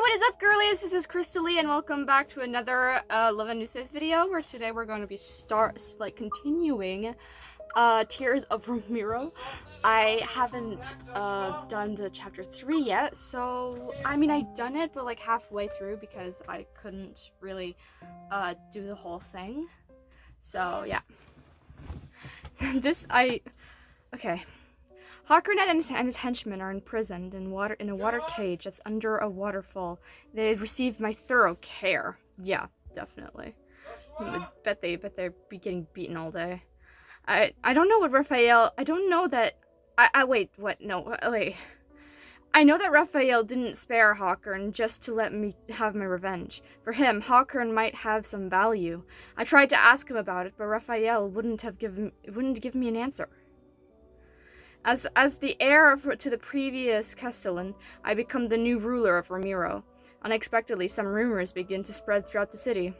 what is up, girlies? This is Crystalie, and welcome back to another Love and New Space video, where today we're going to be continuing Tears of Romirro. I haven't done the chapter 3 yet, so I mean I've done it, but like halfway through because I couldn't really do the whole thing. So yeah, okay. Hawkernet and his henchmen are imprisoned in a water cage that's under a waterfall. They've received my thorough care. Yeah, definitely. I bet they're be getting beaten all day. I don't know what Raphael. I don't know that. Wait. What? No. Wait. I know that Raphael didn't spare Hawkern just to let me have my revenge. For him, Hawkern might have some value. I tried to ask him about it, but Raphael wouldn't give me an answer. As the heir to the previous Castellan, I become the new ruler of Romirro. Unexpectedly, some rumors begin to spread throughout the city.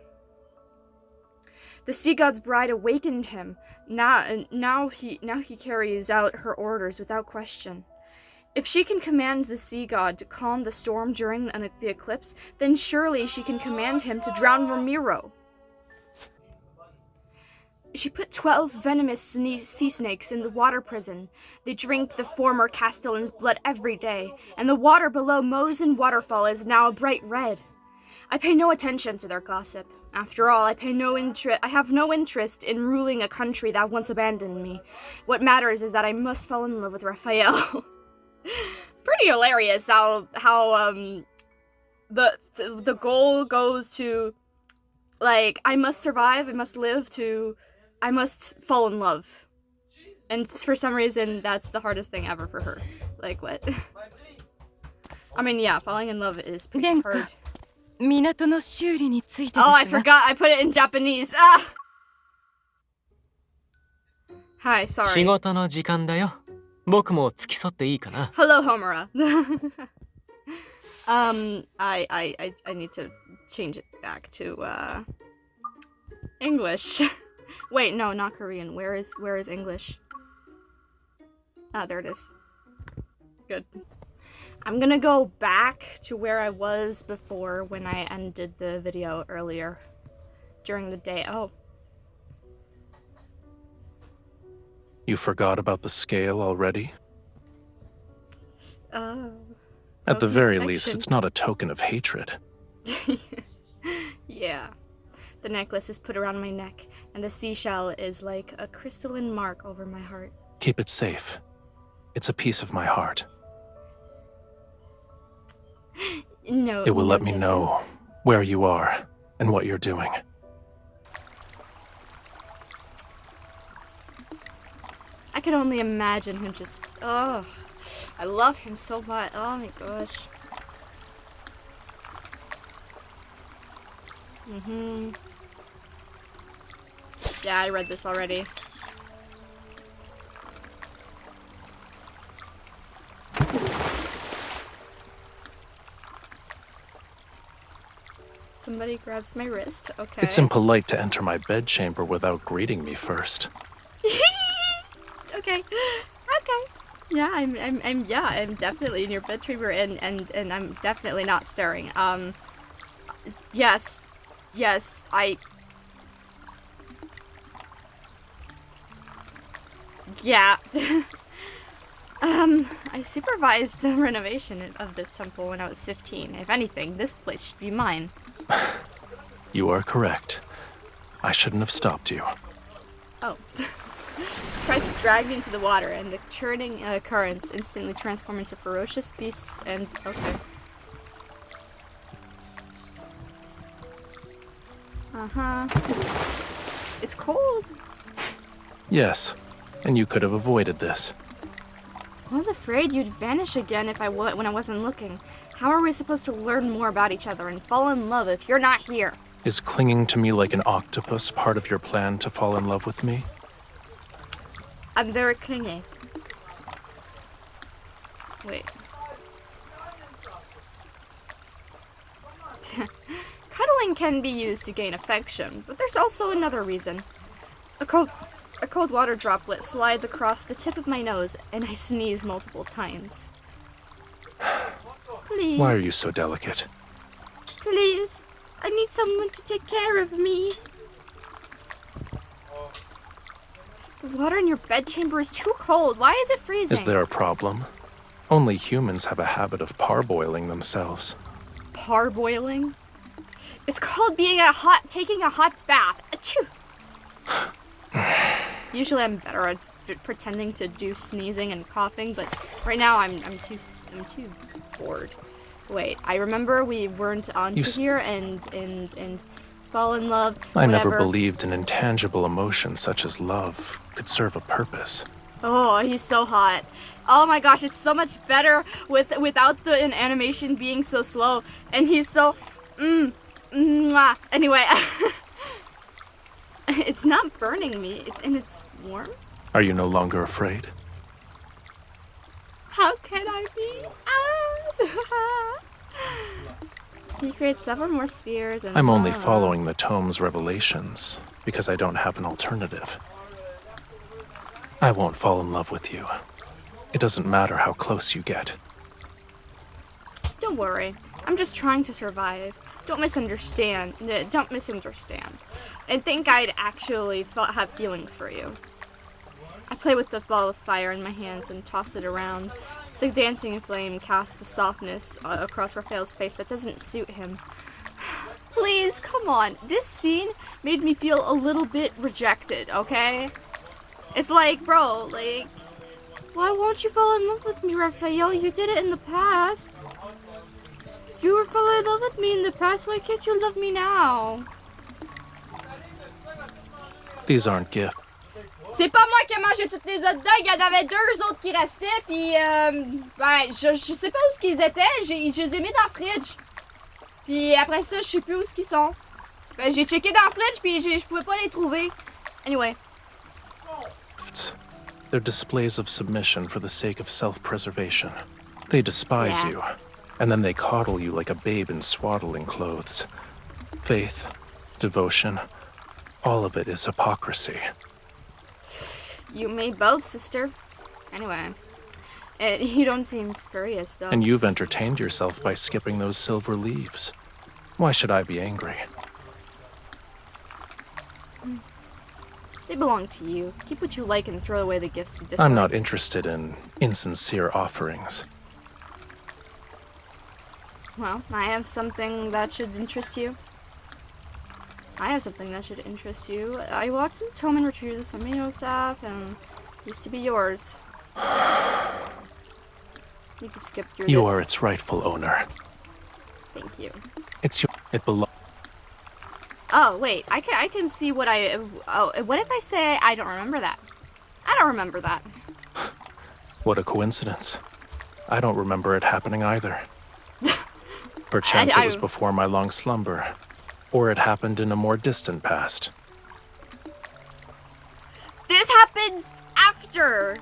The Sea God's bride awakened him. Now he carries out her orders without question. If she can command the Sea God to calm the storm during the eclipse, then surely she can command him to drown Romirro. She put 12 venomous sea snakes in the water prison. They drink the former Castellan's blood every day, and the water below Mosen Waterfall is now a bright red. I pay no attention to their gossip. After all, I have no interest in ruling a country that once abandoned me. What matters is that I must fall in love with Raphael. Pretty hilarious how the goal goes to, like, I must survive, I must fall in love. And for some reason, that's the hardest thing ever for her. Like, what? I mean, yeah, falling in love is pretty hard. Oh, I forgot. I put it in Japanese. Ah! Hi, sorry. Hello, Homura. I need to change it back to, English. Wait, no, not Korean. Where is English? Ah, there it is. Good. I'm gonna go back to where I was before when I ended the video earlier. During the day. Oh. You forgot about the scale already? At the very least, it's not a token of hatred. Yeah. The necklace is put around my neck, and the seashell is like a crystalline mark over my heart. Keep it safe. It's a piece of my heart. No. It will let me know where you are and what you're doing. I can only imagine him just... Oh, I love him so much. Oh my gosh. Yeah, I read this already. Somebody grabs my wrist. Okay. It's impolite to enter my bedchamber without greeting me first. Okay. Yeah, I'm definitely in your bedchamber, and I'm definitely not staring. Yes, yeah. I supervised the renovation of this temple when I was 15. If anything, this place should be mine. You are correct. I shouldn't have stopped you. Oh. Tries to drag me into the water, and the churning currents instantly transform into ferocious beasts and... Okay. It's cold. Yes, and you could have avoided this. I was afraid you'd vanish again when I wasn't looking. How are we supposed to learn more about each other and fall in love if you're not here? Is clinging to me like an octopus part of your plan to fall in love with me? I'm very clingy. Wait. Cuddling can be used to gain affection, but there's also another reason. A cold water droplet slides across the tip of my nose, and I sneeze multiple times. Please. Why are you so delicate? I need someone to take care of me. The water in your bedchamber is too cold. Why is it freezing? Is there a problem? Only humans have a habit of parboiling themselves. Parboiling? It's called taking a hot bath. Achoo! Usually I'm better at pretending to do sneezing and coughing, but right now I'm too bored. Wait, I remember we weren't onto here and fall in love. I whatever. never believed an intangible emotion such as love could serve a purpose. Oh, he's so hot. Oh my gosh, it's so much better without the animation being so slow. And he's so mwah. Anyway, it's not burning me, and it's warm. Are you no longer afraid? How can I be? He creates several more spheres and I'm only following the tome's revelations because I don't have an alternative. I won't fall in love with you. It doesn't matter how close you get. Don't worry. I'm just trying to survive. Don't misunderstand. Don't misunderstand. And think I'd actually have feelings for you. I play with the ball of fire in my hands and toss it around. The dancing flame casts a softness across Raphael's face that doesn't suit him. Please, come on. This scene made me feel a little bit rejected, okay? It's like, bro, like, why won't you fall in love with me, Raphael? You did it in the past. You were falling in love with me in the past. Why can't you love me now? These aren't gifts. C'est pas moi qui ai mangé toutes les hot dogs. Il y en avait 2 autres qui restaient. Puis, ben, je sais pas où ce qu'ils étaient. Je les ai mis dans le fridge. Puis après ça, je sais plus où ce qu'ils sont. Ben, j'ai checké dans le fridge, puis je pouvais pas les trouver. Anyway. They're displays of submission for the sake of self-preservation. They despise you, and then they coddle you like a babe in swaddling clothes. Faith, devotion, all of it is hypocrisy. You made both, sister. Anyway, you don't seem furious, though. And you've entertained yourself by skipping those silver leaves. Why should I be angry? They belong to you. Keep what you like and throw away the gifts you dislike. I'm not interested in insincere offerings. Well, I have something that should interest you. I walked into the home and retrieved the Romirro staff, and it used to be yours. You can skip through this. You are its rightful owner. Thank you. It belongs. Oh, wait, I can see what what if I say I don't remember that? I don't remember that. What a coincidence. I don't remember it happening either. Perchance it was before my long slumber, or it happened in a more distant past. This happens after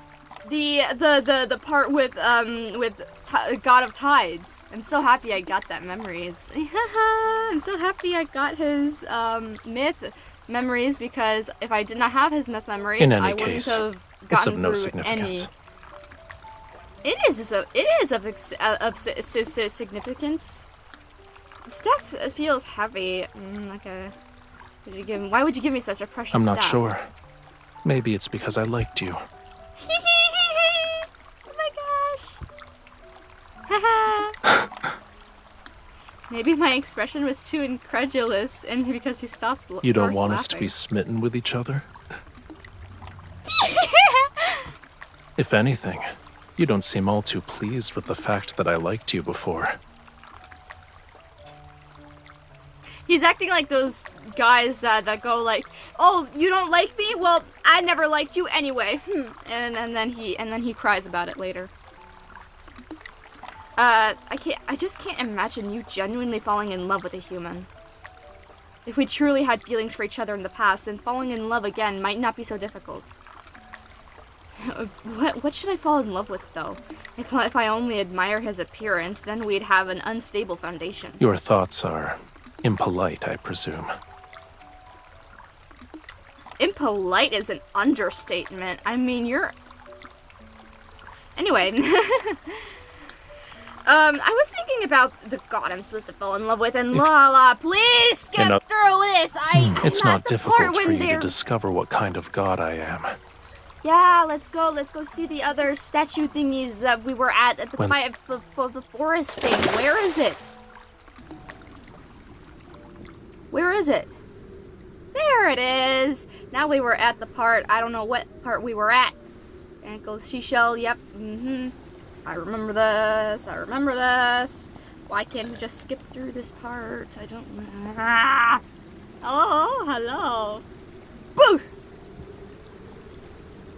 the part with God of Tides. I'm so happy I got that memories. I'm so happy I got his myth memories, because if I did not have his myth memories, I wouldn't have gotten it's of no through significance. It is of significance. Stuff feels heavy. Okay. Why would you give me such a precious I'm not stuff? sure. Maybe it's because I liked you. Oh my gosh. Maybe my expression was too incredulous, and because he stops laughing. You don't want us to be smitten with each other? If anything, you don't seem all too pleased with the fact that I liked you before. He's acting like those guys that go like, "Oh, you don't like me? Well, I never liked you anyway." And then he cries about it later. I just can't imagine you genuinely falling in love with a human. If we truly had feelings for each other in the past, then falling in love again might not be so difficult. What should I fall in love with, though? If I only admire his appearance, then we'd have an unstable foundation. Your thoughts are impolite, I presume. Impolite is an understatement. I mean, you're... Anyway. I was thinking about the god I'm supposed to fall in love with, and Lala, please skip through this. It's I'm not at the difficult part for when you to they're- discover what kind of god I am. Yeah, let's go see the other statue thingies that we were at the the forest thing. Where is it? Where is it? There it is. Now we were at the part, I don't know what part we were at. Ankles, seashell, yep, I remember this, Why can't we just skip through this part? I don't know. Ah! Hello. Boo!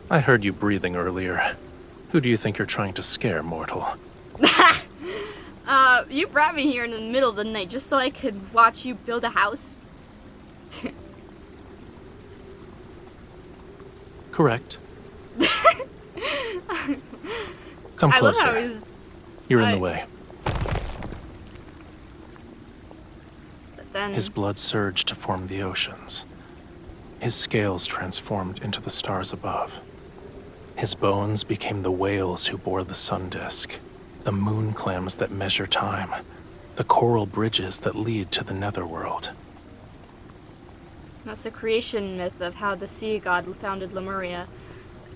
I heard you breathing earlier. Who do you think you're trying to scare, mortal? You brought me here in the middle of the night just so I could watch you build a house? Correct. Come closer. I love how he's... You're in the way. But then... His blood surged to form the oceans. His scales transformed into the stars above. His bones became the whales who bore the sun disk, the moon clams that measure time, the coral bridges that lead to the netherworld. That's a creation myth of how the sea god founded Lemuria.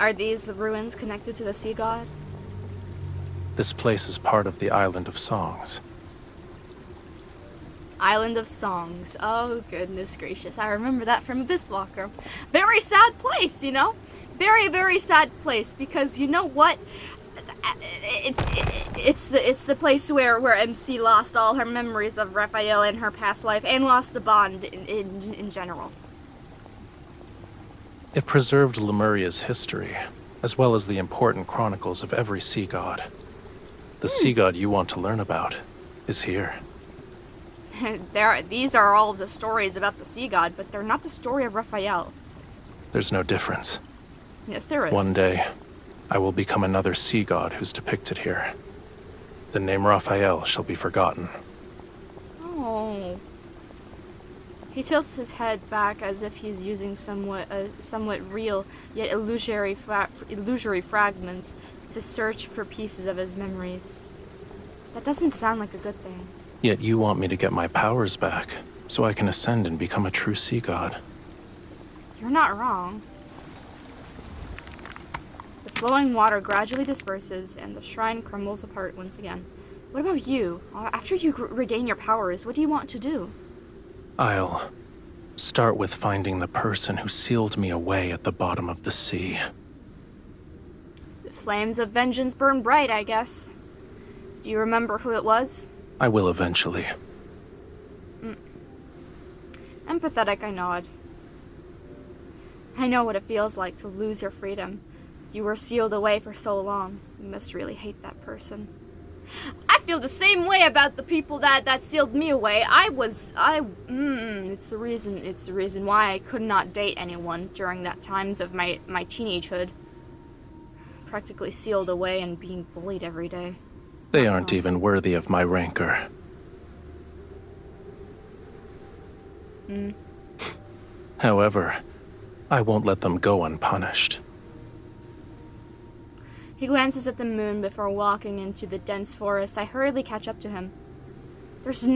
Are these the ruins connected to the sea god? This place is part of the Island of Songs. Island of Songs. Oh, goodness gracious. I remember that from Abyss Walker. Very sad place, you know? Very, very sad place, because you know what? It's the place where MC lost all her memories of Raphael in her past life, and lost the bond in general. It preserved Lemuria's history, as well as the important chronicles of every sea god. The sea god you want to learn about is here. These are all the stories about the sea god, but they're not the story of Raphael. There's no difference. Yes, there is. One day, I will become another sea god who's depicted here. The name Raphael shall be forgotten. Oh. He tilts his head back as if he's using somewhat real yet illusory fragments to search for pieces of his memories. That doesn't sound like a good thing. Yet you want me to get my powers back, so I can ascend and become a true sea god. You're not wrong. The flowing water gradually disperses, and the shrine crumbles apart once again. What about you? After you regain your powers, what do you want to do? I'll start with finding the person who sealed me away at the bottom of the sea. The flames of vengeance burn bright, I guess. Do you remember who it was? I will eventually. Empathetic, I nod. I know what it feels like to lose your freedom. You were sealed away for so long. You must really hate that person. I feel the same way about the people that sealed me away. It's the reason why I could not date anyone during that times of my teenagehood. Practically sealed away and being bullied every day. They aren't even worthy of my rancor. However, I won't let them go unpunished. He glances at the moon before walking into the dense forest. I hurriedly catch up to him. There's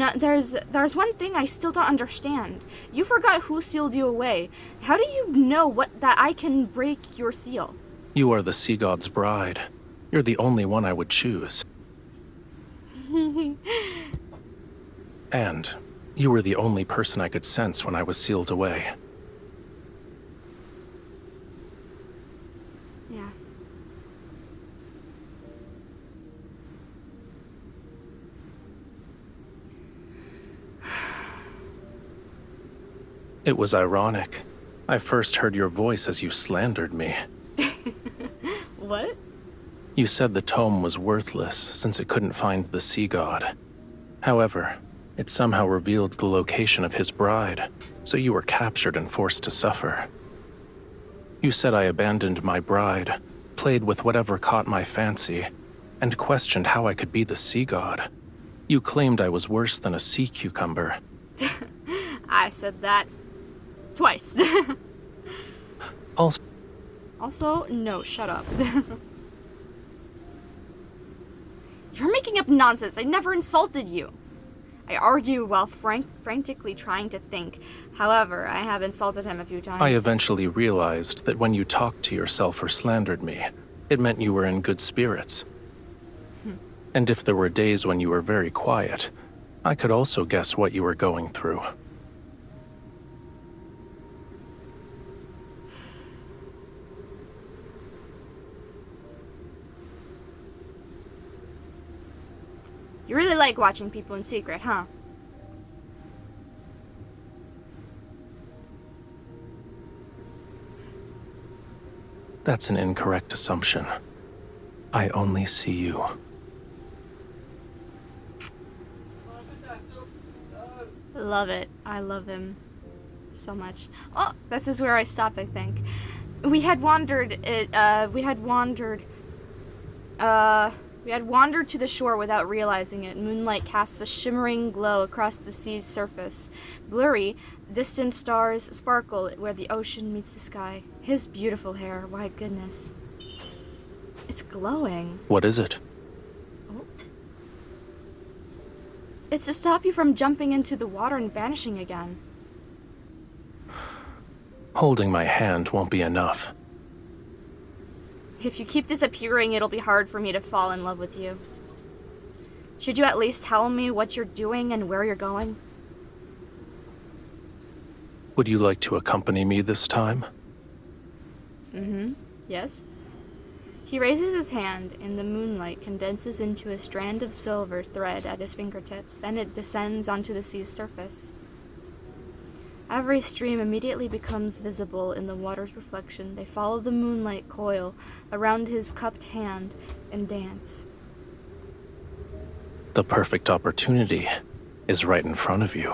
one thing I still don't understand. You forgot who sealed you away. How do you know that I can break your seal? You are the sea god's bride. You're the only one I would choose. And you were the only person I could sense when I was sealed away. Yeah. It was ironic. I first heard your voice as you slandered me. What? You said the tome was worthless since it couldn't find the sea god. However, it somehow revealed the location of his bride, so you were captured and forced to suffer. You said I abandoned my bride, played with whatever caught my fancy, and questioned how I could be the sea god. You claimed I was worse than a sea cucumber. I said that twice. Also, no, shut up. You're making up What nonsense! I never insulted you! I argue while frantically trying to think. However, I have insulted him a few times. I eventually realized that when you talked to yourself or slandered me, it meant you were in good spirits. And if there were days when you were very quiet, I could also guess what you were going through. You really like watching people in secret, huh? That's an incorrect assumption. I only see you. Love it. I love him so much. Oh, this is where I stopped, I think. We had wandered to the shore without realizing it. Moonlight casts a shimmering glow across the sea's surface. Blurry, distant stars sparkle where the ocean meets the sky. His beautiful hair, my goodness. It's glowing. What is it? Oh. It's to stop you from jumping into the water and vanishing again. Holding my hand won't be enough. If you keep disappearing, it'll be hard for me to fall in love with you. Should you at least tell me what you're doing and where you're going? Would you like to accompany me this time? Yes. He raises his hand, and the moonlight condenses into a strand of silver thread at his fingertips. Then it descends onto the sea's surface. Every stream immediately becomes visible in the water's reflection. They follow the moonlight coil around his cupped hand and dance. The perfect opportunity is right in front of you.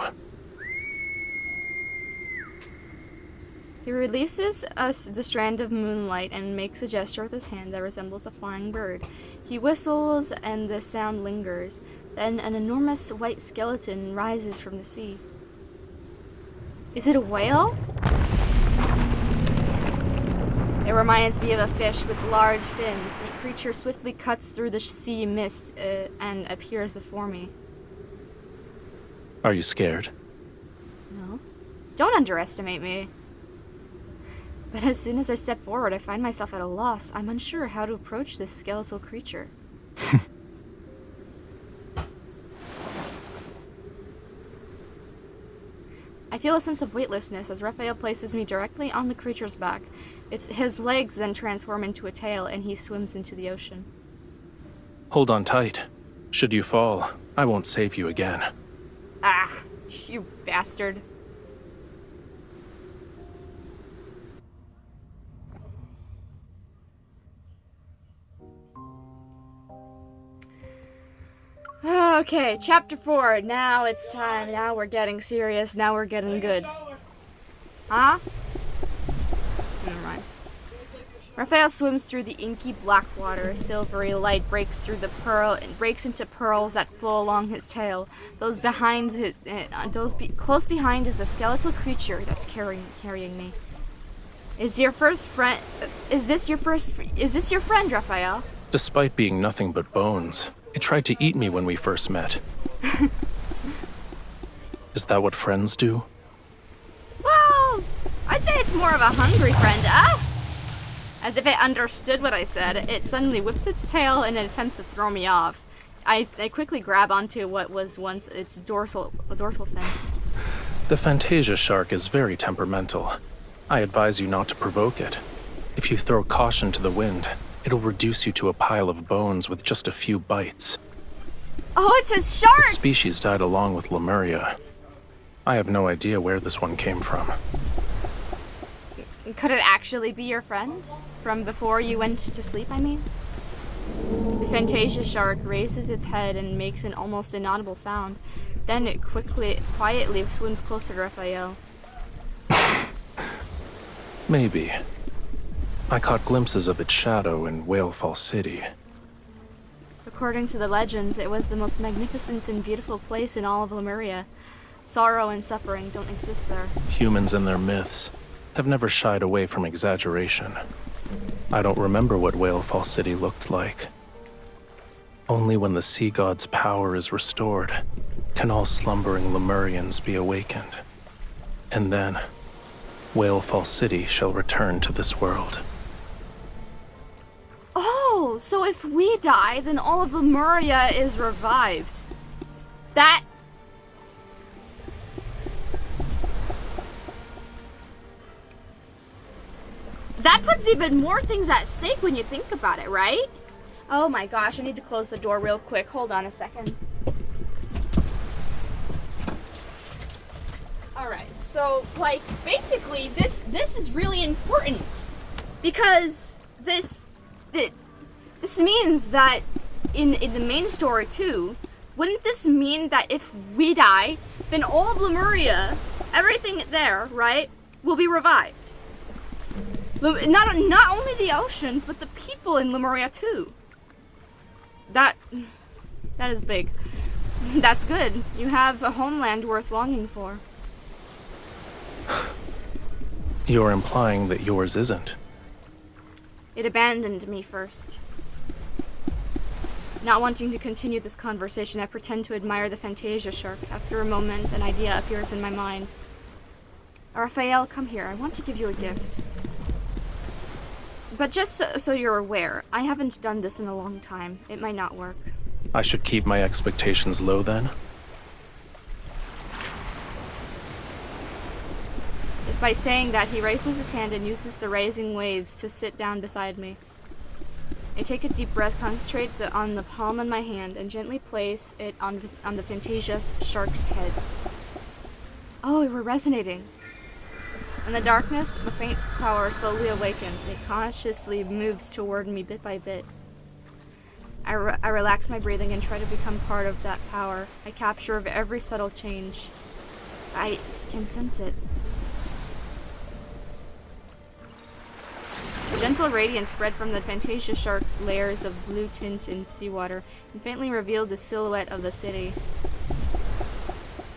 He releases the strand of moonlight and makes a gesture with his hand that resembles a flying bird. He whistles and the sound lingers. Then an enormous white skeleton rises from the sea. Is it a whale? It reminds me of a fish with large fins. The creature swiftly cuts through the sea mist and appears before me. Are you scared? No. Don't underestimate me. But as soon as I step forward, I find myself at a loss. I'm unsure how to approach this skeletal creature. I feel a sense of weightlessness as Raphael places me directly on the creature's back. His legs then transform into a tail, and he swims into the ocean. Hold on tight. Should you fall, I won't save you again. Ah, you bastard. Okay, chapter 4. Now it's time. Now we're getting serious. Now we're getting good. Huh? Never mind. Raphael swims through the inky black water. A silvery light breaks through the pearl and breaks into pearls that flow along his tail. Close behind is the skeletal creature that's carrying me. Is your friend, Raphael? Despite being nothing but bones, it tried to eat me when we first met. Is that what friends do? Well, I'd say it's more of a hungry friend, As if it understood what I said, it suddenly whips its tail and it attempts to throw me off. I quickly grab onto what was once its dorsal fin. The Fantasia shark is very temperamental. I advise you not to provoke it. If you throw caution to the wind, it'll reduce you to a pile of bones with just a few bites. Oh, it's a shark! Its species died along with Lemuria. I have no idea where this one came from. Could it actually be your friend? From before you went to sleep, I mean? The Fantasia shark raises its head and makes an almost inaudible sound. Then it quietly swims closer to Raphael. Maybe. I caught glimpses of its shadow in Whale Fall City. According to the legends, it was the most magnificent and beautiful place in all of Lemuria. Sorrow and suffering don't exist there. Humans and their myths have never shied away from exaggeration. I don't remember what Whale Fall City looked like. Only when the sea god's power is restored can all slumbering Lemurians be awakened. And then, Whalefall City shall return to this world. Oh, so if we die, then all of Lemuria is revived. That puts even more things at stake when you think about it, right? Oh my gosh, I need to close the door real quick. Hold on a second. Alright, so, like, basically, this is really important. Because this means that in the main story, too, wouldn't this mean that if we die, then all of Lemuria, everything there, right, will be revived? Not only the oceans, but the people in Lemuria, too. That is big. That's good. You have a homeland worth longing for. You're implying that yours isn't. It abandoned me first. Not wanting to continue this conversation, I pretend to admire the Fantasia shark. After a moment, an idea appears in my mind. Raphael, come here. I want to give you a gift. But just so you're aware, I haven't done this in a long time. It might not work. I should keep my expectations low then? Despite saying that, he raises his hand and uses the raising waves to sit down beside me. I take a deep breath, concentrate on the palm of my hand, and gently place it on the Fantasia shark's head. Oh, we're resonating. In the darkness, the faint power slowly awakens. It consciously moves toward me bit by bit. I relax my breathing and try to become part of that power. I capture every subtle change. I can sense it. A gentle radiance spread from the Fantasia shark's layers of blue tint in seawater and faintly revealed the silhouette of the city.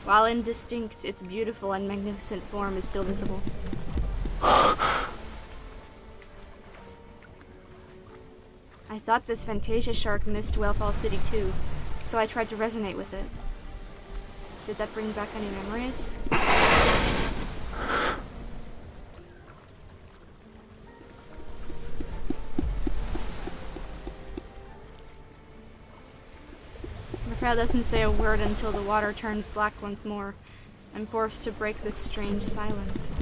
While indistinct, its beautiful and magnificent form is still visible. I thought this Fantasia shark missed Whalefall City too, so I tried to resonate with it. Did that bring back any memories? Raphael doesn't say a word until the water turns black once more. I'm forced to break this strange silence.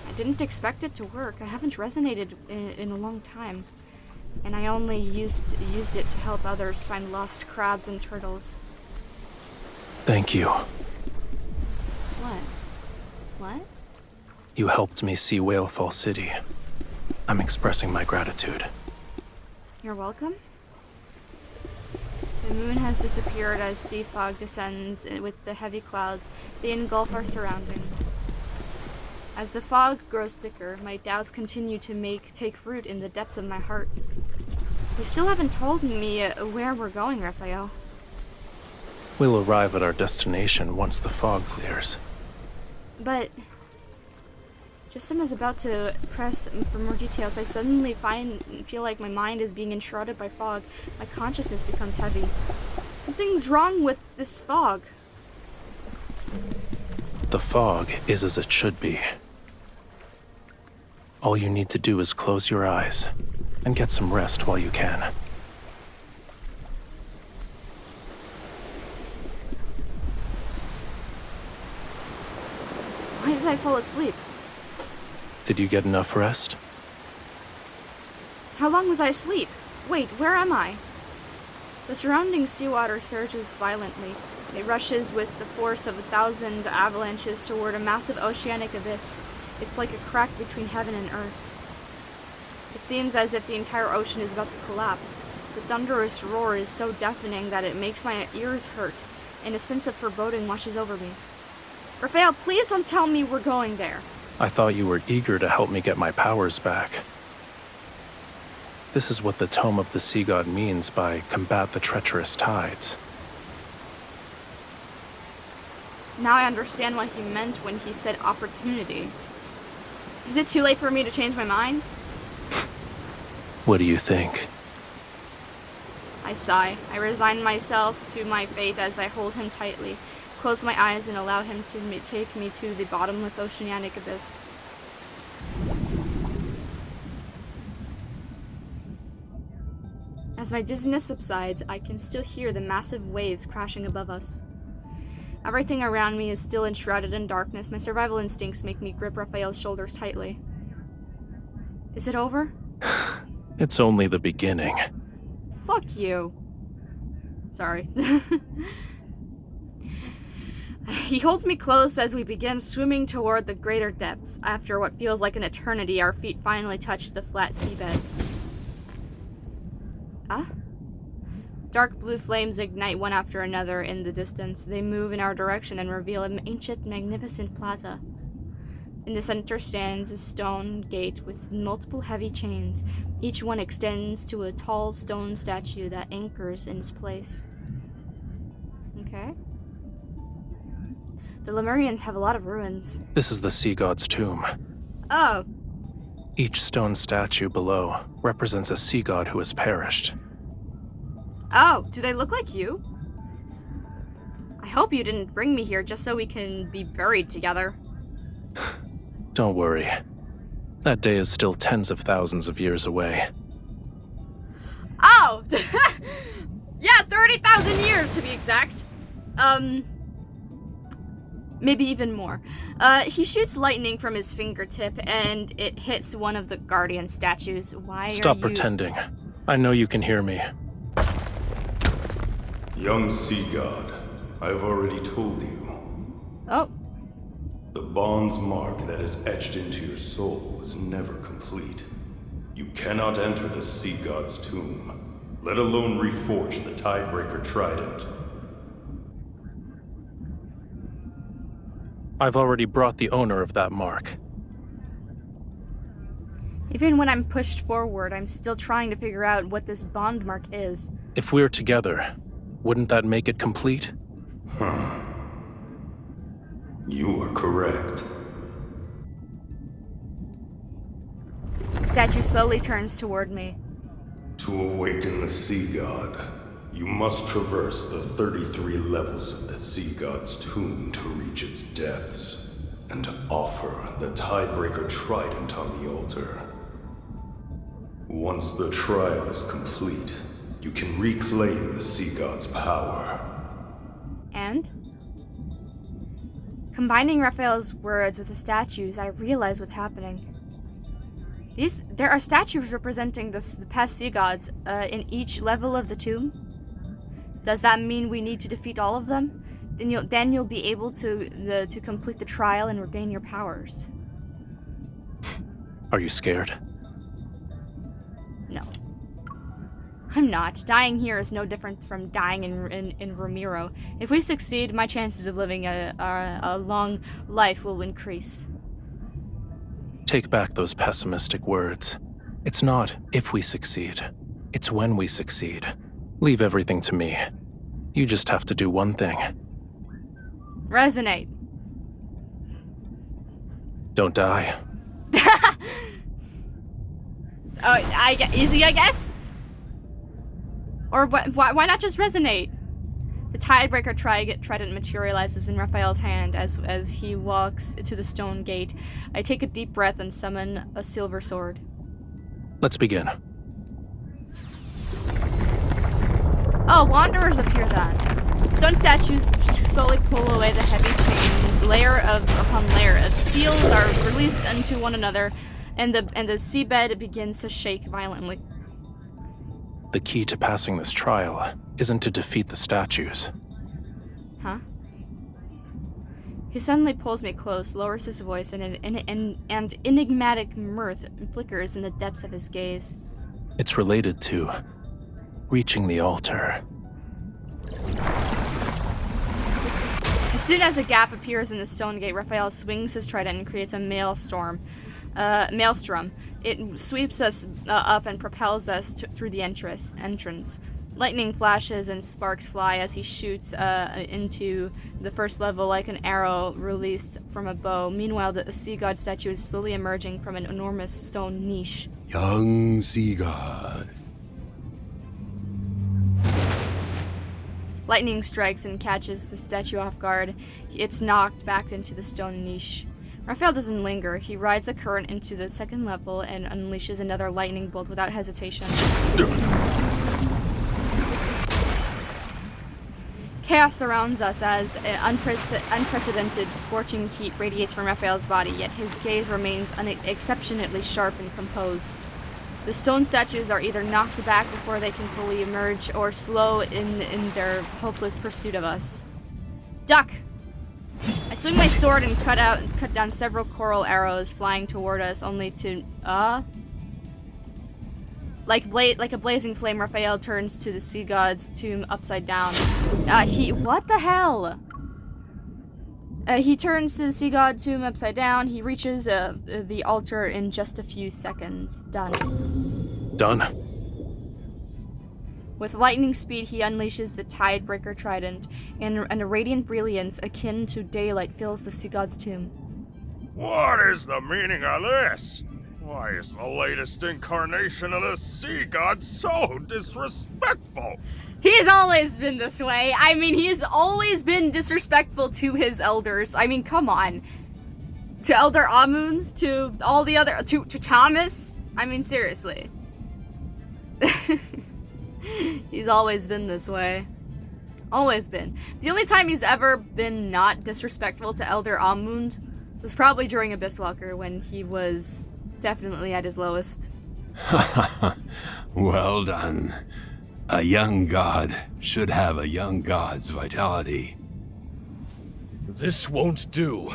I didn't expect it to work. I haven't resonated in a long time. And I only used it to help others find lost crabs and turtles. Thank you. What? What? You helped me see Whalefall City. I'm expressing my gratitude. You're welcome? The moon has disappeared as sea fog descends with the heavy clouds. They engulf our surroundings. As the fog grows thicker, my doubts continue to take root in the depths of my heart. You still haven't told me where we're going, Raphael. We'll arrive at our destination once the fog clears. But just as I was about to press for more details, I suddenly feel like my mind is being enshrouded by fog. My consciousness becomes heavy. Something's wrong with this fog. The fog is as it should be. All you need to do is close your eyes and get some rest while you can. Why did I fall asleep? Did you get enough rest? How long was I asleep? Wait, where am I? The surrounding seawater surges violently. It rushes with the force of 1,000 avalanches toward a massive oceanic abyss. It's like a crack between heaven and earth. It seems as if the entire ocean is about to collapse. The thunderous roar is so deafening that it makes my ears hurt, and a sense of foreboding washes over me. Raphael, please don't tell me we're going there. I thought you were eager to help me get my powers back. This is what the Tome of the Sea God means by combat the treacherous tides. Now I understand what he meant when he said opportunity. Is it too late for me to change my mind? What do you think? I sigh. I resign myself to my fate as I hold him tightly, close my eyes, and allow him to take me to the bottomless oceanic abyss. As my dizziness subsides, I can still hear the massive waves crashing above us. Everything around me is still enshrouded in darkness. My survival instincts make me grip Raphael's shoulders tightly. Is it over? It's only the beginning. Fuck you. Sorry. He holds me close as we begin swimming toward the greater depths. After what feels like an eternity, our feet finally touch the flat seabed. Ah? Dark blue flames ignite one after another in the distance. They move in our direction and reveal an ancient, magnificent plaza. In the center stands a stone gate with multiple heavy chains. Each one extends to a tall stone statue that anchors in its place. Okay. The Lemurians have a lot of ruins. This is the sea god's tomb. Oh. Each stone statue below represents a sea god who has perished. Oh, do they look like you? I hope you didn't bring me here just so we can be buried together. Don't worry. That day is still tens of thousands of years away. Oh! Yeah, 30,000 years to be exact. Maybe even more. He shoots lightning from his fingertip and it hits one of the guardian statues. Why Stop are you... pretending. I know you can hear me. Young sea god, I've already told you. Oh. The bond's mark that is etched into your soul is never complete. You cannot enter the sea god's tomb, let alone reforge the Tidebreaker trident. I've already brought the owner of that mark. Even when I'm pushed forward, I'm still trying to figure out what this bond mark is. If we're together, wouldn't that make it complete? You are correct. The statue slowly turns toward me. To awaken the sea god, you must traverse the 33 levels of the sea god's tomb to reach its depths, and to offer the Tidebreaker trident on the altar. Once the trial is complete, you can reclaim the sea god's power. And? Combining Raphael's words with the statues, I realize what's happening. There are statues representing the past sea gods in each level of the tomb. Does that mean we need to defeat all of them? Then you'll be able to complete the trial and regain your powers. Are you scared? No. I'm not. Dying here is no different from dying in Romirro. If we succeed, my chances of living a long life will increase. Take back those pessimistic words. It's not if we succeed. It's when we succeed. Leave everything to me. You just have to do one thing. Resonate. Don't die. Oh, easy, I guess? Or why not just resonate? The Tidebreaker trident materializes in Raphael's hand as he walks to the stone gate. I take a deep breath and summon a silver sword. Let's begin. Oh, wanderers appear then. Stone statues slowly pull away the heavy chains. Layer upon layer of seals are released into one another, and the seabed begins to shake violently. The key to passing this trial isn't to defeat the statues. Huh? He suddenly pulls me close, lowers his voice, and enigmatic mirth flickers in the depths of his gaze. It's related to reaching the altar. As soon as a gap appears in the stone gate, Raphael swings his trident and creates a maelstrom. It sweeps us up and propels us through the entrance. Lightning flashes and sparks fly as he shoots into the first level like an arrow released from a bow. Meanwhile, the sea god statue is slowly emerging from an enormous stone niche. Young sea god. Lightning strikes and catches the statue off guard. It's knocked back into the stone niche. Raphael doesn't linger. He rides a current into the second level and unleashes another lightning bolt without hesitation. Chaos surrounds us as unprecedented scorching heat radiates from Raphael's body, yet his gaze remains exceptionally sharp and composed. The stone statues are either knocked back before they can fully emerge, or slow in their hopeless pursuit of us. Duck! I swing my sword and cut down several coral arrows flying toward us, only to, like a blazing flame, Raphael turns to the sea god's tomb upside down. What the hell? He turns to the sea god tomb upside down. He reaches the altar in just a few seconds. Done. Done. With lightning speed, he unleashes the Tidebreaker Trident, and a radiant brilliance akin to daylight fills the sea god's tomb. What is the meaning of this? Why is the latest incarnation of the sea god so disrespectful? He's always been this way. I mean, he's always been disrespectful to his elders. I mean, come on. To Elder Amunds, to all the other, to Thomas. I mean, seriously. He's always been this way. Always been. The only time he's ever been not disrespectful to Elder Amund was probably during Abysswalker, when he was definitely at his lowest. Well done. A young god should have a young god's vitality. This won't do.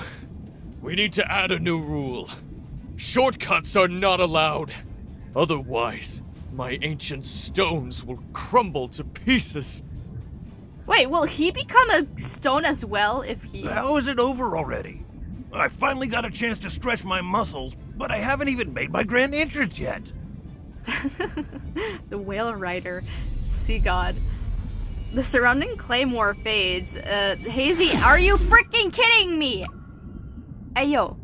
We need to add a new rule. Shortcuts are not allowed. Otherwise, my ancient stones will crumble to pieces. Wait, will he become a stone as well if he... How is it over already? I finally got a chance to stretch my muscles, but I haven't even made my grand entrance yet. The Whale Rider, Sea God. The surrounding claymore fades. Hazy, are you freaking kidding me? Hey, yo.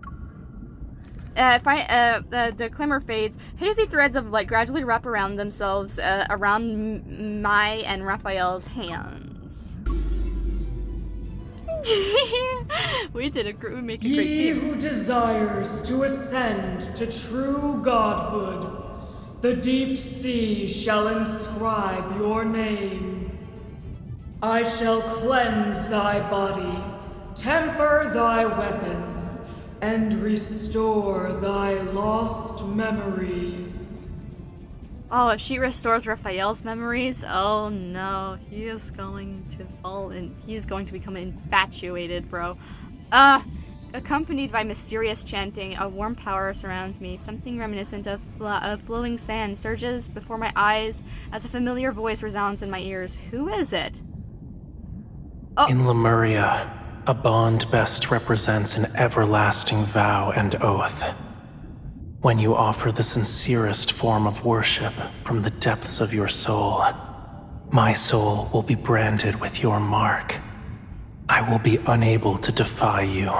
The claymore fades. Hazy threads of light gradually wrap around themselves around my and Raphael's hands. We make a great He team. who desires to ascend to true godhood, the deep sea shall inscribe your name. I shall cleanse thy body, temper thy weapons, and restore thy lost memories. Oh, if she restores Raphael's memories, oh no, he is going to fall in. He's going to become infatuated, bro. Accompanied by mysterious chanting, a warm power surrounds me. Something reminiscent of flowing sand surges before my eyes as a familiar voice resounds in my ears. Who is it? Oh. In Lemuria, a bond best represents an everlasting vow and oath. When you offer the sincerest form of worship from the depths of your soul, my soul will be branded with your mark. I will be unable to defy you.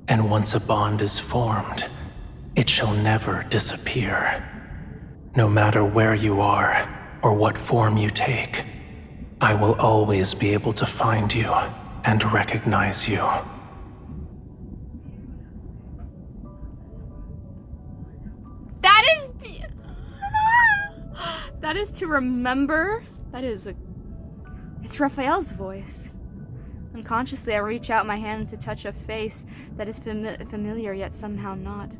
And once a bond is formed, it shall never disappear. No matter where you are or what form you take, I will always be able to find you and recognize you. That is to remember. It's Raphael's voice. Unconsciously, I reach out my hand to touch a face that is familiar yet somehow not.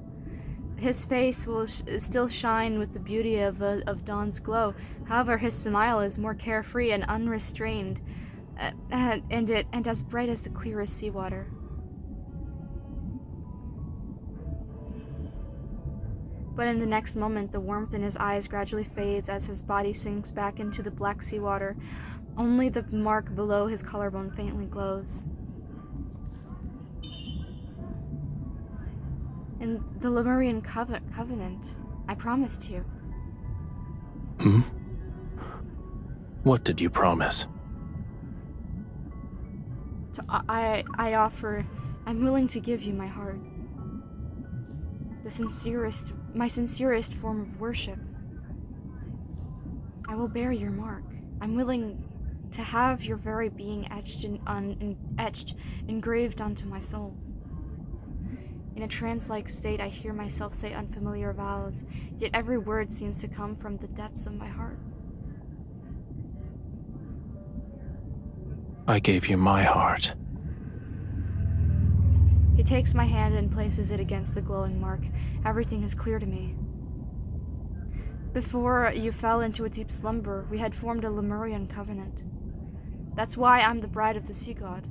His face will still shine with the beauty of dawn's glow. However, his smile is more carefree and unrestrained, and as bright as the clearest seawater. But in the next moment, the warmth in his eyes gradually fades as his body sinks back into the black seawater. Only the mark below his collarbone faintly glows. In the Lemurian covenant, I promised you. What did you promise? I'm willing to give you my heart. My sincerest form of worship. I will bear your mark. I'm willing To have your very being engraved onto my soul. In a trance-like state, I hear myself say unfamiliar vows, yet every word seems to come from the depths of my heart. I gave you my heart. He takes my hand and places it against the glowing mark. Everything is clear to me. Before you fell into a deep slumber, we had formed a Lemurian covenant. That's why I'm the bride of the sea god.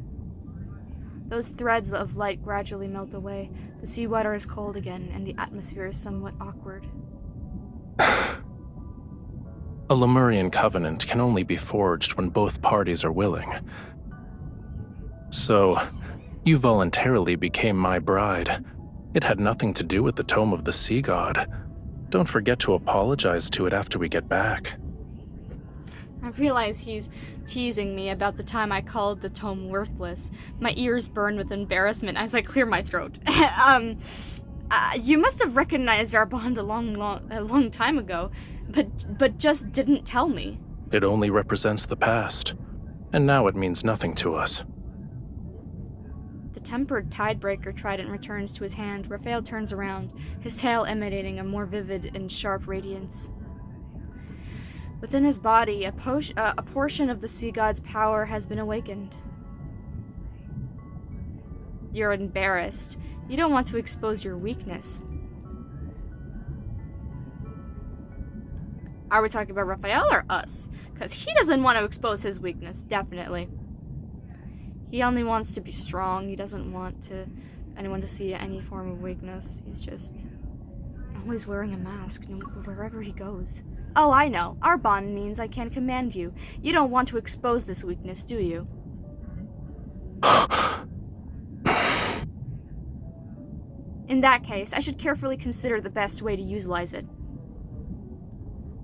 Those threads of light gradually melt away. The seawater is cold again, and the atmosphere is somewhat awkward. A Lemurian covenant can only be forged when both parties are willing. So, you voluntarily became my bride. It had nothing to do with the Tome of the Sea God. Don't forget to apologize to it after we get back. I realize he's teasing me about the time I called the tome worthless. My ears burn with embarrassment as I clear my throat. You must have recognized our bond a long time ago, but just didn't tell me. It only represents the past, and now it means nothing to us. The tempered tidebreaker trident returns to his hand. Raphael turns around, his tail emanating a more vivid and sharp radiance. Within his body, a portion of the sea god's power has been awakened. You're embarrassed. You don't want to expose your weakness. Are we talking about Raphael or us? Because he doesn't want to expose his weakness, definitely. He only wants to be strong. He doesn't want anyone to see any form of weakness. He's just always wearing a mask wherever he goes. Oh, I know. Our bond means I can command you. You don't want to expose this weakness, do you? In that case, I should carefully consider the best way to utilize it.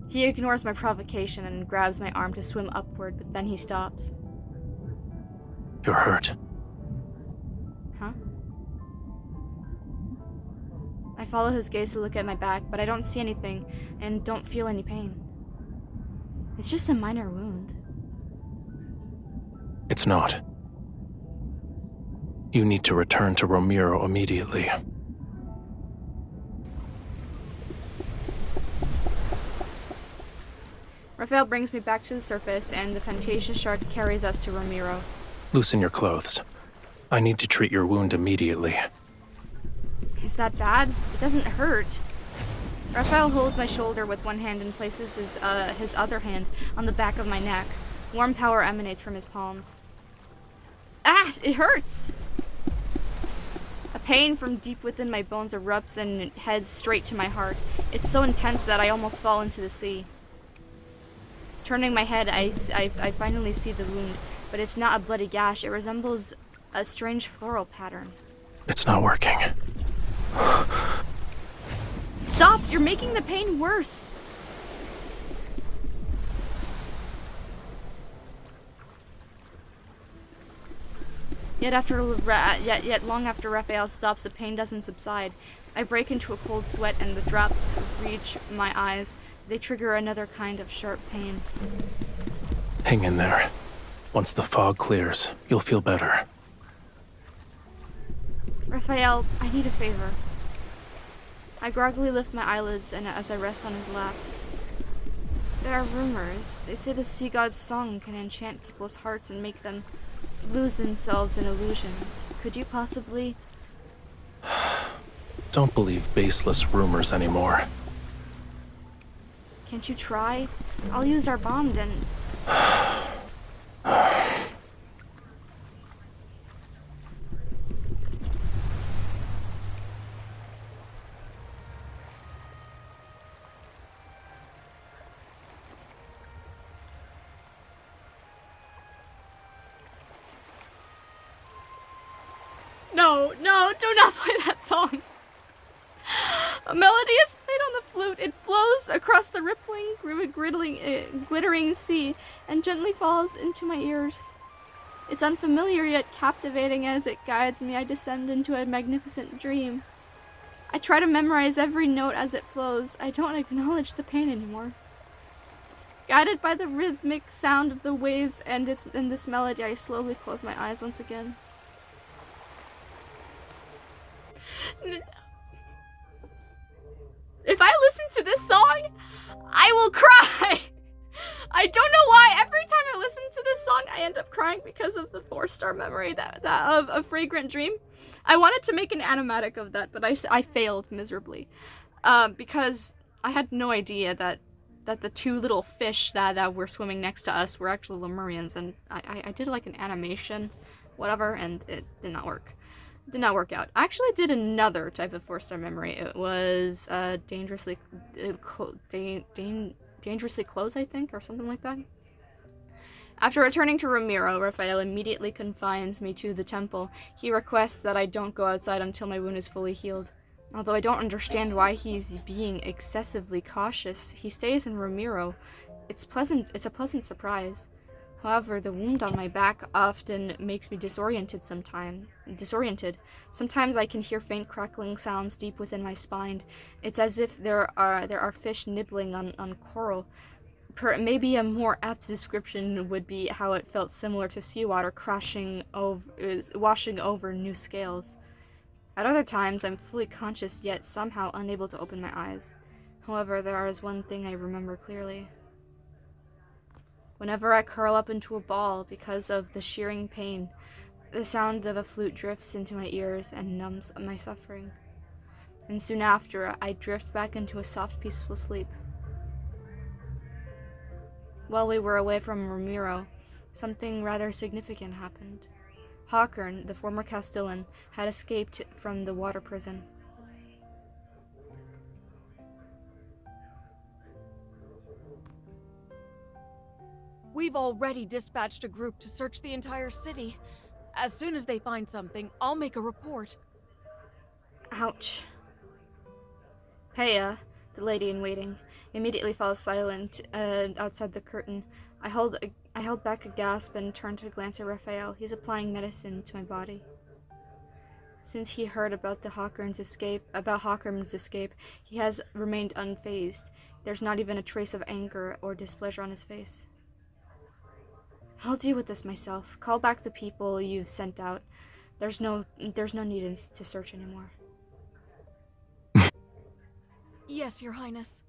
He ignores my provocation and grabs my arm to swim upward, but then he stops. You're hurt. Huh? I follow his gaze to look at my back, but I don't see anything and don't feel any pain. It's just a minor wound. It's not. You need to return to Romirro immediately. Raphael brings me back to the surface, and the Fantasia shark carries us to Romirro. Loosen your clothes. I need to treat your wound immediately. Is that bad? It doesn't hurt. Raphael holds my shoulder with one hand and places his other hand on the back of my neck. Warm power emanates from his palms. Ah! It hurts! A pain from deep within my bones erupts and heads straight to my heart. It's so intense that I almost fall into the sea. Turning my head, I finally see the wound, but it's not a bloody gash. It resembles a strange floral pattern. It's not working. Stop! You're making the pain worse! Yet long after Raphael stops, the pain doesn't subside. I break into a cold sweat and the drops reach my eyes. They trigger another kind of sharp pain. Hang in there. Once the fog clears, you'll feel better. Raphael, I need a favor. I groggily lift my eyelids as I rest on his lap. There are rumors. They say the sea god's song can enchant people's hearts and make them lose themselves in illusions. Could you possibly... Don't believe baseless rumors anymore. Can't you try? I'll use our bond and... No, do not play that song. A melody is played on the flute. It flows across the rippling, glittering sea and gently falls into my ears. It's unfamiliar yet captivating. As it guides me, I descend into a magnificent dream. I try to memorize every note as it flows. I don't acknowledge the pain anymore. Guided by the rhythmic sound of the waves and in this melody, I slowly close my eyes once again. If I listen to this song, I will cry! I don't know why. Every time I listen to this song, I end up crying because of the 4-star memory that of a Fragrant Dream. I wanted to make an animatic of that, but I failed miserably. Because I had no idea that the 2 little fish that were swimming next to us were actually Lemurians, and I did like an animation, whatever, and it did not work. Did not work out. I actually did another type of 4-star memory. It was dangerously close, I think, or something like that. After returning to Romirro, Raphael immediately confines me to the temple. He requests that I don't go outside until my wound is fully healed. Although I don't understand why he's being excessively cautious, he stays in Romirro. It's a pleasant surprise. However, the wound on my back often makes me disoriented. Sometimes I can hear faint crackling sounds deep within my spine. It's as if there are fish nibbling on coral. Maybe a more apt description would be how it felt similar to seawater washing over new scales. At other times, I'm fully conscious yet somehow unable to open my eyes. However, there is one thing I remember clearly. Whenever I curl up into a ball because of the shearing pain, the sound of a flute drifts into my ears and numbs my suffering. And soon after, I drift back into a soft, peaceful sleep. While we were away from Romirro, something rather significant happened. Hawkern, the former Castellan, had escaped from the water prison. We've already dispatched a group to search the entire city. As soon as they find something, I'll make a report. Ouch. Peya, the lady in waiting, immediately falls silent outside the curtain. I held back a gasp and turned to glance at Raphael. He's applying medicine to my body. Since he heard about Hawkern's escape, he has remained unfazed. There's not even a trace of anger or displeasure on his face. I'll deal with this myself. Call back the people you've sent out. There's no need to search anymore. Yes, Your Highness.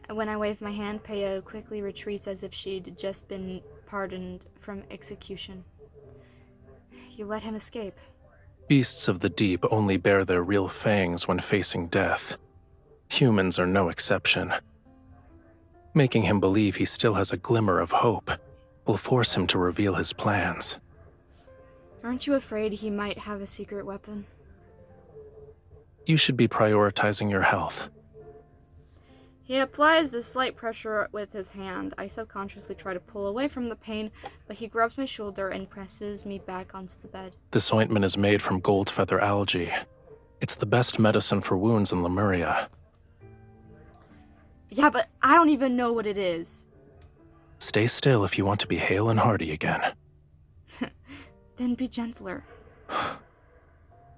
When I wave my hand, Peya quickly retreats as if she'd just been pardoned from execution. You let him escape. Beasts of the deep only bare their real fangs when facing death. Humans are no exception. Making him believe he still has a glimmer of hope will force him to reveal his plans. Aren't you afraid he might have a secret weapon? You should be prioritizing your health. He applies the slight pressure with his hand. I subconsciously try to pull away from the pain, but he grabs my shoulder and presses me back onto the bed. This ointment is made from gold feather algae. It's the best medicine for wounds in Lemuria. Yeah, but I don't even know what it is. Stay still if you want to be hale and hearty again. Then be gentler.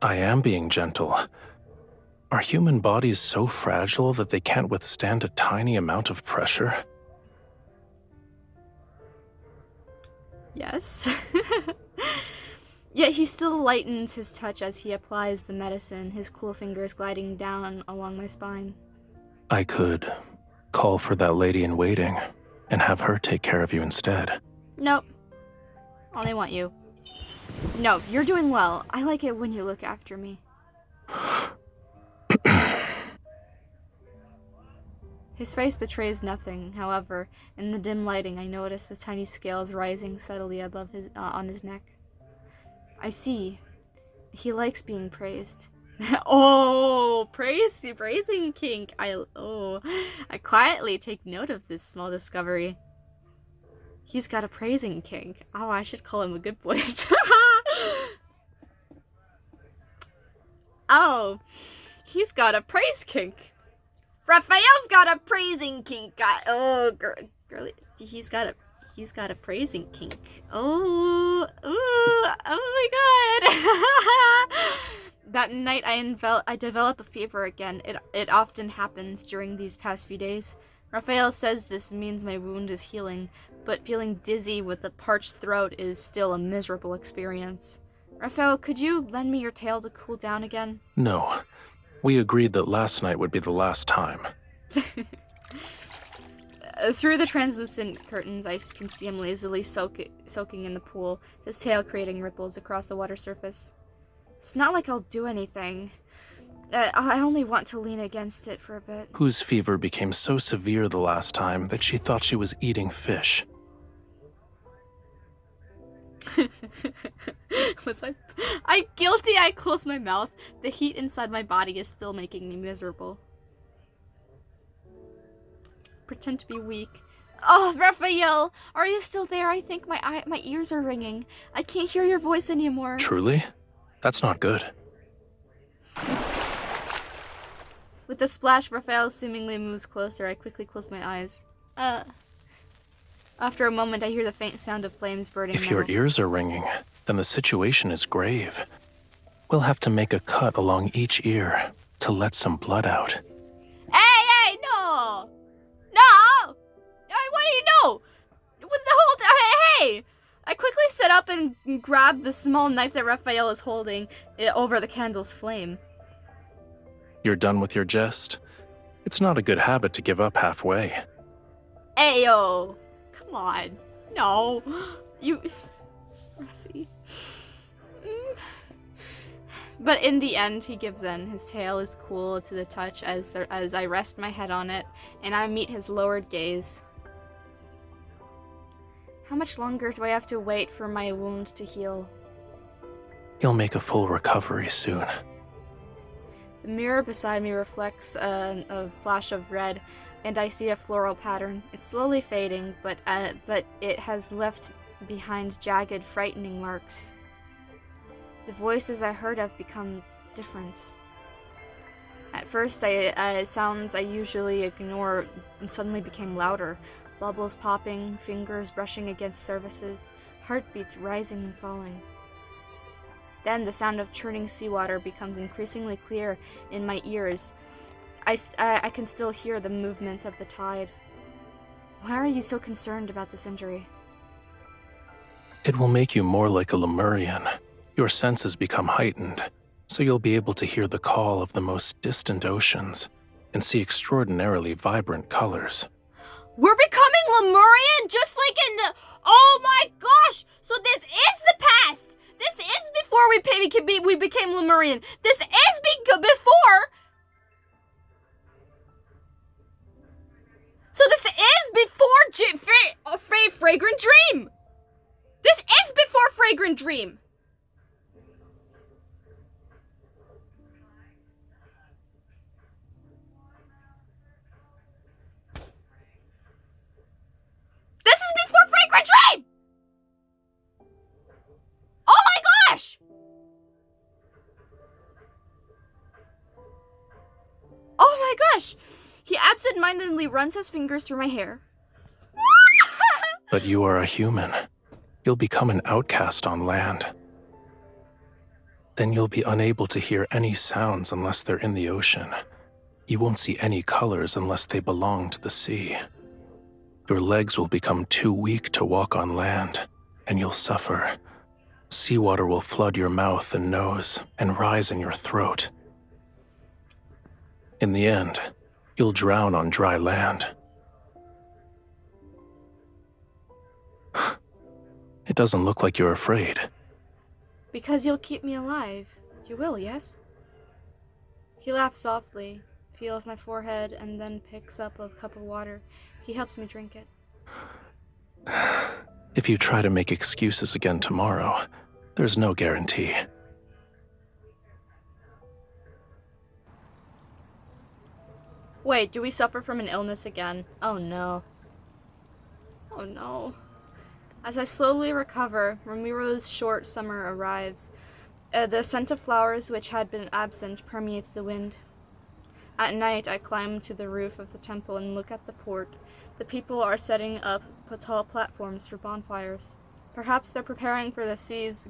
I am being gentle. Are human bodies so fragile that they can't withstand a tiny amount of pressure? Yes. Yet he still lightens his touch as he applies the medicine, his cool fingers gliding down along my spine. I could call for that lady in waiting and have her take care of you instead. Nope. Only want you. No, you're doing well. I like it when you look after me. His face betrays nothing. However, in the dim lighting, I notice the tiny scales rising subtly above on his neck. I see. He likes being praised. Oh, praising kink. I quietly take note of this small discovery. He's got a praising kink. Oh, I should call him a good boy. Oh, he's got a praise kink. Raphael's got a praising kink. Girly, he's got a praising kink. Oh my god. That night I develop a fever again. It often happens during these past few days. Raphael says this means my wound is healing, but feeling dizzy with a parched throat is still a miserable experience. Raphael, could you lend me your tail to cool down again? No. We agreed that last night would be the last time. Through the translucent curtains, I can see him lazily soaking in the pool, his tail creating ripples across the water surface. It's not like I'll do anything. I only want to lean against it for a bit. Whose fever became so severe the last time that she thought she was eating fish. Was I guilty? I closed my mouth. The heat inside my body is still making me miserable. Pretend to be weak. Oh, Raphael, are you still there? I think my ears are ringing. I can't hear your voice anymore. Truly? That's not good. With the splash, Raphael seemingly moves closer. I quickly close my eyes. After a moment, I hear the faint sound of flames burning If metal. your ears are ringing, then the situation is grave. We'll have to make a cut along each ear to let some blood out. Hey, no! No! What do you know? With the whole hey! I quickly sit up and grab the small knife that Raphael is holding over the candle's flame. You're done with your jest? It's not a good habit to give up halfway. Ayo! Come on. No. You... Ruffy. But in the end, he gives in. His tail is cool to the touch as I rest my head on it, and I meet his lowered gaze. How much longer do I have to wait for my wound to heal? You'll make a full recovery soon. The mirror beside me reflects a flash of red, and I see a floral pattern. It's slowly fading, but it has left behind jagged, frightening marks. The voices I heard have become different. At first, sounds I usually ignore suddenly became louder. Bubbles popping, fingers brushing against surfaces, heartbeats rising and falling. Then the sound of churning seawater becomes increasingly clear in my ears. I can still hear the movements of the tide. Why are you so concerned about this injury? It will make you more like a Lemurian. Your senses become heightened, so you'll be able to hear the call of the most distant oceans and see extraordinarily vibrant colors. We're becoming Lemurian just like in the... Oh my gosh! So this is the past! This is before we became Lemurian. This is before... So this is before Fragrant Dream! This is before Fragrant Dream! This is before Fragrant Dream! Oh my gosh! Oh my gosh! He absent-mindedly runs his fingers through my hair. But you are a human. You'll become an outcast on land. Then you'll be unable to hear any sounds unless they're in the ocean. You won't see any colors unless they belong to the sea. Your legs will become too weak to walk on land, and you'll suffer. Seawater will flood your mouth and nose and rise in your throat. In the end, you'll drown on dry land. It doesn't look like you're afraid. Because you'll keep me alive. You will, yes? He laughs softly, feels my forehead, and then picks up a cup of water. He helps me drink it. If you try to make excuses again tomorrow, there's no guarantee. Wait, do we suffer from an illness again? Oh no. Oh no. As I slowly recover, Romirro's short summer arrives. The scent of flowers which had been absent permeates the wind. At night, I climb to the roof of the temple and look at the port. The people are setting up tall platforms for bonfires. Perhaps they're preparing for the sea's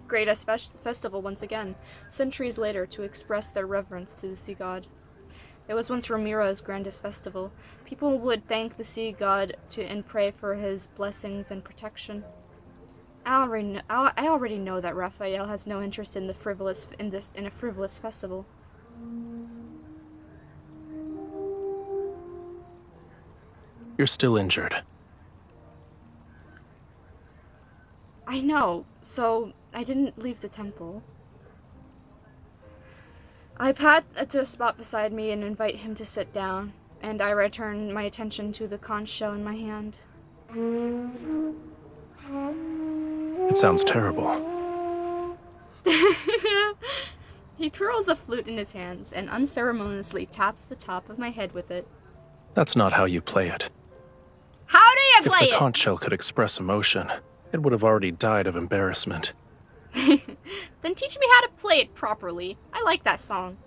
greatest festival once again, centuries later, to express their reverence to the sea god. It was once Romirro's grandest festival. People would thank the sea god and pray for his blessings and protection. I already know that Raphael has no interest in a frivolous festival. You're still injured. I know, so I didn't leave the temple. I pat to a spot beside me and invite him to sit down, and I return my attention to the conch shell in my hand. It sounds terrible. He twirls a flute in his hands and unceremoniously taps the top of my head with it. That's not how you play it. How do you play If the it? conch shell could express emotion, it would have already died of embarrassment. Then teach me how to play it properly. I like that song.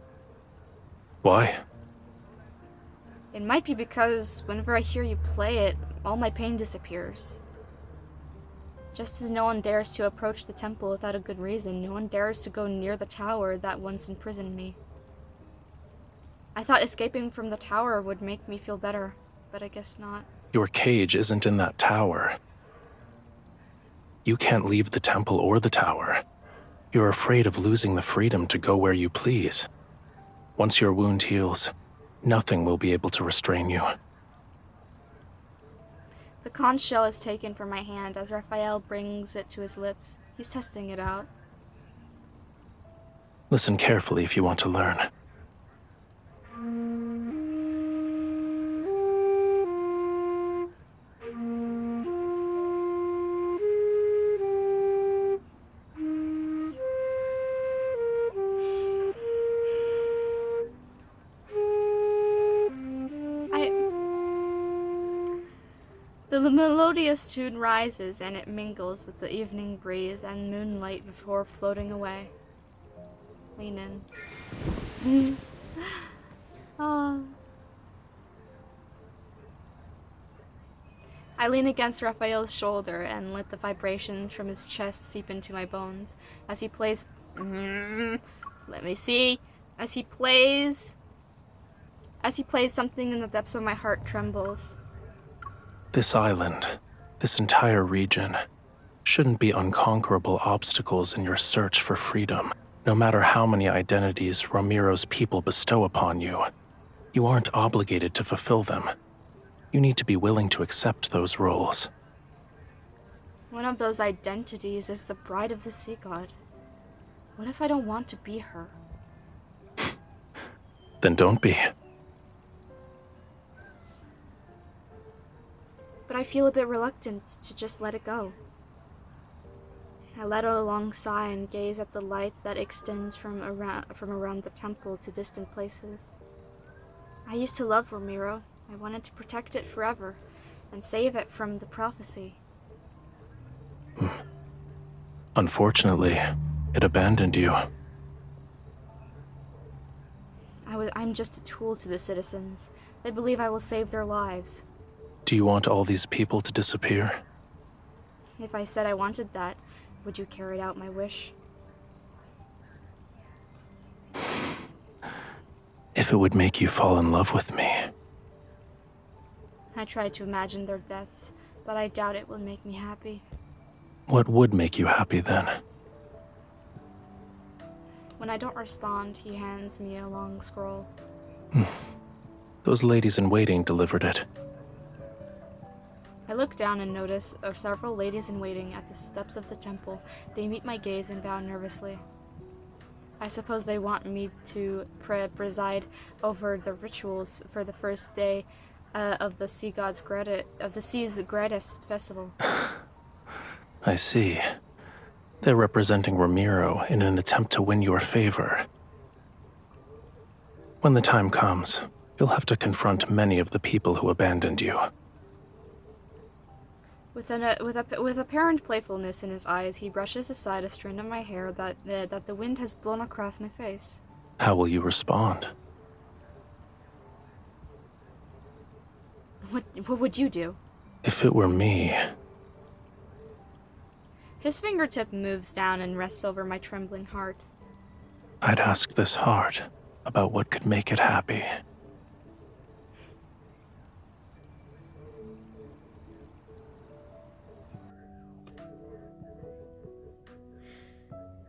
Why? It might be because whenever I hear you play it, all my pain disappears. Just as no one dares to approach the temple without a good reason, no one dares to go near the tower that once imprisoned me. I thought escaping from the tower would make me feel better, but I guess not. Your cage isn't in that tower. You can't leave the temple or the tower. You're afraid of losing the freedom to go where you please. Once your wound heals, nothing will be able to restrain you. The conch shell is taken from my hand as Raphael brings it to his lips. He's testing it out. Listen carefully if you want to learn. The melodious tune rises and it mingles with the evening breeze and moonlight before floating away. Lean in. Ah. I lean against Raphael's shoulder and let the vibrations from his chest seep into my bones as he plays. Let me see. As he plays something in the depths of my heart trembles. This island, this entire region, shouldn't be unconquerable obstacles in your search for freedom. No matter how many identities Romirro's people bestow upon you, you aren't obligated to fulfill them. You need to be willing to accept those roles. One of those identities is the bride of the sea god. What if I don't want to be her? Then don't be. But I feel a bit reluctant to just let it go. I let out a long sigh and gaze at the lights that extend from around the temple to distant places. I used to love Romirro. I wanted to protect it forever and save it from the prophecy. Unfortunately, it abandoned you. I'm just a tool to the citizens. They believe I will save their lives. Do you want all these people to disappear? If I said I wanted that, would you carry out my wish? If it would make you fall in love with me. I tried to imagine their deaths, but I doubt it will make me happy. What would make you happy then? When I don't respond, he hands me a long scroll. Those ladies in waiting delivered it. I look down and notice several ladies in waiting at the steps of the temple. They meet my gaze and bow nervously. I suppose they want me to preside over the rituals for the first day of the sea's greatest festival. I see. They're representing Romirro in an attempt to win your favor. When the time comes, you'll have to confront many of the people who abandoned you. With apparent playfulness in his eyes, he brushes aside a strand of my hair that the wind has blown across my face. How will you respond? What would you do? If it were me... His fingertip moves down and rests over my trembling heart. I'd ask this heart about what could make it happy.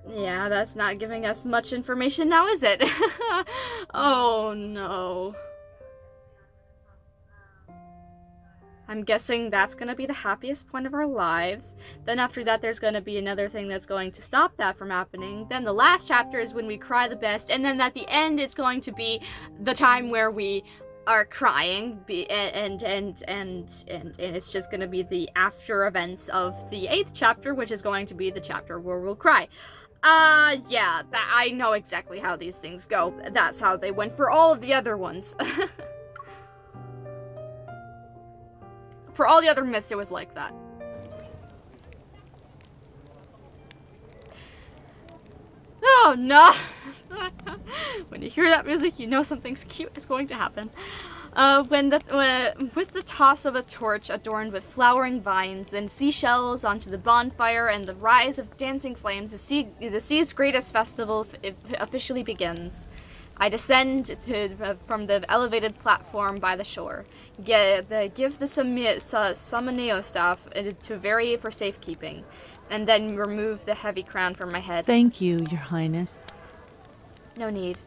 Yeah, that's not giving us much information now, is it? Oh no. I'm guessing that's gonna be the happiest point of our lives. Then after that, there's gonna be another thing that's going to stop that from happening. Then the last chapter is when we cry the best, and then at the end, it's going to be the time where we are crying, and it's just gonna be the after events of the 8th chapter, which is going to be the chapter where we'll cry. Yeah, I know exactly how these things go. That's how they went for all of the other ones. For all the other myths, it was like that. Oh, no! When you hear that music, you know something's cute is going to happen. With the toss of a torch adorned with flowering vines and seashells onto the bonfire and the rise of dancing flames, the sea's greatest festival officially begins. I descend from the elevated platform by the shore. Give the Samaneo staff to Veri for safekeeping, and then remove the heavy crown from my head. Thank you, Your Highness. No need.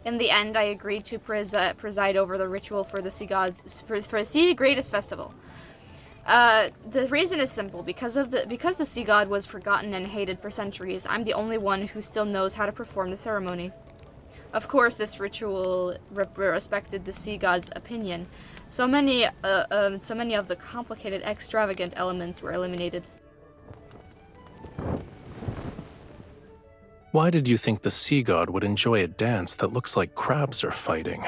In the end, I agreed to preside over the ritual for the sea gods for the sea greatest festival. The reason is simple. Because the sea god was forgotten and hated for centuries, I'm the only one who still knows how to perform the ceremony. Of course, this ritual respected the sea god's opinion. So many of the complicated, extravagant elements were eliminated. Why did you think the sea god would enjoy a dance that looks like crabs are fighting?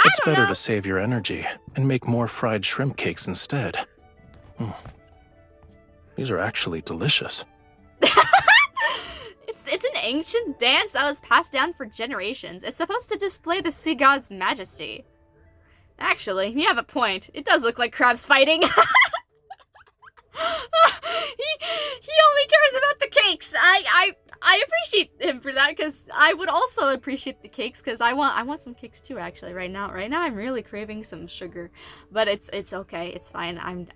It's better to save your energy and make more fried shrimp cakes instead. These are actually delicious. It's an ancient dance that was passed down for generations. It's supposed to display the sea god's majesty. Actually, you have a point. It does look like crabs fighting. He only cares about the cakes. I appreciate him for that, because I would also appreciate the cakes, because I want some cakes too. Actually, right now I'm really craving some sugar, but it's okay. It's fine. I'm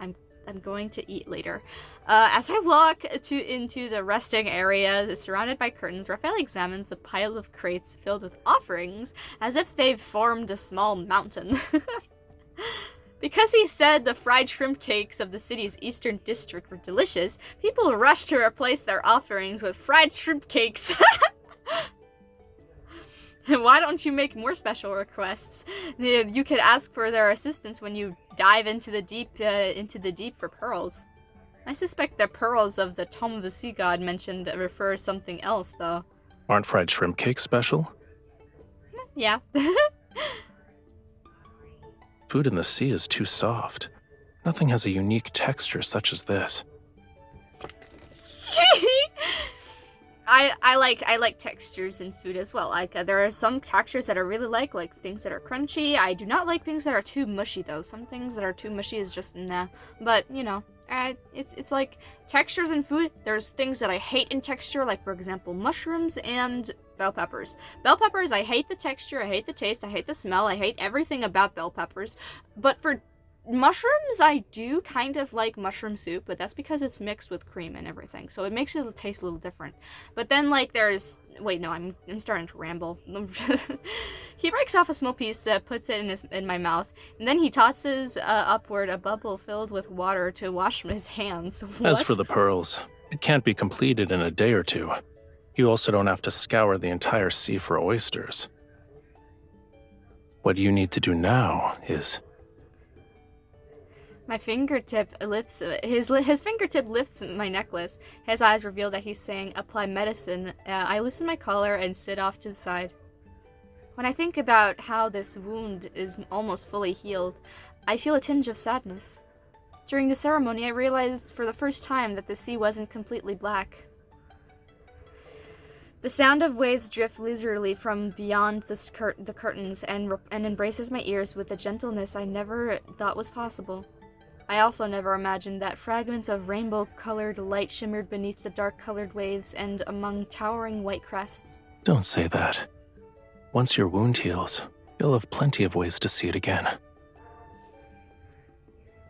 going to eat later. As I walk into the resting area surrounded by curtains, Raphael examines a pile of crates filled with offerings as if they've formed a small mountain. Because he said the fried shrimp cakes of the city's eastern district were delicious, people rushed to replace their offerings with fried shrimp cakes. Why don't you make more special requests? You could ask for their assistance when you dive into the deep for pearls. I suspect the pearls of the Tome of the Sea God mentioned refer to something else, though. Aren't fried shrimp cakes special? Yeah. Food in the sea is too soft. Nothing has a unique texture such as this. I like textures in food as well. Like there are some textures that I really like things that are crunchy. I do not like things that are too mushy though. Some things that are too mushy is just nah. But you know, it's like textures in food. There's things that I hate in texture, like for example mushrooms and bell peppers. Bell peppers, I hate the texture, I hate the taste, I hate the smell, I hate everything about bell peppers. But for mushrooms, I do kind of like mushroom soup, but that's because it's mixed with cream and everything, so it makes it taste a little different. But then, like, there's... Wait, no, I'm starting to ramble. He breaks off a small piece, puts it in my mouth, and then he tosses upward a bubble filled with water to wash his hands. What? As for the pearls, it can't be completed in a day or two. You also don't have to scour the entire sea for oysters. What you need to do now is... My fingertip lifts, his fingertip lifts my necklace. His eyes reveal that he's saying, apply medicine. I loosen my collar and sit off to the side. When I think about how this wound is almost fully healed, I feel a tinge of sadness. During the ceremony, I realized for the first time that the sea wasn't completely black. The sound of waves drift leisurely from beyond the curtains and embraces my ears with a gentleness I never thought was possible. I also never imagined that fragments of rainbow-colored light shimmered beneath the dark-colored waves and among towering white crests. Don't say that. Once your wound heals, you'll have plenty of ways to see it again.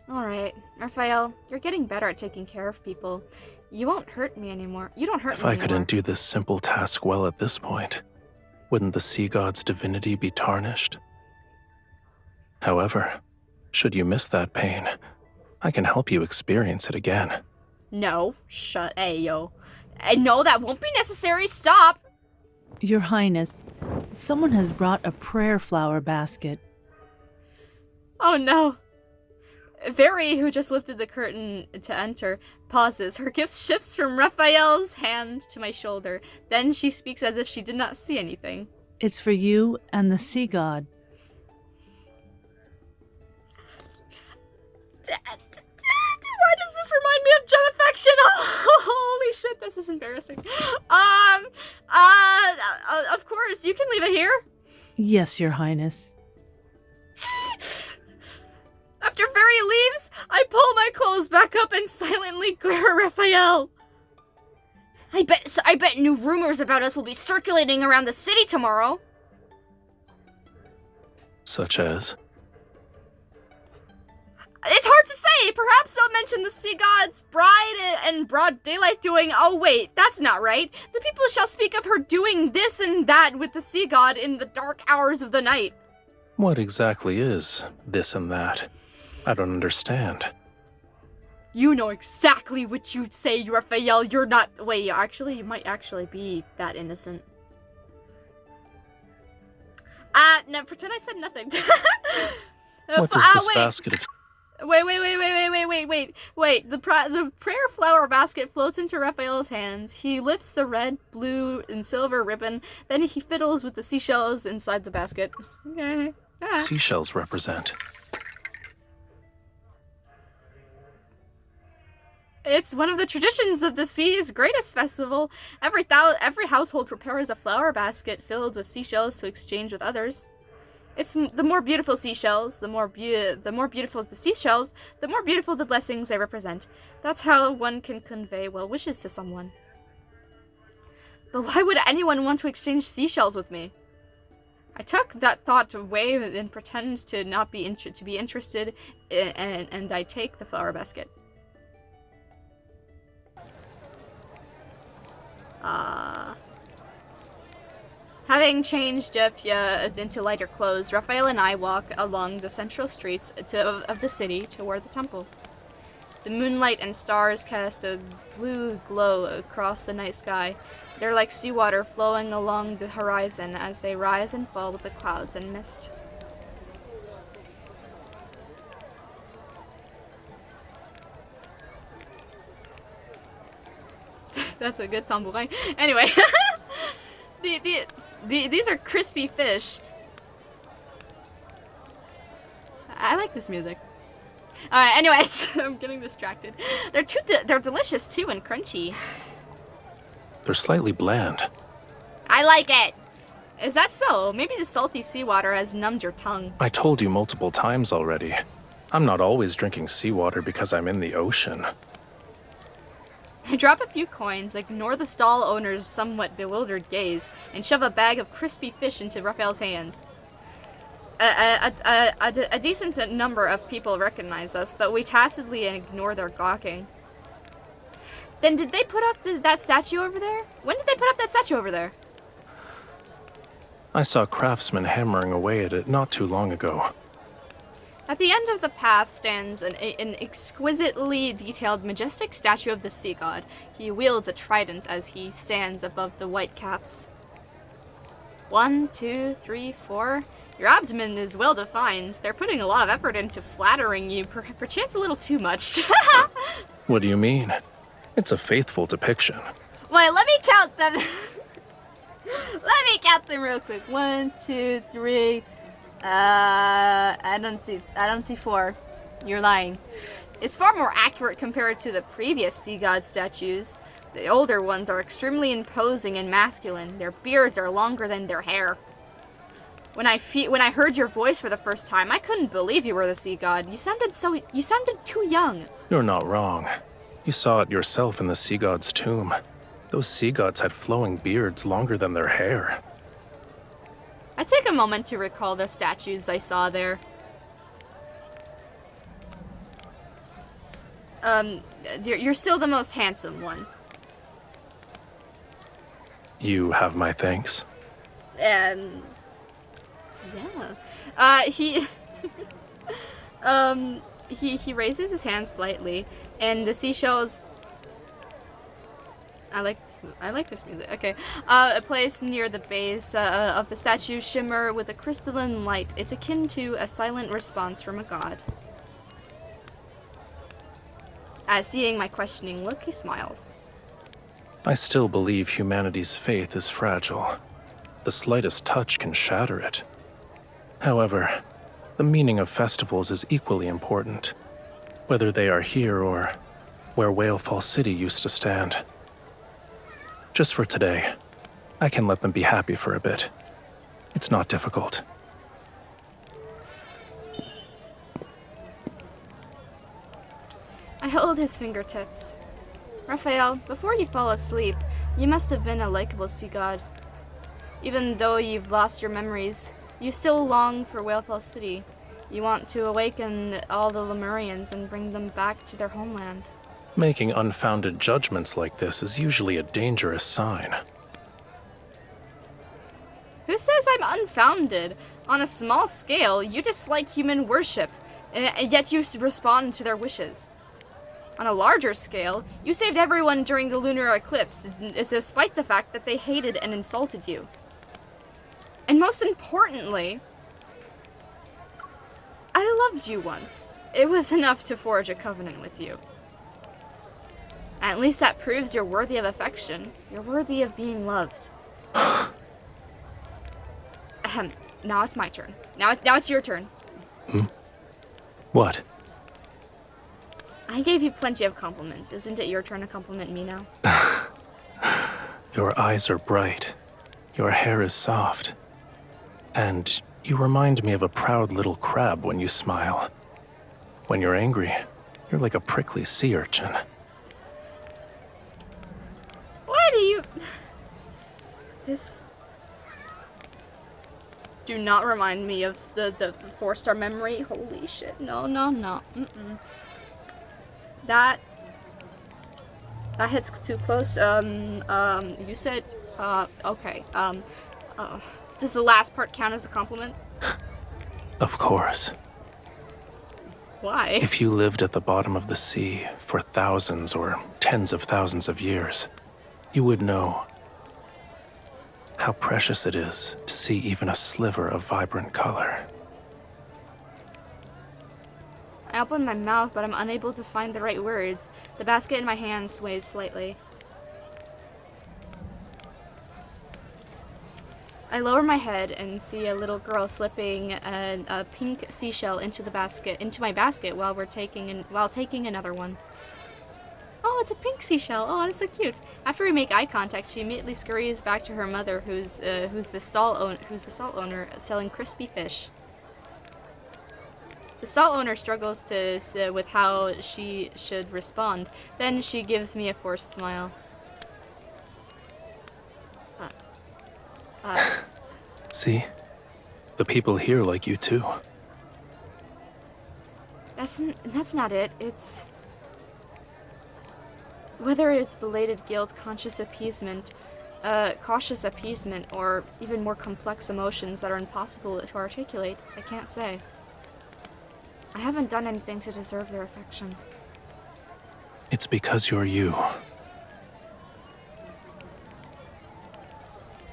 Alright, Raphael, you're getting better at taking care of people. You won't hurt me anymore. You don't hurt If me I anymore. couldn't do this simple task well at this point, wouldn't the sea god's divinity be tarnished? However, should you miss that pain, I can help you experience it again. No. Shut. Hey, yo. No, that won't be necessary. Stop. Your Highness, someone has brought a prayer flower basket. Oh, no. Very, who just lifted the curtain to enter, pauses. Her gift shifts from Raphael's hand to my shoulder. Then she speaks as if she did not see anything. It's for you and the sea god. Why does this remind me of gem affection? Oh, holy shit, this is embarrassing. Of course, you can leave it here. Yes, Your Highness. After Fairy leaves, I pull my clothes back up and silently glare at Raphael. I bet new rumors about us will be circulating around the city tomorrow. Such as? It's hard to say. Perhaps they'll mention the sea god's bride and broad daylight doing. Oh wait, that's not right. The people shall speak of her doing this and that with the sea god in the dark hours of the night. What exactly is this and that? I don't understand. You know exactly what you'd say, Raphael. You're not. Wait, you might actually be that innocent. No, pretend I said nothing. What does this basket of... Wait. The prayer flower basket floats into Raphael's hands. He lifts the red, blue, and silver ribbon. Then he fiddles with the seashells inside the basket. Okay. seashells represent? It's one of the traditions of the sea's greatest festival. Every household prepares a flower basket filled with seashells to exchange with others. It's the more beautiful seashells, the more beautiful the seashells, the more beautiful the blessings they represent. That's how one can convey well wishes to someone. But why would anyone want to exchange seashells with me? I took that thought away and pretend to not be interested, and I take the flower basket. Having changed into lighter clothes, Raphael and I walk along the central streets of the city toward the temple. The moonlight and stars cast a blue glow across the night sky. They're like seawater flowing along the horizon as they rise and fall with the clouds and mist. That's a good tambourin. Anyway, these are crispy fish. I like this music. Anyways, I'm getting distracted. They're delicious too and crunchy. They're slightly bland. I like it. Is that so? Maybe the salty seawater has numbed your tongue. I told you multiple times already. I'm not always drinking seawater because I'm in the ocean. I drop a few coins, ignore the stall owner's somewhat bewildered gaze, and shove a bag of crispy fish into Raphael's hands. A decent number of people recognize us, but we tacitly ignore their gawking. Then did they put up that statue over there? When did they put up that statue over there? I saw craftsmen hammering away at it not too long ago. At the end of the path stands an exquisitely detailed, majestic statue of the sea god. He wields a trident as he stands above the white caps. 1, 2, 3, 4. Your abdomen is well defined. They're putting a lot of effort into flattering you, perchance a little too much. What do you mean? It's a faithful depiction. Wait, let me count them. Let me count them real quick. 1, 2, 3. I don't see 4. You're lying. It's far more accurate compared to the previous sea god statues. The older ones are extremely imposing and masculine. Their beards are longer than their hair. When I heard your voice for the first time, I couldn't believe you were the sea god. You sounded too young. You're not wrong. You saw it yourself in the sea god's tomb. Those sea gods had flowing beards longer than their hair. I take a moment to recall the statues I saw there. You're still the most handsome one. You have my thanks. Yeah. He he raises his hand slightly, and the seashells. I like this music. Okay. A place near the base of the statue shimmer with a crystalline light. It's akin to a silent response from a god. Seeing my questioning look, he smiles. I still believe humanity's faith is fragile. The slightest touch can shatter it. However, the meaning of festivals is equally important, whether they are here or where Whalefall City used to stand. Just for today, I can let them be happy for a bit. It's not difficult. I hold his fingertips. Raphael, before you fall asleep, you must have been a likable sea god. Even though you've lost your memories, you still long for Whalefall City. You want to awaken all the Lemurians and bring them back to their homeland. Making unfounded judgments like this is usually a dangerous sign. Who says I'm unfounded? On a small scale, you dislike human worship, and yet you respond to their wishes. On a larger scale, you saved everyone during the lunar eclipse, despite the fact that they hated and insulted you. And most importantly, I loved you once. It was enough to forge a covenant with you. At least that proves you're worthy of affection. You're worthy of being loved. Ahem. Now it's my turn. Now it's your turn. What? I gave you plenty of compliments. Isn't it your turn to compliment me now? Your eyes are bright. Your hair is soft. And you remind me of a proud little crab when you smile. When you're angry, you're like a prickly sea urchin. Why do you... This... Do not remind me of the 4-star memory. Holy shit. No. That hits too close. You said, okay. Does the last part count as a compliment? Of course. Why? If you lived at the bottom of the sea for thousands or tens of thousands of years, you would know how precious it is to see even a sliver of vibrant color. I open my mouth, but I'm unable to find the right words. The basket in my hand sways slightly. I lower my head and see a little girl slipping a pink seashell into my basket while taking another one. Oh, it's a pink seashell. Oh, that's so cute. After we make eye contact, she immediately scurries back to her mother, who's the stall owner selling crispy fish. The stall owner struggles with how she should respond. Then she gives me a forced smile. See? The people here like you too. That's not it. It's... Whether it's belated guilt, cautious appeasement, or even more complex emotions that are impossible to articulate, I can't say. I haven't done anything to deserve their affection. It's because you're you.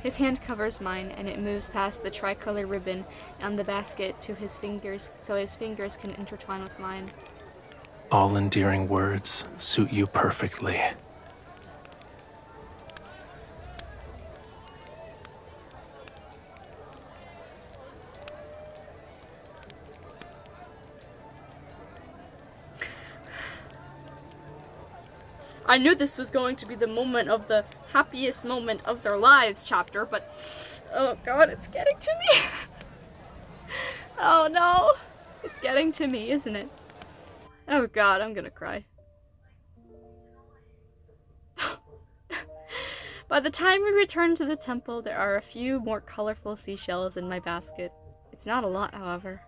His hand covers mine, and it moves past the tricolor ribbon on the basket to his fingers, so his fingers can intertwine with mine. All endearing words suit you perfectly. I knew this was going to be the moment of the happiest moment of their lives chapter, but oh god, it's getting to me. Oh no, it's getting to me, isn't it? Oh god, I'm gonna cry. By the time we return to the temple, there are a few more colorful seashells in my basket. It's not a lot, however.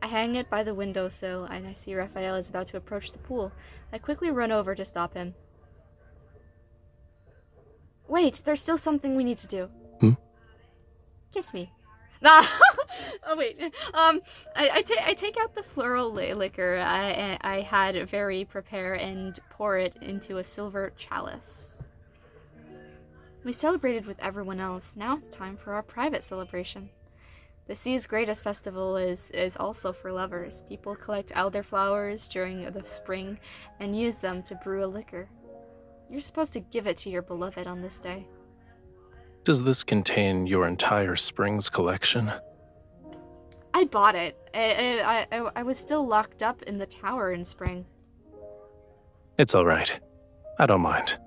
I hang it by the windowsill, and I see Raphael is about to approach the pool. I quickly run over to stop him. Wait, there's still something we need to do. Kiss me. Nah. Oh wait. I take out the floral liquor I had Very prepare and pour it into a silver chalice. We celebrated with everyone else. Now it's time for our private celebration. The sea's greatest festival is also for lovers. People collect elderflowers during the spring and use them to brew a liquor. You're supposed to give it to your beloved on this day. Does this contain your entire Springs collection? I bought it. I was still locked up in the tower in spring. It's all right. I don't mind.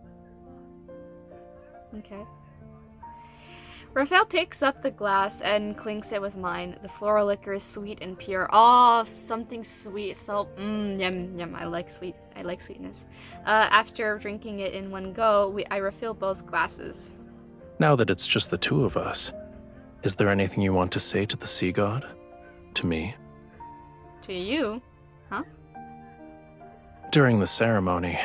Okay. Raphael picks up the glass and clinks it with mine. The floral liquor is sweet and pure. Oh, something sweet. So, yum. I like sweetness. After drinking it in one go, I refill both glasses. Now that it's just the two of us, is there anything you want to say to the sea god? To me? To you? Huh? During the ceremony,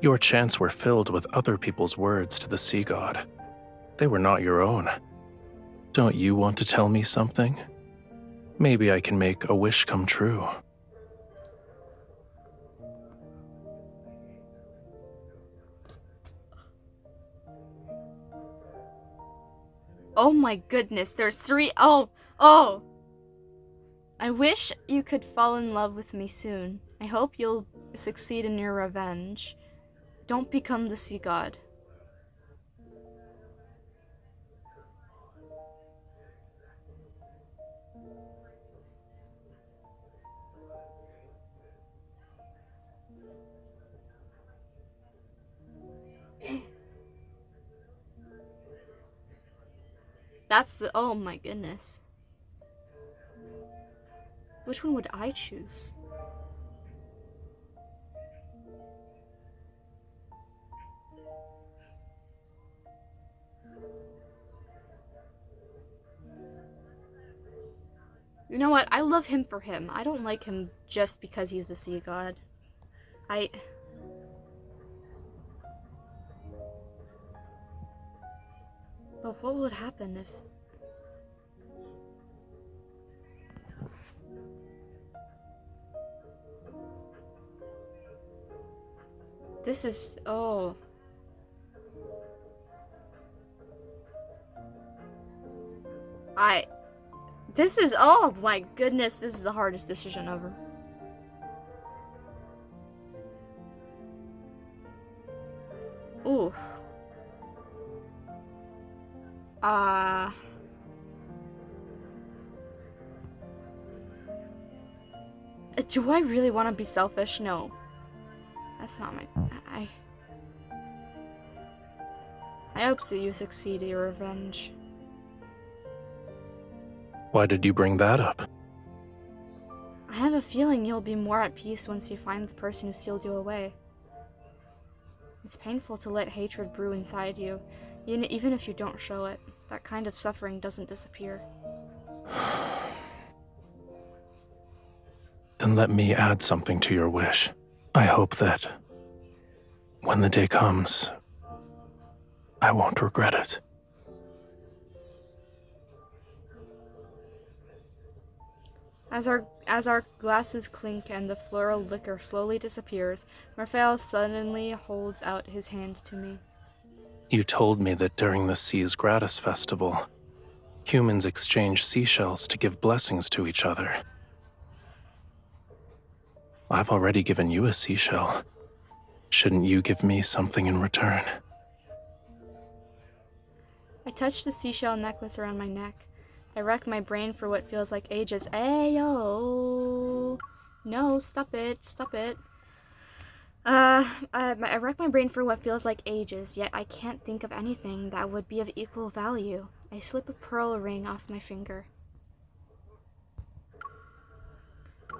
your chants were filled with other people's words to the sea god. They were not your own. Don't you want to tell me something? Maybe I can make a wish come true. Oh my goodness, there's 3. Oh! I wish you could fall in love with me soon. I hope you'll succeed in your revenge. Don't become the sea god. That's the. Oh my goodness. Which one would I choose? You know what? I love him for him. I don't like him just because he's the sea god. But what would happen if... This is... Oh. This is... Oh my goodness, this is the hardest decision ever. Oof. Do I really want to be selfish? No. That's not my... I hope that you succeed in your revenge. Why did you bring that up? I have a feeling you'll be more at peace once you find the person who sealed you away. It's painful to let hatred brew inside you, even if you don't show it. That kind of suffering doesn't disappear. Then let me add something to your wish. I hope that when the day comes, I won't regret it. As our glasses clink and the floral liquor slowly disappears, Raphael suddenly holds out his hand to me. You told me that during the Sea's Gratis Festival, humans exchange seashells to give blessings to each other. I've already given you a seashell. Shouldn't you give me something in return? I touch the seashell necklace around my neck. I rack my brain for what feels like ages. Ayo! No, stop it, stop it. I rack my brain for what feels like ages, yet I can't think of anything that would be of equal value. I slip a pearl ring off my finger.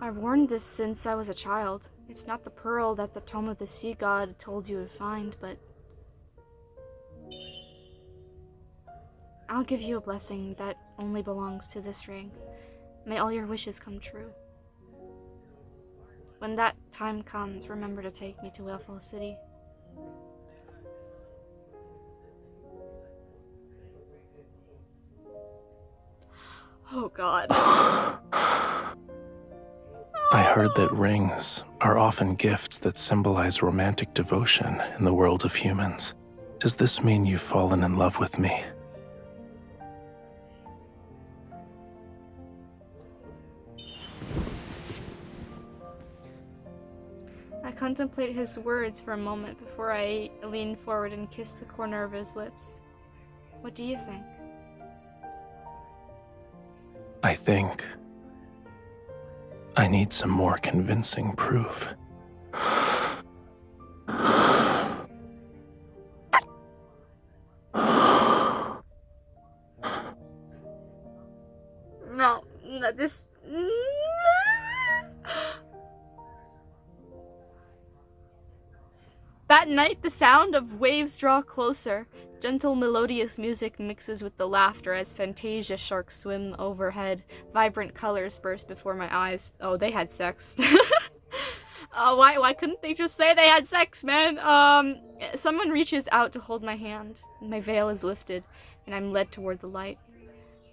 I've worn this since I was a child. It's not the pearl that the Tome of the Sea God told you to find, but... I'll give you a blessing that only belongs to this ring. May all your wishes come true. When that time comes, remember to take me to Whalefall City. Oh god. I heard that rings are often gifts that symbolize romantic devotion in the world of humans. Does this mean you've fallen in love with me? I contemplate his words for a moment before I lean forward and kiss the corner of his lips. What do you think? I think I need some more convincing proof. No, this... That night, the sound of waves draw closer. Gentle, melodious music mixes with the laughter as Fantasia sharks swim overhead. Vibrant colors burst before my eyes. Oh, they had sex. Why couldn't they just say they had sex, man? Someone reaches out to hold my hand. My veil is lifted, and I'm led toward the light.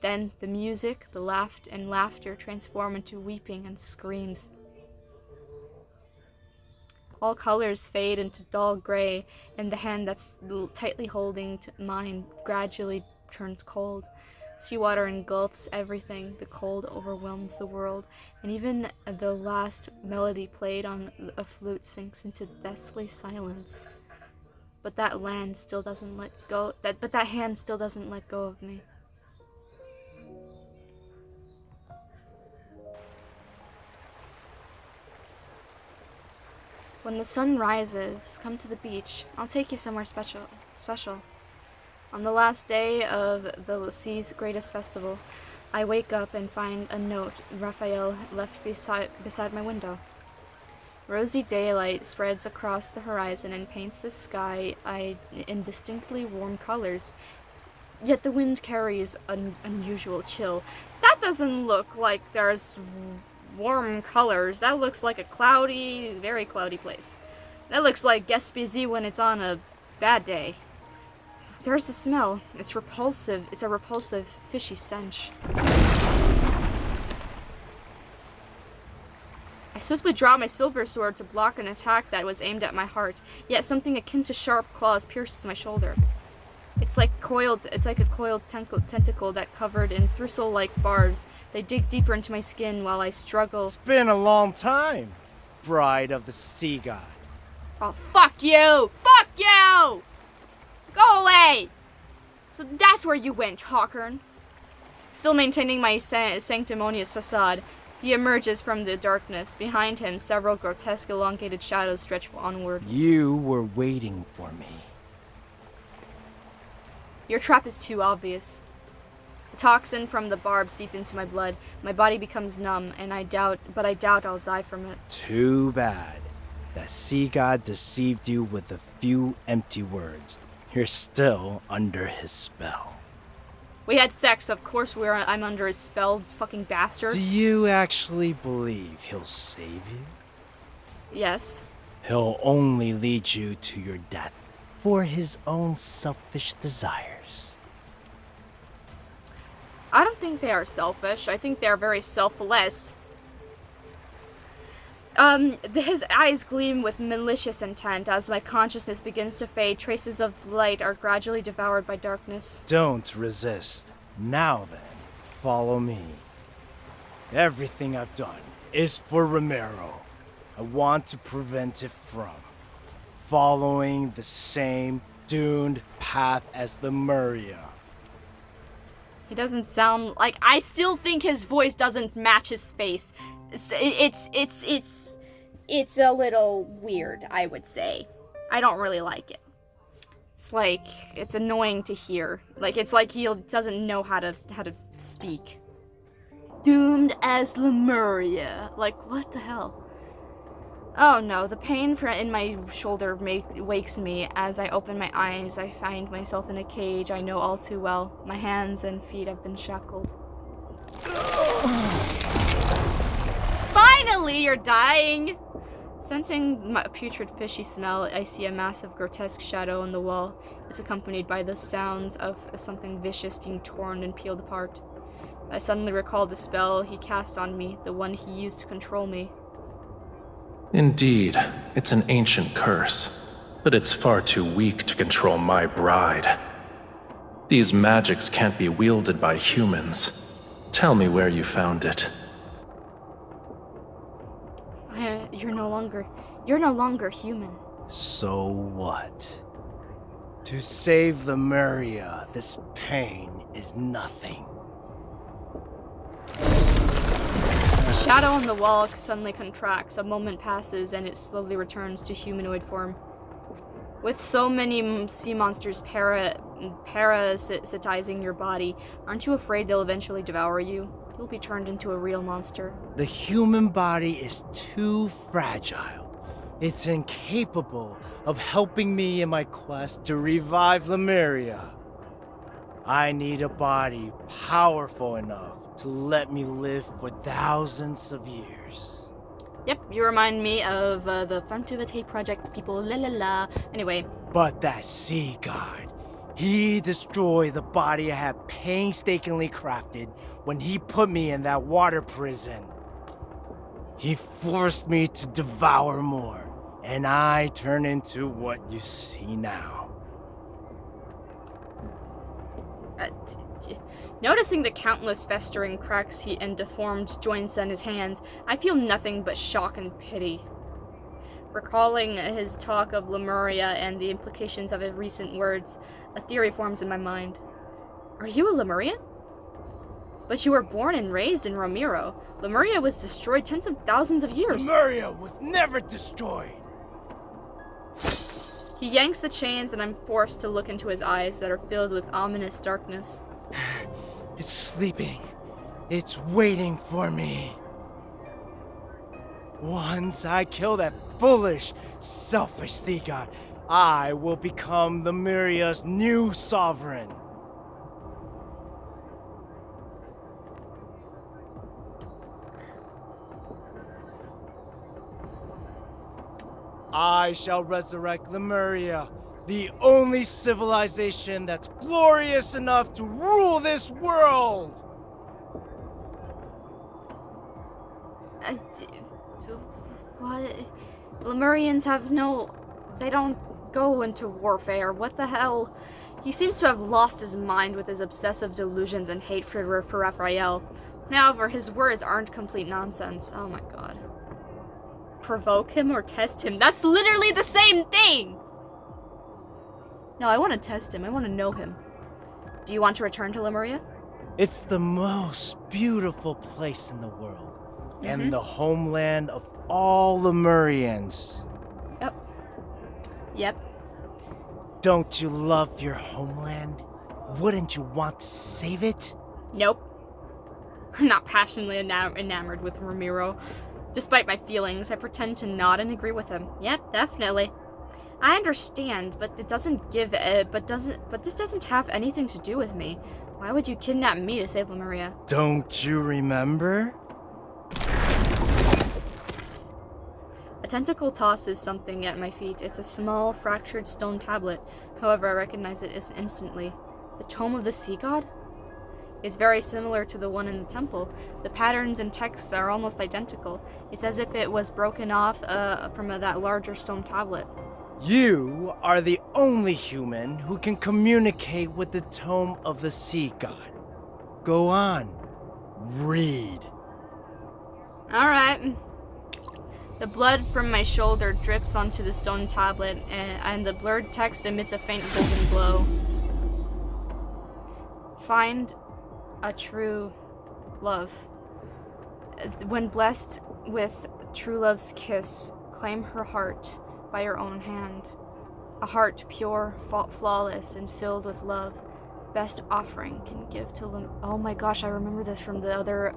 Then the music, the laughter transform into weeping and screams. All colors fade into dull gray, and the hand that's tightly holding mine gradually turns cold. Seawater engulfs everything. The cold overwhelms the world, and even the last melody played on a flute sinks into deathly silence. But that land still doesn't let go. But that hand still doesn't let go of me. When the sun rises, come to the beach. I'll take you somewhere special. On the last day of the sea's greatest festival, I wake up and find a note Raphael left beside my window. Rosy daylight spreads across the horizon and paints the sky in distinctly warm colors. Yet the wind carries an unusual chill. That doesn't look like there's warm colors. That looks like a cloudy, very cloudy place. That looks like Gaspésie when it's on a bad day. There's the smell. It's repulsive. It's a repulsive, fishy stench. I swiftly draw my silver sword to block an attack that was aimed at my heart, yet something akin to sharp claws pierces my shoulder. It's like a coiled tentacle that covered in thistle-like barbs. They dig deeper into my skin while I struggle. It's been a long time, bride of the sea god. Oh, fuck you! Fuck you! Go away! So that's where you went, Hawkern. Still maintaining my sanctimonious facade, he emerges from the darkness. Behind him, several grotesque elongated shadows stretch onward. You were waiting for me. Your trap is too obvious. The toxin from the barb seep into my blood. My body becomes numb, and I doubt I'll die from it. Too bad. The sea god deceived you with a few empty words. You're still under his spell. We had sex, of course I'm under his spell, fucking bastard. Do you actually believe he'll save you? Yes. He'll only lead you to your death for his own selfish desires. I don't think they are selfish. I think they are very selfless. His eyes gleam with malicious intent. As my consciousness begins to fade, traces of light are gradually devoured by darkness. Don't resist. Now then, follow me. Everything I've done is for Romirro. I want to prevent it from following the same doomed path as the Muria. He doesn't sound like... I still think his voice doesn't match his face. It's a little weird, I would say. I don't really like it. It's like, it's annoying to hear. Like, it's like he doesn't know how to speak. Doomed as Lemuria. Like, what the hell? Oh no, the pain in my shoulder wakes me. As I open my eyes, I find myself in a cage I know all too well. My hands and feet have been shackled. Finally, you're dying! Sensing my putrid fishy smell, I see a massive grotesque shadow on the wall. It's accompanied by the sounds of something vicious being torn and peeled apart. I suddenly recall the spell he cast on me, the one he used to control me. Indeed, it's an ancient curse, but it's far too weak to control my bride. These magics can't be wielded by humans. Tell me where you found it. You're no longer human. So what? To save Lemuria, this pain is nothing. The shadow on the wall suddenly contracts. A moment passes, and it slowly returns to humanoid form. With so many sea monsters parasitizing your body, aren't you afraid they'll eventually devour you? You'll be turned into a real monster. The human body is too fragile. It's incapable of helping me in my quest to revive Lemuria. I need a body powerful enough to let me live for thousands of years. Yep, you remind me of the Front of the Tape Project people, la la la. Anyway. But that sea god, he destroyed the body I had painstakingly crafted when he put me in that water prison. He forced me to devour more, and I turned into what you see now. Noticing the countless festering cracks and deformed joints on his hands, I feel nothing but shock and pity. Recalling his talk of Lemuria and the implications of his recent words, a theory forms in my mind. Are you a Lemurian? But you were born and raised in Romirro. Lemuria was destroyed tens of thousands of years. Lemuria was never destroyed! He yanks the chains, and I'm forced to look into his eyes that are filled with ominous darkness. It's sleeping. It's waiting for me. Once I kill that foolish, selfish sea god, I will become Lemuria's new sovereign. I shall resurrect Lemuria, the only civilization that's glorious enough to rule this world! What? Lemurians have no... They don't go into warfare. What the hell? He seems to have lost his mind with his obsessive delusions and hate for Raphael. However, his words aren't complete nonsense. Oh my god. Provoke him or test him? That's literally the same thing! No, I want to test him. I want to know him. Do you want to return to Lemuria? It's the most beautiful place in the world. And the homeland of all Lemurians. Yep. Don't you love your homeland? Wouldn't you want to save it? Nope. I'm not passionately enamored with Romirro. Despite my feelings, I pretend to nod and agree with him. Yep, definitely. I understand, but it doesn't give but this doesn't have anything to do with me. Why would you kidnap me to save Lemuria? Don't you remember? A tentacle tosses something at my feet. It's a small, fractured stone tablet. However, I recognize it instantly. The Tome of the Sea God? It's very similar to the one in the temple. The patterns and texts are almost identical. It's as if it was broken off from that larger stone tablet. You are the only human who can communicate with the Tome of the Sea God. Go on. Read. Alright. The blood from my shoulder drips onto the stone tablet, and the blurred text emits a faint golden glow. Find a true love. When blessed with true love's kiss, claim her heart by your own hand. A heart pure, flawless, and filled with love. Best offering can give to Oh my gosh, I remember this from the other,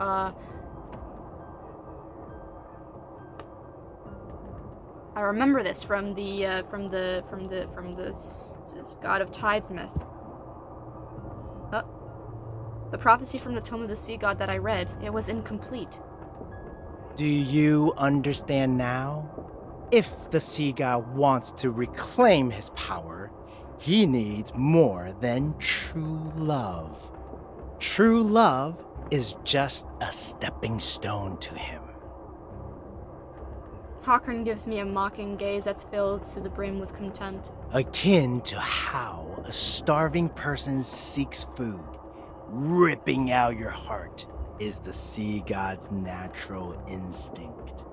I remember this from the God of Tides myth. The prophecy from the Tome of the Sea God that I read, it was incomplete. Do you understand now? If the sea god wants to reclaim his power, he needs more than true love. True love is just a stepping stone to him. Hakon gives me a mocking gaze that's filled to the brim with contempt. Akin to how a starving person seeks food, ripping out your heart is the sea god's natural instinct.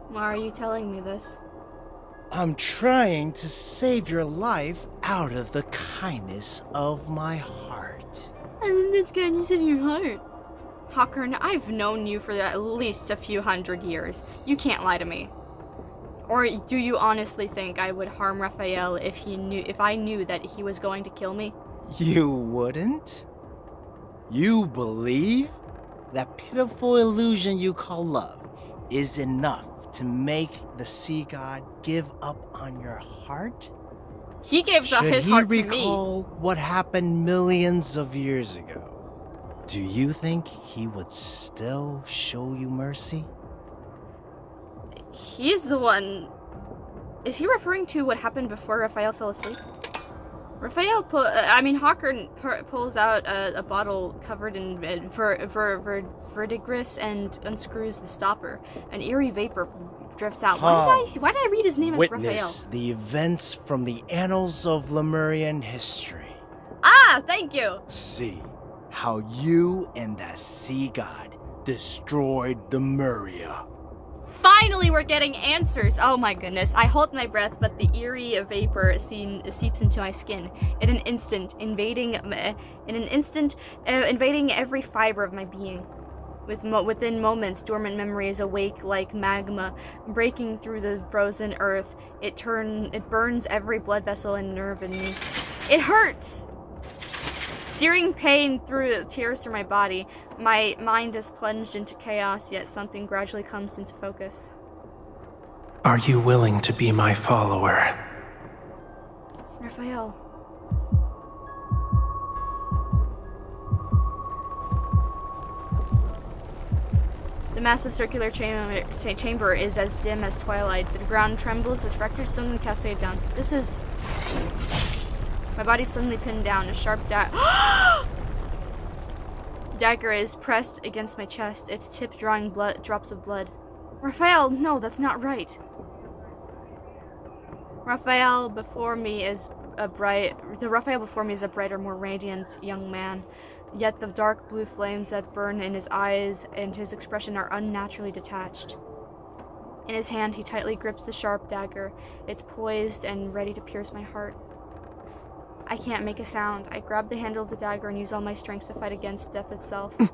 Why are you telling me this? I'm trying to save your life out of the kindness of my heart. And the kindness of your heart. Hakon, I've known you for at least a few hundred years. You can't lie to me. Or do you honestly think I would harm Raphael if I knew that he was going to kill me? You wouldn't? You believe that pitiful illusion you call love is enough to make the sea god give up on your heart? He gives up his heart to me. Should he recall what happened millions of years ago? Do you think he would still show you mercy? He's the one... Is he referring to what happened before Raphael fell asleep? Hakon pulls out a bottle covered in verdigris and unscrews the stopper. An eerie vapor drifts out. Why did I read his name as Raphael? Witness the events from the annals of Lemurian history. Ah, thank you! See how you and that sea god destroyed the Lemuria. Finally, we're getting answers! Oh my goodness. I hold my breath, but the eerie vapor seeps into my skin. In an instant, invading every fiber of my being. Within moments, dormant memories awake like magma, breaking through the frozen earth. It burns every blood vessel and nerve in me. It hurts! Searing pain tears through my body. My mind is plunged into chaos, yet something gradually comes into focus. Are you willing to be my follower? Raphael. The massive circular chamber is as dim as twilight. The ground trembles as fractured stone cascade down. This is... My body suddenly pinned down. A sharp dagger is pressed against my chest, its tip drawing drops of blood. Raphael, no, that's not right. The Raphael before me is a brighter, more radiant young man. Yet the dark blue flames that burn in his eyes and his expression are unnaturally detached. In his hand, he tightly grips the sharp dagger. It's poised and ready to pierce my heart. I can't make a sound. I grab the handle of the dagger and use all my strength to fight against death itself. The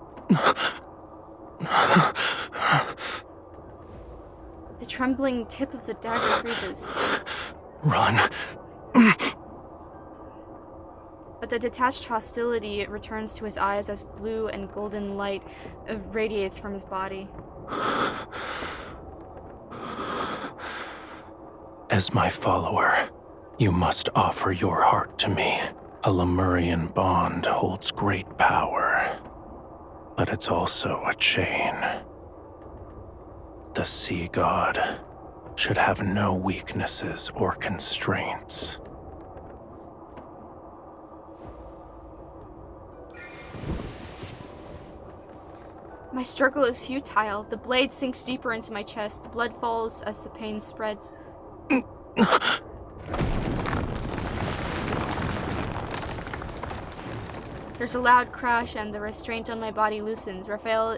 trembling tip of the dagger freezes. Run. But the detached hostility returns to his eyes as blue and golden light radiates from his body. As my follower, you must offer your heart to me. A Lemurian bond holds great power, but it's also a chain. The sea god should have no weaknesses or constraints. My struggle is futile. The blade sinks deeper into my chest. The blood falls as the pain spreads. There's a loud crash and the restraint on my body loosens. Raphael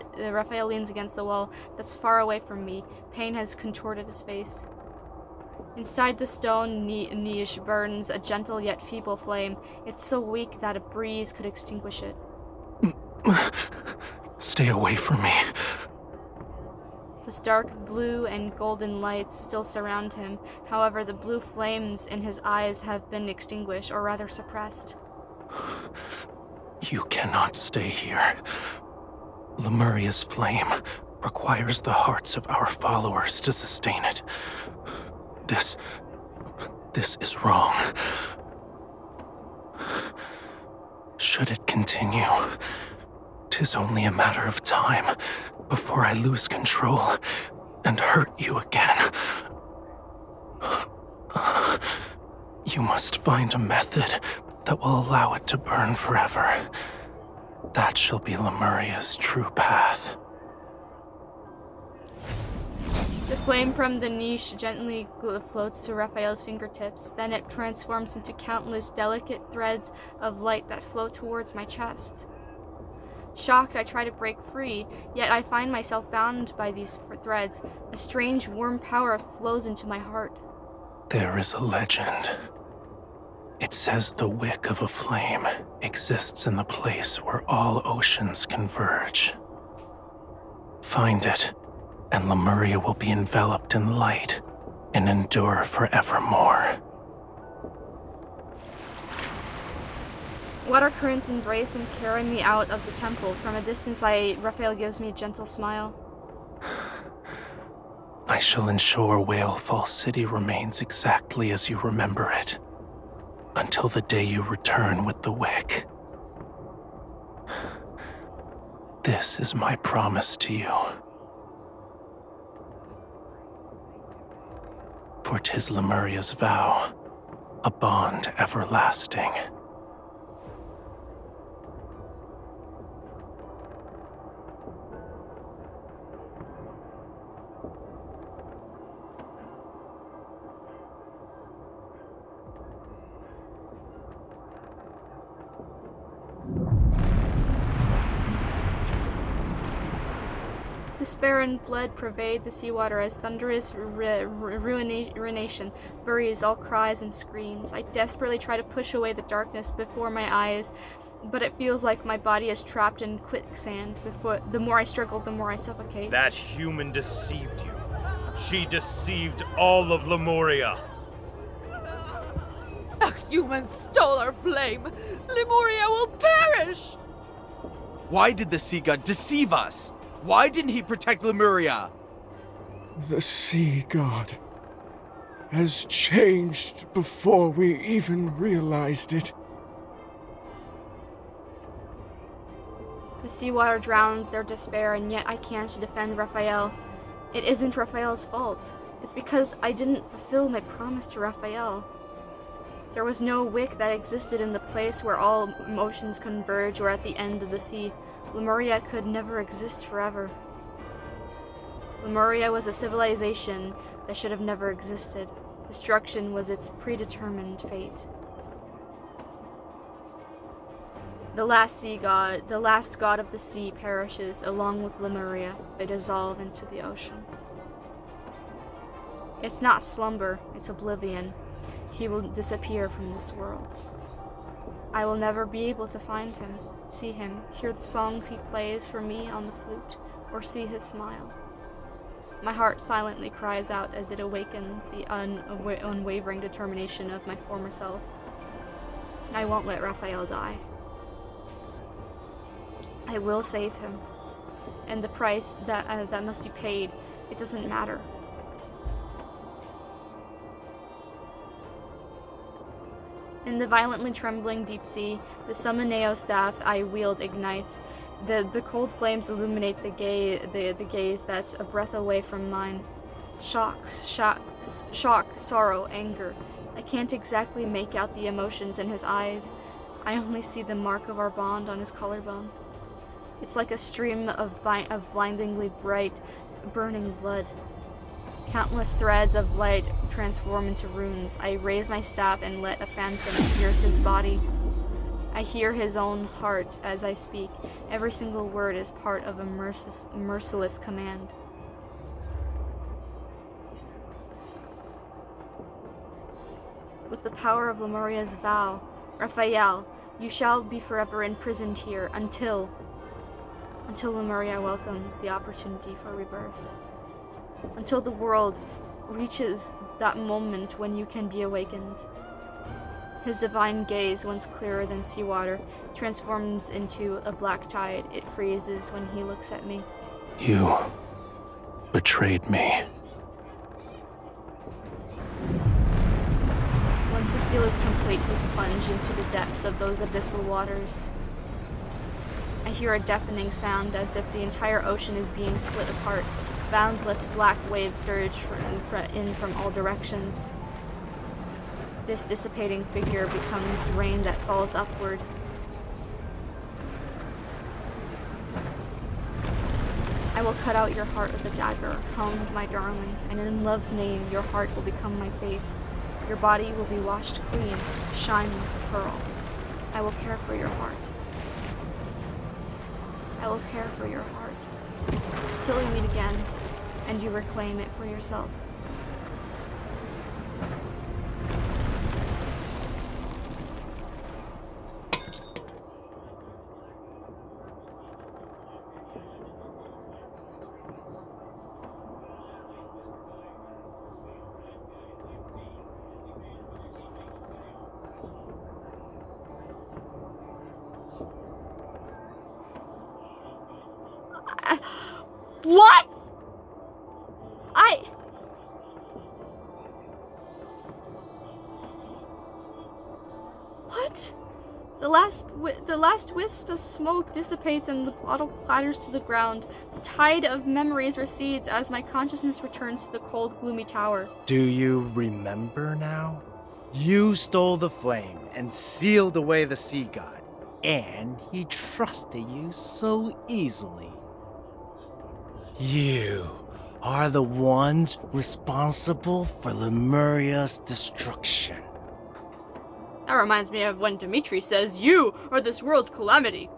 leans against the wall that's far away from me. Pain has contorted his face. Inside the stone niche burns a gentle yet feeble flame. It's so weak that a breeze could extinguish it. Stay away from me. Those dark blue and golden lights still surround him. However, the blue flames in his eyes have been extinguished, or rather suppressed. You cannot stay here. Lemuria's flame requires the hearts of our followers to sustain it. This This is wrong. Should it continue, 'tis only a matter of time before I lose control and hurt you again. You must find a method that will allow it to burn forever. That shall be Lemuria's true path. The flame from the niche gently floats to Raphael's fingertips. Then it transforms into countless delicate threads of light that float towards my chest. Shocked, I try to break free, yet I find myself bound by these threads. A strange, warm power flows into my heart. There is a legend. It says the wick of a flame exists in the place where all oceans converge. Find it, and Lemuria will be enveloped in light and endure forevermore. Water currents embrace and carry me out of the temple. From a distance, Raphael gives me a gentle smile. I shall ensure Whalefall City remains exactly as you remember it, until the day you return with the wick. This is my promise to you. For 'tis Lemuria's vow, a bond everlasting. Despair and blood pervade the seawater as thunderous ruination buries all cries and screams. I desperately try to push away the darkness before my eyes, but it feels like my body is trapped in quicksand. The more I struggle, the more I suffocate. That human deceived you. She deceived all of Lemuria. A human stole our flame. Lemuria will perish. Why did the sea god deceive us? Why didn't he protect Lemuria? The sea god has changed before we even realized it. The seawater drowns their despair, and yet I can't defend Raphael. It isn't Raphael's fault. It's because I didn't fulfill my promise to Raphael. There was no wick that existed in the place where all emotions converge or at the end of the sea. Lemuria could never exist forever. Lemuria was a civilization that should have never existed. Destruction was its predetermined fate. The last god of the sea perishes along with Lemuria. They dissolve into the ocean. It's not slumber, it's oblivion. He will disappear from this world. I will never be able to find him, see him, hear the songs he plays for me on the flute, or see his smile. My heart silently cries out as it awakens the unwavering determination of my former self. I won't let Raphael die. I will save him, and the price that must be paid, it doesn't matter. In the violently trembling deep sea, the Summoneo staff I wield ignites. The cold flames illuminate the gaze that's a breath away from mine. Shock, sorrow, anger. I can't exactly make out the emotions in his eyes. I only see the mark of our bond on his collarbone. It's like a stream of blindingly bright, burning blood. Countless threads of light transform into runes. I raise my staff and let a phantom pierce his body. I hear his own heart as I speak. Every single word is part of a merciless command. With the power of Lemuria's vow, Raphael, you shall be forever imprisoned here until Lemuria welcomes the opportunity for rebirth. Until the world reaches that moment when you can be awakened. His divine gaze, once clearer than seawater, transforms into a black tide. It freezes when he looks at me. You betrayed me. Once the seal is complete, please plunge into the depths of those abyssal waters. I hear a deafening sound as if the entire ocean is being split apart. Boundless black waves surge in from all directions. This dissipating figure becomes rain that falls upward. I will cut out your heart with a dagger, Hound, my darling, and in love's name your heart will become my faith. Your body will be washed clean, shine like a pearl. I will care for your heart. I will care for your heart. Till we meet again, and you reclaim it for yourself. What? What? The last wisp of smoke dissipates and the bottle clatters to the ground. The tide of memories recedes as my consciousness returns to the cold, gloomy tower. Do you remember now? You stole the flame and sealed away the sea god, and he trusted you so easily. You are the ones responsible for Lemuria's destruction. That reminds me of when Dimitri says, "You are this world's calamity."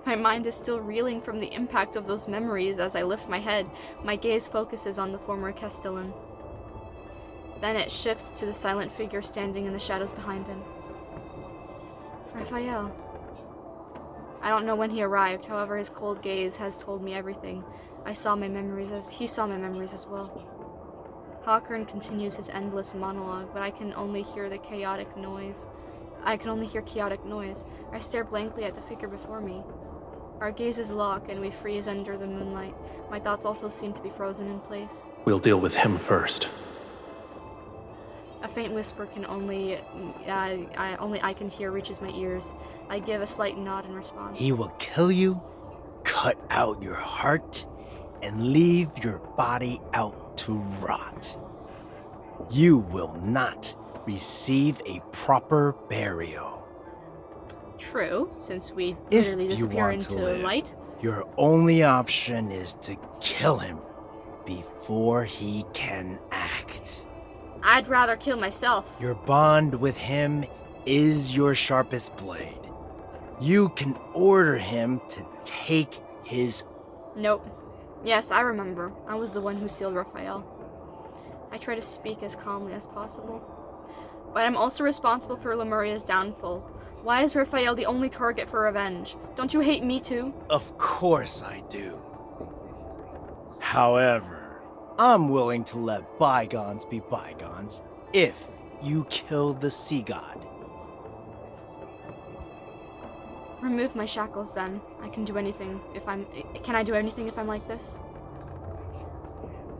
My mind is still reeling from the impact of those memories as I lift my head. My gaze focuses on the former Castellan. Then it shifts to the silent figure standing in the shadows behind him. Raphael. I don't know when he arrived, however his cold gaze has told me everything. He saw my memories as well. Hawkern continues his endless monologue, but I can only hear chaotic noise. I stare blankly at the figure before me. Our gazes lock and we freeze under the moonlight. My thoughts also seem to be frozen in place. We'll deal with him first. A faint whisper only I can hear reaches my ears. I give a slight nod in response. He will kill you, cut out your heart, and leave your body out to rot. You will not receive a proper burial. True, since we literally disappear into light. Your only option is to kill him before he can act. I'd rather kill myself. Your bond with him is your sharpest blade. You can order him to take his... Nope. Yes, I remember. I was the one who sealed Raphael. I try to speak as calmly as possible. But I'm also responsible for Lemuria's downfall. Why is Raphael the only target for revenge? Don't you hate me too? Of course I do. However, I'm willing to let bygones be bygones if you kill the sea god. Remove my shackles then. Can I do anything if I'm like this?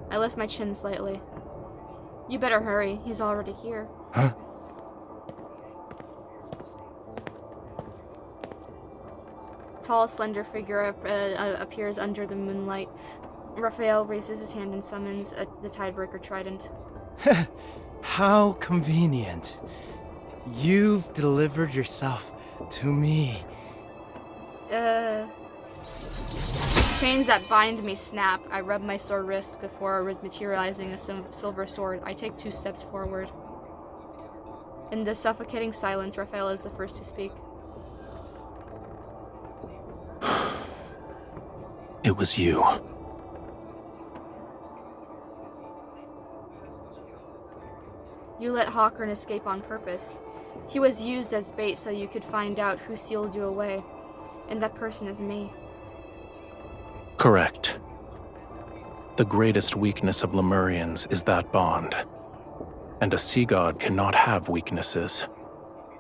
I lift my chin slightly. You better hurry, he's already here. Huh? Tall, slender figure appears under the moonlight. Raphael raises his hand and summons the Tidebreaker Trident. How convenient. You've delivered yourself to me. Chains that bind me snap. I rub my sore wrists before materializing a silver sword. I take 2 steps forward. In the suffocating silence, Raphael is the first to speak. It was you. You let Hawkern escape on purpose. He was used as bait so you could find out who sealed you away. And that person is me. Correct. The greatest weakness of Lemurians is that bond. And a sea god cannot have weaknesses.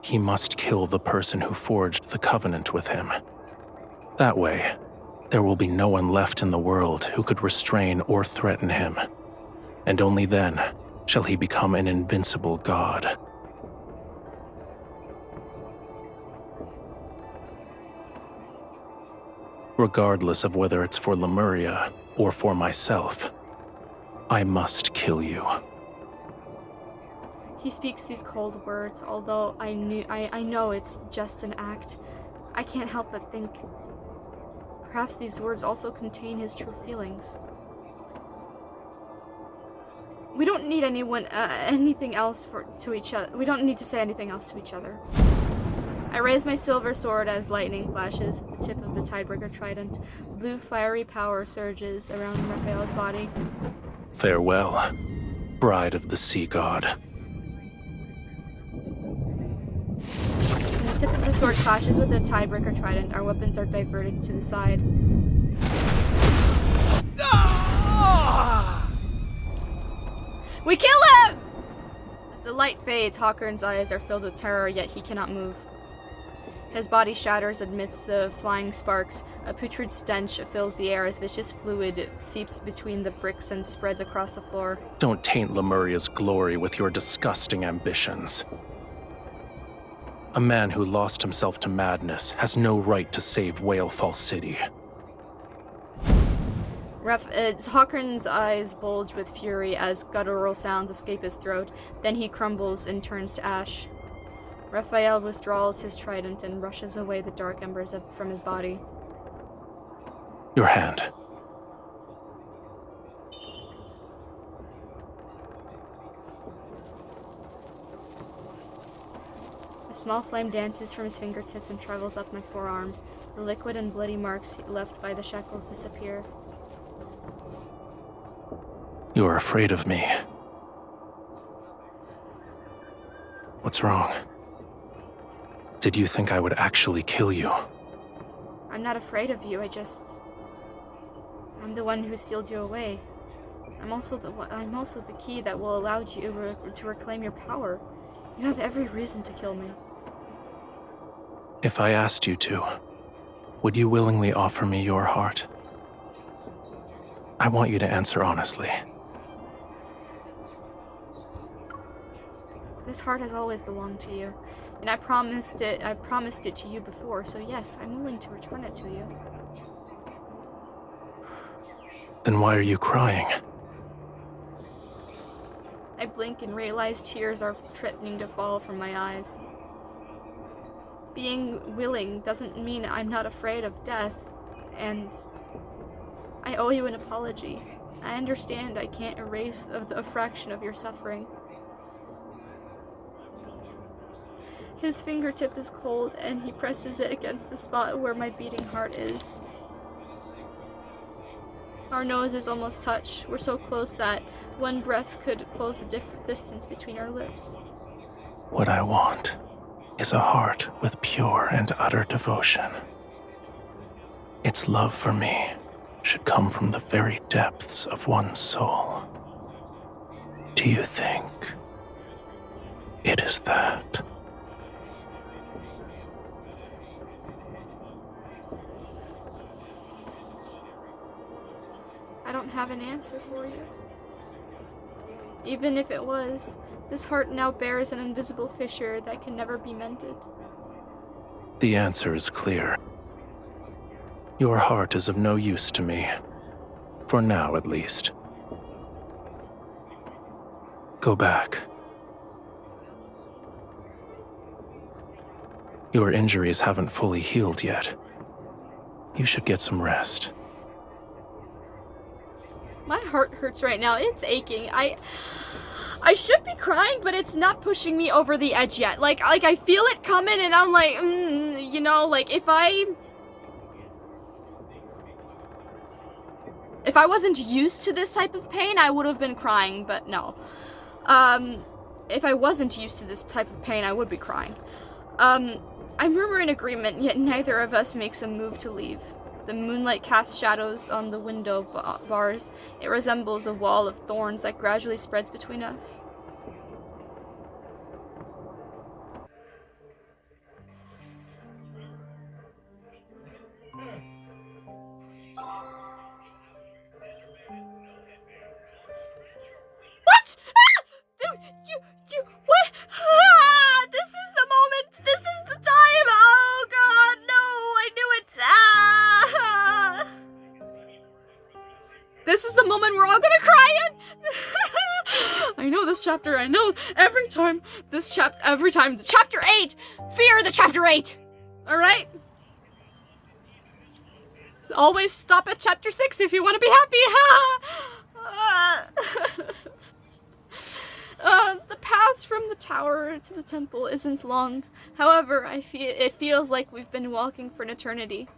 He must kill the person who forged the covenant with him. That way, there will be no one left in the world who could restrain or threaten him. And only then shall he become an invincible god. Regardless of whether it's for Lemuria or for myself, I must kill you. He speaks these cold words, although I know it's just an act. I can't help but think perhaps these words also contain his true feelings. We don't need anything else to each other. We don't need to say anything else to each other. I raise my silver sword as lightning flashes at the tip of the Tiebreaker trident. Blue fiery power surges around Raphael's body. Farewell, bride of the sea god. When the tip of the sword clashes with the Tiebreaker trident, our weapons are diverted to the side. We kill him! As the light fades, Hawkern's eyes are filled with terror, yet he cannot move. His body shatters amidst the flying sparks. A putrid stench fills the air as vicious fluid seeps between the bricks and spreads across the floor. Don't taint Lemuria's glory with your disgusting ambitions. A man who lost himself to madness has no right to save Whalefall City. Hawkern's eyes bulge with fury as guttural sounds escape his throat. Then he crumbles and turns to ash. Raphael withdraws his trident and rushes away the dark embers from his body. Your hand. A small flame dances from his fingertips and travels up my forearm. The liquid and bloody marks left by the shackles disappear. You are afraid of me. What's wrong? Did you think I would actually kill you? I'm not afraid of you, I'm the one who sealed you away. I'm also the key that will allow you to reclaim your power. You have every reason to kill me. If I asked you to, would you willingly offer me your heart? I want you to answer honestly. This heart has always belonged to you, and I promised it to you before, so yes, I'm willing to return it to you. Then why are you crying? I blink and realize tears are threatening to fall from my eyes. Being willing doesn't mean I'm not afraid of death, and I owe you an apology. I understand I can't erase a fraction of your suffering. His fingertip is cold, and he presses it against the spot where my beating heart is. Our noses almost touch. We're so close that one breath could close the distance between our lips. What I want is a heart with pure and utter devotion. Its love for me should come from the very depths of one's soul. Do you think it is that? I don't have an answer for you. Even if it was, this heart now bears an invisible fissure that can never be mended. The answer is clear. Your heart is of no use to me. For now, at least. Go back. Your injuries haven't fully healed yet. You should get some rest. My heart hurts right now. It's aching. I should be crying, but it's not pushing me over the edge yet. Like I feel it coming, and I'm like, you know, like if I wasn't used to this type of pain, I would have been crying, but no. If I wasn't used to this type of pain, I would be crying. I'm murmuring in agreement, yet neither of us makes a move to leave. The moonlight casts shadows on the window bars. It resembles a wall of thorns that gradually spreads between us. What? Ah! this is the moment we're all gonna cry in. I know this chapter. I know every time. Chapter 8. Fear the chapter 8. All right. Always stop at chapter 6 if you want to be happy. The path from the tower to the temple isn't long. However, it feels like we've been walking for an eternity.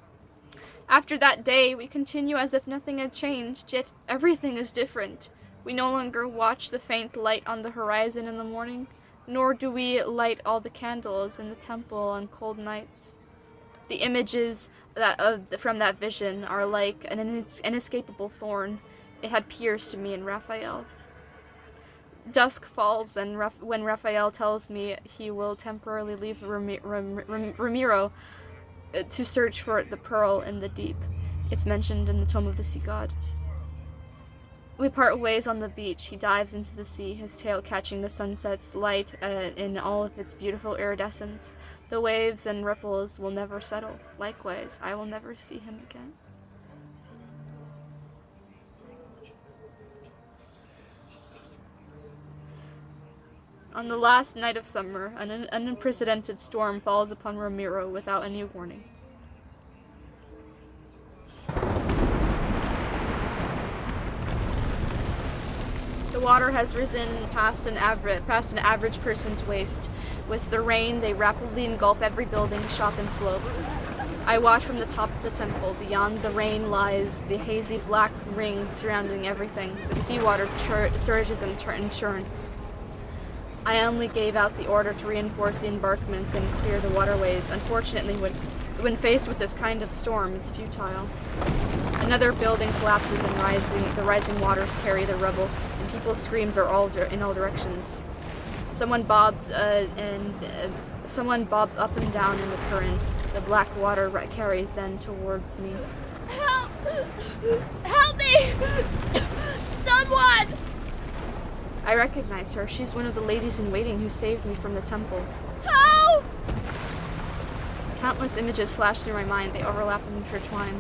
After that day, we continue as if nothing had changed, yet everything is different. We no longer watch the faint light on the horizon in the morning, nor do we light all the candles in the temple on cold nights. The images from that vision are like an inescapable thorn. It had pierced me and Raphael. Dusk falls, and when Raphael tells me he will temporarily leave Romirro to search for the pearl in the deep. It's mentioned in the Tome of the Sea God. We part ways on the beach. He dives into the sea, his tail catching the sunset's light in all of its beautiful iridescence. The waves and ripples will never settle. Likewise, I will never see him again. On the last night of summer, an unprecedented storm falls upon Romirro without any warning. The water has risen past an average person's waist. With the rain, they rapidly engulf every building, shop, and slope. I watch from the top of the temple. Beyond the rain lies the hazy black ring surrounding everything. The seawater surges and churns. I only gave out the order to reinforce the embankments and clear the waterways. Unfortunately, when faced with this kind of storm, it's futile. Another building collapses and the rising waters carry the rubble, and people's screams are in all directions. Someone bobs up and down in the current. The black water carries then towards me. Help! Help me! Someone! I recognize her. She's one of the ladies in waiting who saved me from the temple. Help! Countless images flash through my mind. They overlap and intertwine.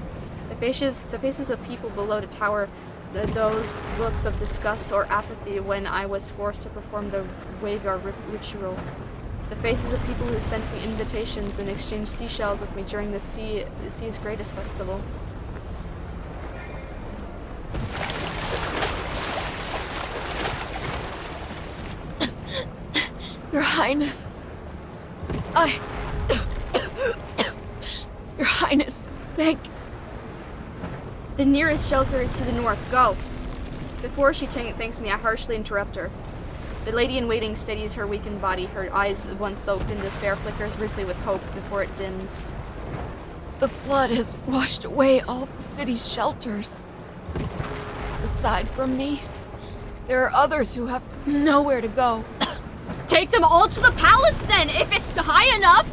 The faces of people below the tower, those looks of disgust or apathy when I was forced to perform the Wagar ritual. The faces of people who sent me invitations and exchanged seashells with me during the sea's greatest festival. Your Highness. Your Highness, The nearest shelter is to the north. Go! Before she thanks me, I harshly interrupt her. The lady in waiting steadies her weakened body. Her eyes, once soaked in despair, flickers briefly with hope before it dims. The flood has washed away all the city's shelters. Aside from me, there are others who have nowhere to go. Take them all to the palace then, if it's high enough!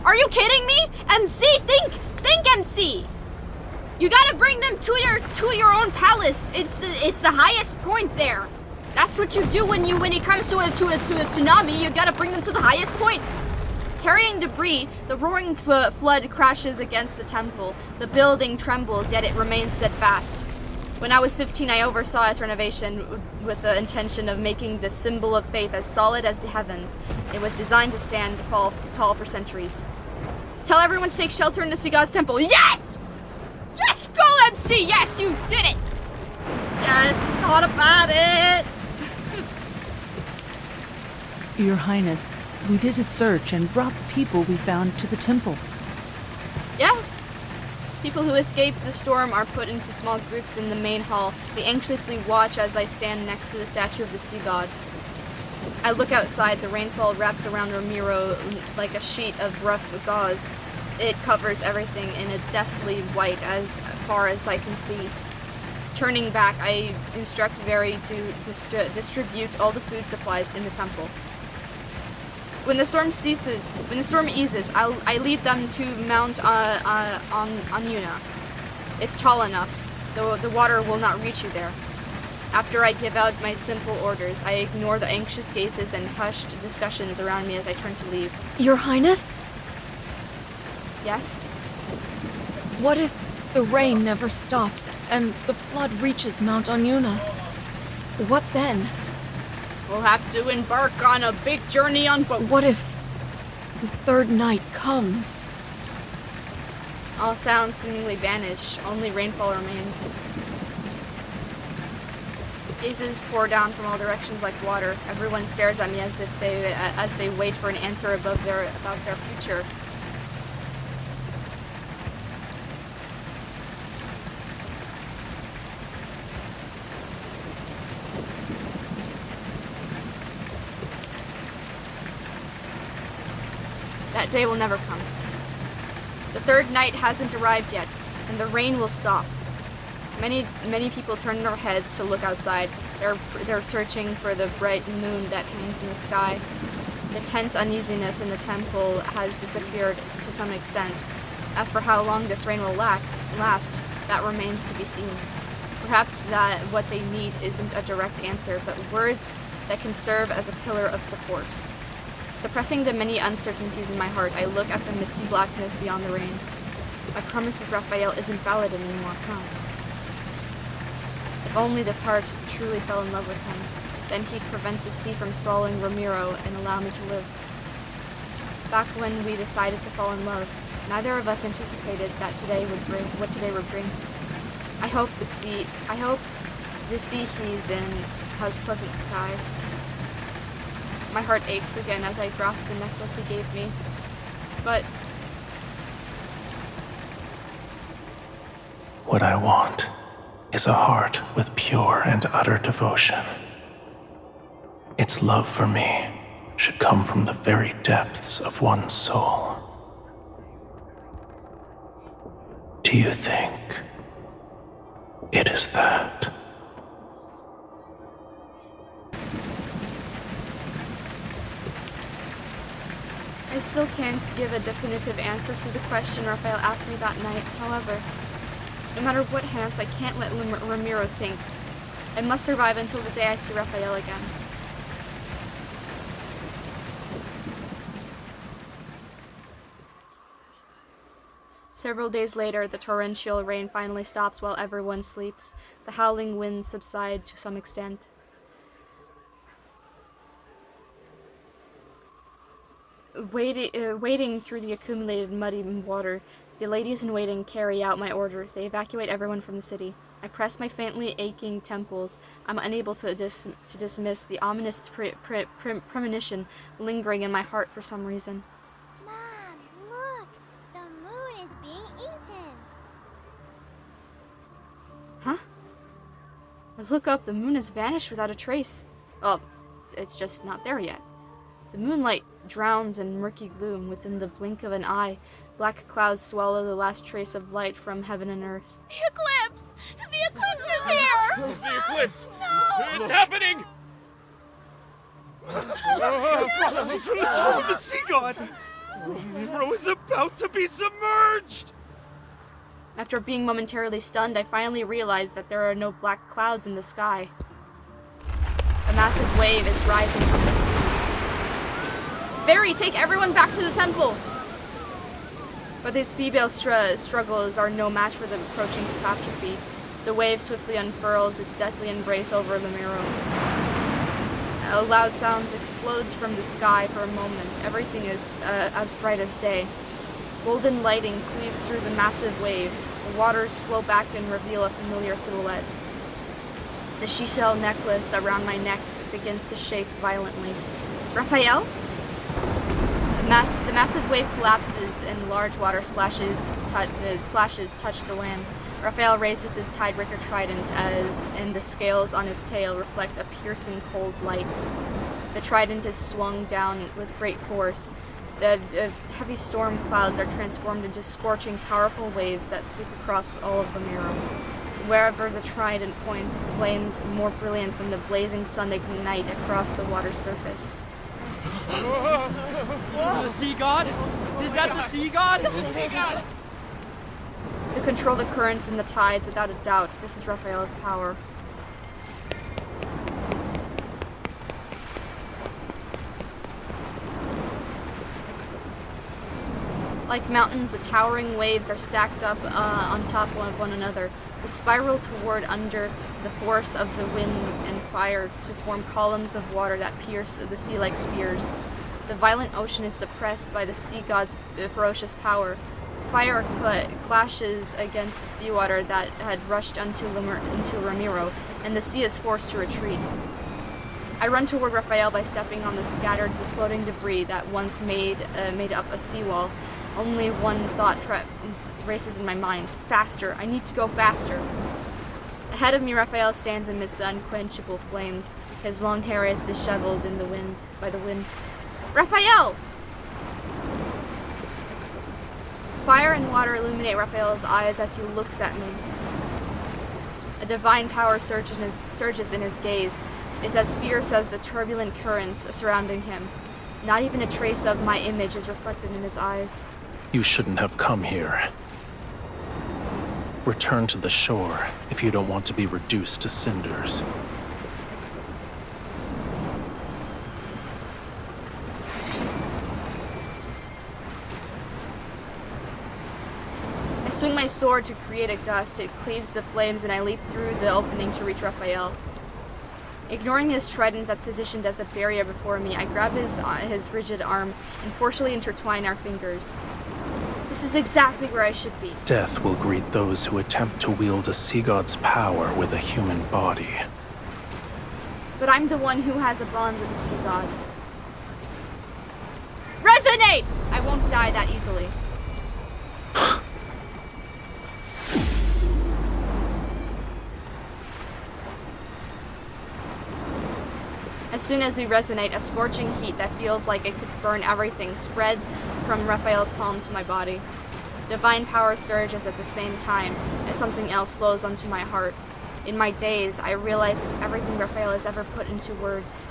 Are you kidding me? MC, think MC! You gotta bring them to your own palace. It's the highest point there. That's what you do when it comes to a tsunami. You gotta bring them to the highest point. Carrying debris, the roaring flood crashes against the temple. The building trembles, yet it remains steadfast. When I was 15, I oversaw its renovation with the intention of making the symbol of faith as solid as the heavens. It was designed to stand tall for centuries. Tell everyone to take shelter in the Sea God's temple. Yes! Yes, go MC! Yes, you did it! Yes, you thought about it! Your Highness, we did a search and brought the people we found to the temple. Yeah. People who escaped the storm are put into small groups in the main hall. They anxiously watch as I stand next to the statue of the sea god. I look outside. The rainfall wraps around Romirro like a sheet of rough gauze. It covers everything in a deathly white as far as I can see. Turning back, I instruct Very to distribute all the food supplies in the temple. When the storm eases, I lead them to Mount Anyuna. It's tall enough, though the water will not reach you there. After I give out my simple orders, I ignore the anxious gazes and hushed discussions around me as I turn to leave. Your Highness? Yes? What if the rain never stops and the flood reaches Mount Onuna, what then? We'll have to embark on a big journey on boats. What if the third night comes? All sounds seemingly vanish, only rainfall remains. Gazes pour down from all directions like water. Everyone stares at me as they wait for an answer about their future. That day will never come. The third night hasn't arrived yet, and the rain will stop. Many people turn their heads to look outside. They're searching for the bright moon that hangs in the sky. The tense uneasiness in the temple has disappeared to some extent. As for how long this rain will last, that remains to be seen. Perhaps that what they need isn't a direct answer, but words that can serve as a pillar of support. Suppressing the many uncertainties in my heart, I look at the misty blackness beyond the rain. My promise with Raphael isn't valid anymore, huh? If only this heart truly fell in love with him, then he'd prevent the sea from swallowing Romirro and allow me to live. Back when we decided to fall in love, neither of us anticipated that what today would bring. I hope the sea he's in has pleasant skies. My heart aches again as I grasp the necklace he gave me. But What I want is a heart with pure and utter devotion. Its love for me should come from the very depths of one's soul. Do you think it is that? I still can't give a definitive answer to the question Raphael asked me that night. However, no matter what happens, I can't let Romirro sink. I must survive until the day I see Raphael again. Several days later, the torrential rain finally stops while everyone sleeps. The howling winds subside to some extent. Wading through the accumulated muddy water, the ladies in waiting carry out my orders. They evacuate everyone from the city. I press my faintly aching temples. I'm unable to dismiss the ominous premonition lingering in my heart for some reason. Mom, look! The moon is being eaten! Huh? I look up, the moon has vanished without a trace. Oh, it's just not there yet. The moonlight drowns in murky gloom. Within the blink of an eye, black clouds swallow the last trace of light from heaven and earth. The eclipse! The eclipse is here! The eclipse! No! It's happening! Prophecy from the top of the sea god! Romirro is about to be submerged! After being momentarily stunned, I finally realize that there are no black clouds in the sky. A massive wave is rising from the sea. Barry, take everyone back to the temple! But these female struggles are no match for the approaching catastrophe. The wave swiftly unfurls its deathly embrace over Romirro. A loud sound explodes from the sky for a moment. Everything is as bright as day. Golden lighting cleaves through the massive wave. The waters flow back and reveal a familiar silhouette. The she-shell necklace around my neck begins to shake violently. Raphael? The massive wave collapses and large water splashes touch the land. Raphael raises his Tidebreaker trident and the scales on his tail reflect a piercing cold light. The trident is swung down with great force. The heavy storm clouds are transformed into scorching, powerful waves that sweep across all of Romirro. Wherever the trident points, flames more brilliant than the blazing sun ignite across the water's surface. The sea god? Is that the sea god? The sea god! To control the currents and the tides, without a doubt, this is Raphael's power. Like mountains, the towering waves are stacked up on top of one another. They spiral toward under the force of the wind and fire to form columns of water that pierce the sea like spears. The violent ocean is suppressed by the sea god's ferocious power. Fire clashes against the seawater that had rushed into Romirro, and the sea is forced to retreat. I run toward Raphael by stepping on the scattered floating debris that once made up a seawall. Only one thought races in my mind. Faster. I need to go faster. Ahead of me, Raphael stands amidst the unquenchable flames. His long hair is disheveled by the wind. Raphael! Fire and water illuminate Raphael's eyes as he looks at me. A divine power surges in his gaze. It's as fierce as the turbulent currents surrounding him. Not even a trace of my image is reflected in his eyes. You shouldn't have come here. Return to the shore if you don't want to be reduced to cinders. I swing my sword to create a gust. It cleaves the flames and I leap through the opening to reach Raphael. Ignoring his trident that's positioned as a barrier before me, I grab his rigid arm and forcefully intertwine our fingers. This is exactly where I should be. Death will greet those who attempt to wield a sea god's power with a human body. But I'm the one who has a bond with the sea god. Resonate! I won't die that easily. As soon as we resonate, a scorching heat that feels like it could burn everything spreads from Raphael's palm to my body. Divine power surges at the same time as something else flows onto my heart. In my daze, I realize it's everything Raphael has ever put into words.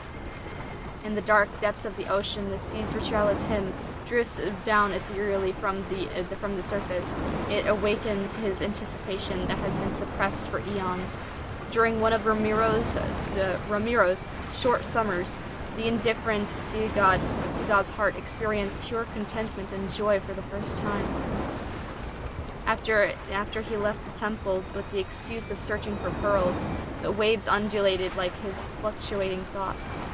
In the dark depths of the ocean, the sea's ritualist hymn drifts down ethereally from the surface. It awakens his anticipation that has been suppressed for eons. During one of Romirro's short summers, the indifferent sea god's heart experienced pure contentment and joy for the first time. After he left the temple with the excuse of searching for pearls, the waves undulated like his fluctuating thoughts.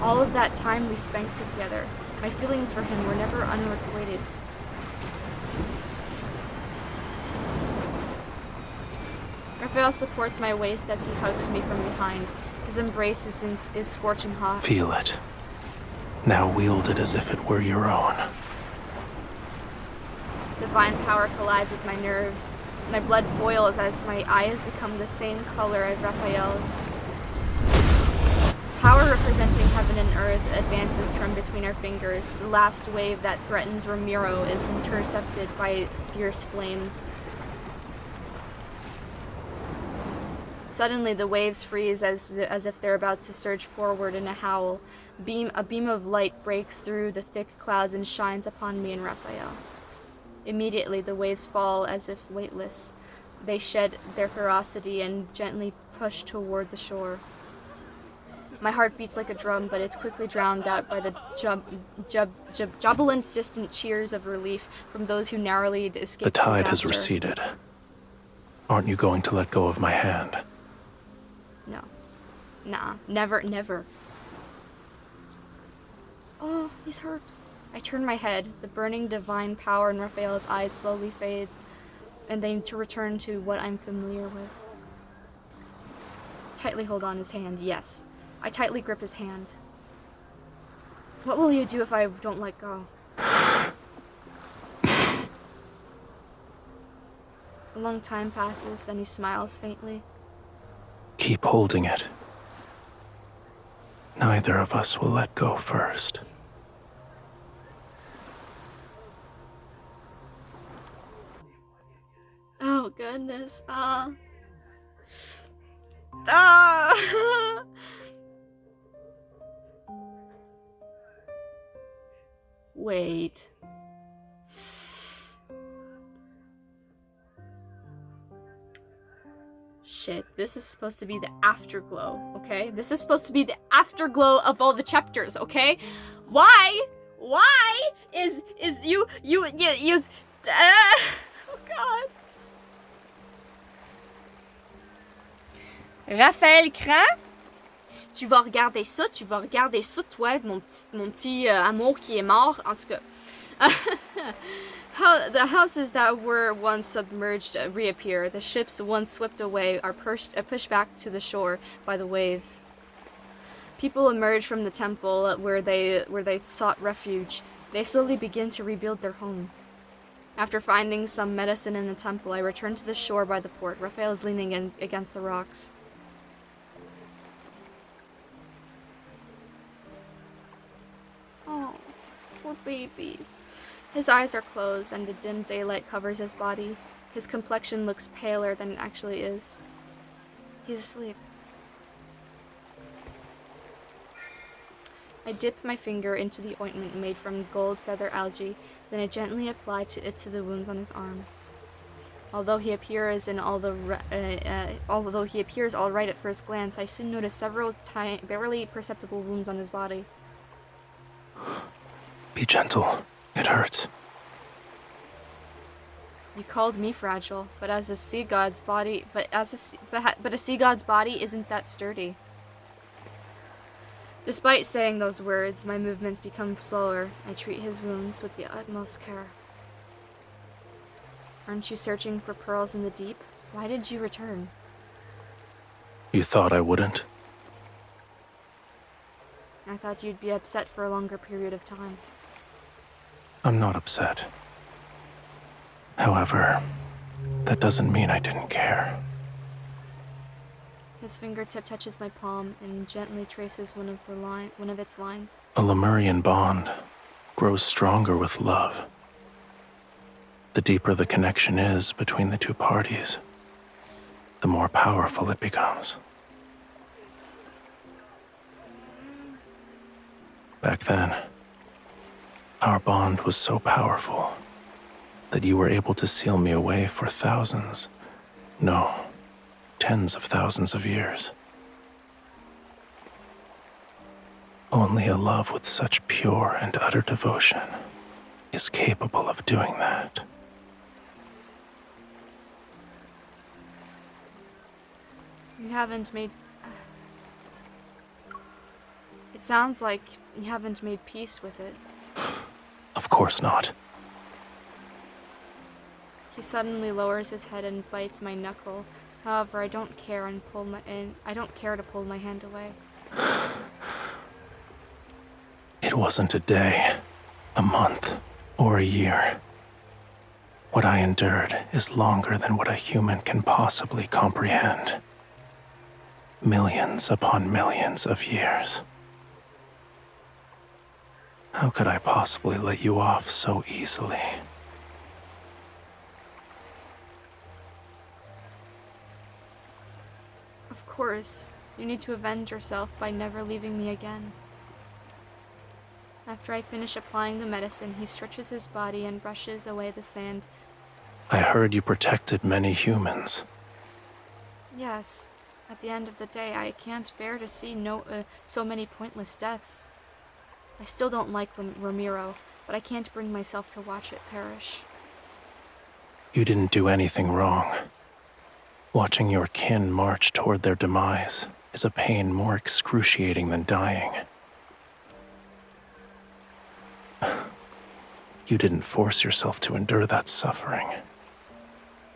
All of that time we spent together, my feelings for him were never unrequited. Raphael supports my waist as he hugs me from behind. His embrace is scorching hot. Feel it. Now wield it as if it were your own. Divine power collides with my nerves. My blood boils as my eyes become the same color as Raphael's. Power representing heaven and earth advances from between our fingers. The last wave that threatens Romirro is intercepted by fierce flames. Suddenly, the waves freeze as if they're about to surge forward in a howl. A beam of light breaks through the thick clouds and shines upon me and Raphael. Immediately, the waves fall as if weightless. They shed their ferocity and gently push toward the shore. My heart beats like a drum, but it's quickly drowned out by the jubilant distant cheers of relief from those who narrowly escaped The tide disaster. has receded. Aren't you going to let go of my hand? No. Nah. Never, never. Oh, he's hurt. I turn my head. The burning divine power in Raphael's eyes slowly fades, and then to return to what I'm familiar with. Tightly hold on his hand, yes. I tightly grip his hand. What will you do if I don't let go? A long time passes, then he smiles faintly. Keep holding it. Neither of us will let go first. Oh, goodness. Wait. Shit, this is supposed to be the afterglow, okay? This is supposed to be the afterglow of all the chapters, okay? Why Why is you oh god. Raphaël craint. Tu vas regarder ça, toi, mon petit amour qui est mort, en tout cas. The houses that were once submerged reappear. The ships once swept away are pushed back to the shore by the waves. People emerge from the temple where they sought refuge. They slowly begin to rebuild their home. After finding some medicine in the temple, I return to the shore by the port. Raphael is leaning against the rocks. Oh, poor baby. His eyes are closed and the dim daylight covers his body. His complexion looks paler than it actually is. He's asleep. I dip my finger into the ointment made from gold feather algae, then I gently apply it to the wounds on his arm. Although he appears all right at first glance, I soon notice several barely perceptible wounds on his body. Be gentle. It hurts. You called me fragile, but as a sea god's body, but a sea god's body isn't that sturdy. Despite saying those words, my movements become slower. I treat his wounds with the utmost care. Aren't you searching for pearls in the deep? Why did you return? You thought I wouldn't? I thought you'd be upset for a longer period of time. I'm not upset. However, that doesn't mean I didn't care. His fingertip touches my palm and gently traces one of its lines. A Lemurian bond grows stronger with love. The deeper the connection is between the two parties, the more powerful it becomes. Back then, our bond was so powerful that you were able to seal me away for thousands, no, tens of thousands of years. Only a love with such pure and utter devotion is capable of doing that. You haven't made... It sounds like you haven't made peace with it. Of course not. He suddenly lowers his head and bites my knuckle. However, I don't care to pull my hand away. It wasn't a day, a month, or a year. What I endured is longer than what a human can possibly comprehend. Millions upon millions of years. How could I possibly let you off so easily? Of course, you need to avenge yourself by never leaving me again. After I finish applying the medicine, he stretches his body and brushes away the sand. I heard you protected many humans. Yes. At the end of the day, I can't bear to see so many pointless deaths. I still don't like Romirro, but I can't bring myself to watch it perish. You didn't do anything wrong. Watching your kin march toward their demise is a pain more excruciating than dying. You didn't force yourself to endure that suffering.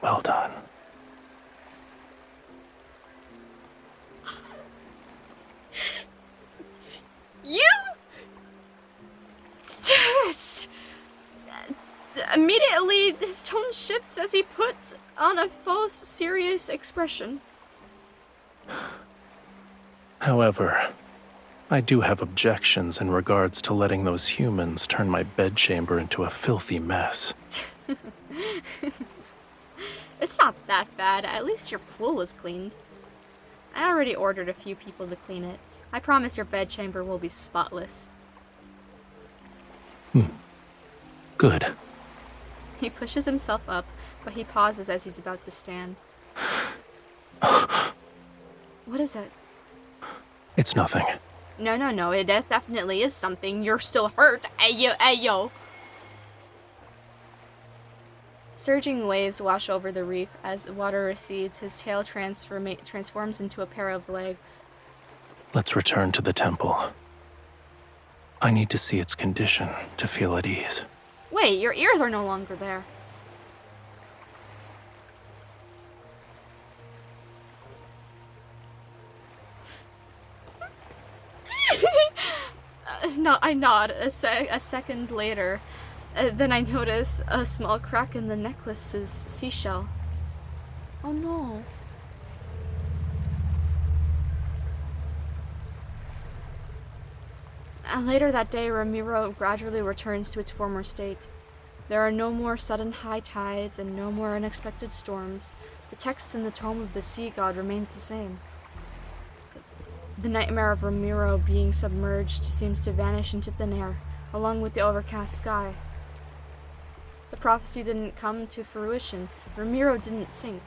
Well done. You! Immediately, his tone shifts as he puts on a false, serious expression. However, I do have objections in regards to letting those humans turn my bedchamber into a filthy mess. It's not that bad. At least your pool was cleaned. I already ordered a few people to clean it. I promise your bedchamber will be spotless. Good. He pushes himself up, but he pauses as he's about to stand. What is it? It's nothing. No, it definitely is something. You're still hurt. Ayo. Surging waves wash over the reef. As water recedes, his tail transforms into a pair of legs. Let's return to the temple. I need to see its condition to feel at ease. Wait, your ears are no longer there. No, I nod. A second later, then I notice a small crack in the necklace's seashell. Oh no. And later that day, Romirro gradually returns to its former state. There are no more sudden high tides and no more unexpected storms. The text in the tome of the sea god remains the same. The nightmare of Romirro being submerged seems to vanish into thin air, along with the overcast sky. The prophecy didn't come to fruition. Romirro didn't sink.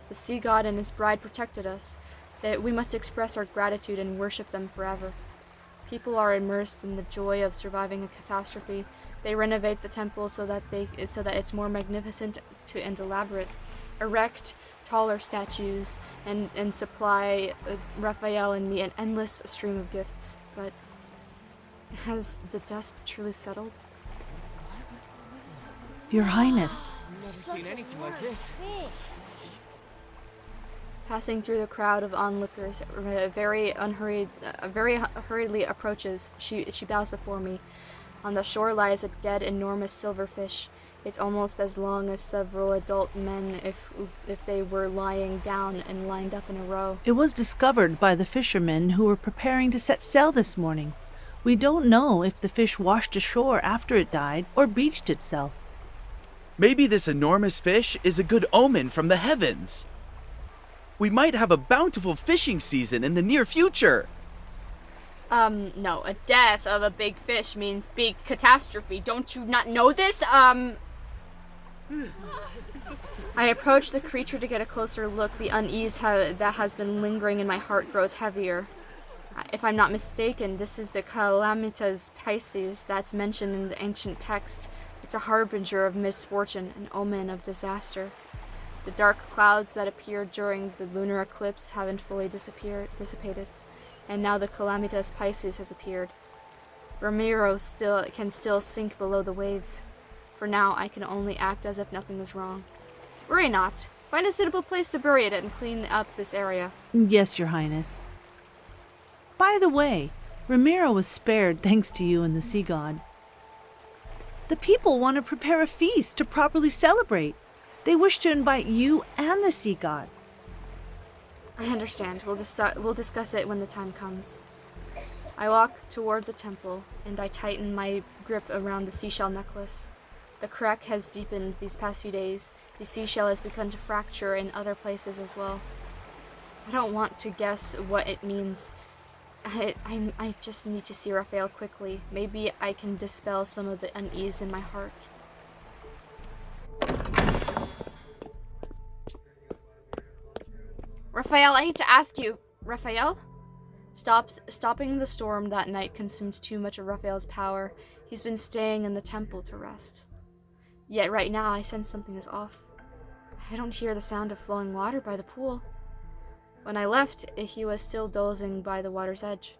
The sea god and his bride protected us. That we must express our gratitude and worship them forever. People are immersed in the joy of surviving a catastrophe. They renovate the temple so that it's more magnificent and elaborate. Erect taller statues and supply Raphael and me an endless stream of gifts. But has the dust truly settled? Your Highness. I've never seen anything like this. Passing through the crowd of onlookers, very hurriedly approaches. She bows before me. On the shore lies a dead, enormous silverfish. It's almost as long as several adult men if they were lying down and lined up in a row. It was discovered by the fishermen who were preparing to set sail this morning. We don't know if the fish washed ashore after it died or beached itself. Maybe this enormous fish is a good omen from the heavens. We might have a bountiful fishing season in the near future. No, a death of a big fish means big catastrophe. Don't you not know this? I approach the creature to get a closer look. The unease that has been lingering in my heart grows heavier. If I'm not mistaken, this is the Calamitas Pisces that's mentioned in the ancient text. It's a harbinger of misfortune, an omen of disaster. The dark clouds that appeared during the lunar eclipse haven't fully dissipated, and now the Calamitas Pisces has appeared. Romirro can still sink below the waves. For now, I can only act as if nothing was wrong. Worry not. Find a suitable place to bury it and clean up this area. Yes, Your Highness. By the way, Romirro was spared thanks to you and the sea god. The people want to prepare a feast to properly celebrate. They wish to invite you and the sea god. I understand. We'll discuss it when the time comes. I walk toward the temple, and I tighten my grip around the seashell necklace. The crack has deepened these past few days. The seashell has begun to fracture in other places as well. I don't want to guess what it means. I just need to see Raphael quickly. Maybe I can dispel some of the unease in my heart. Raphael, I need to ask you. Raphael? Stopping the storm that night consumed too much of Raphael's power. He's been staying in the temple to rest. Yet right now I sense something is off. I don't hear the sound of flowing water by the pool. When I left, he was still dozing by the water's edge.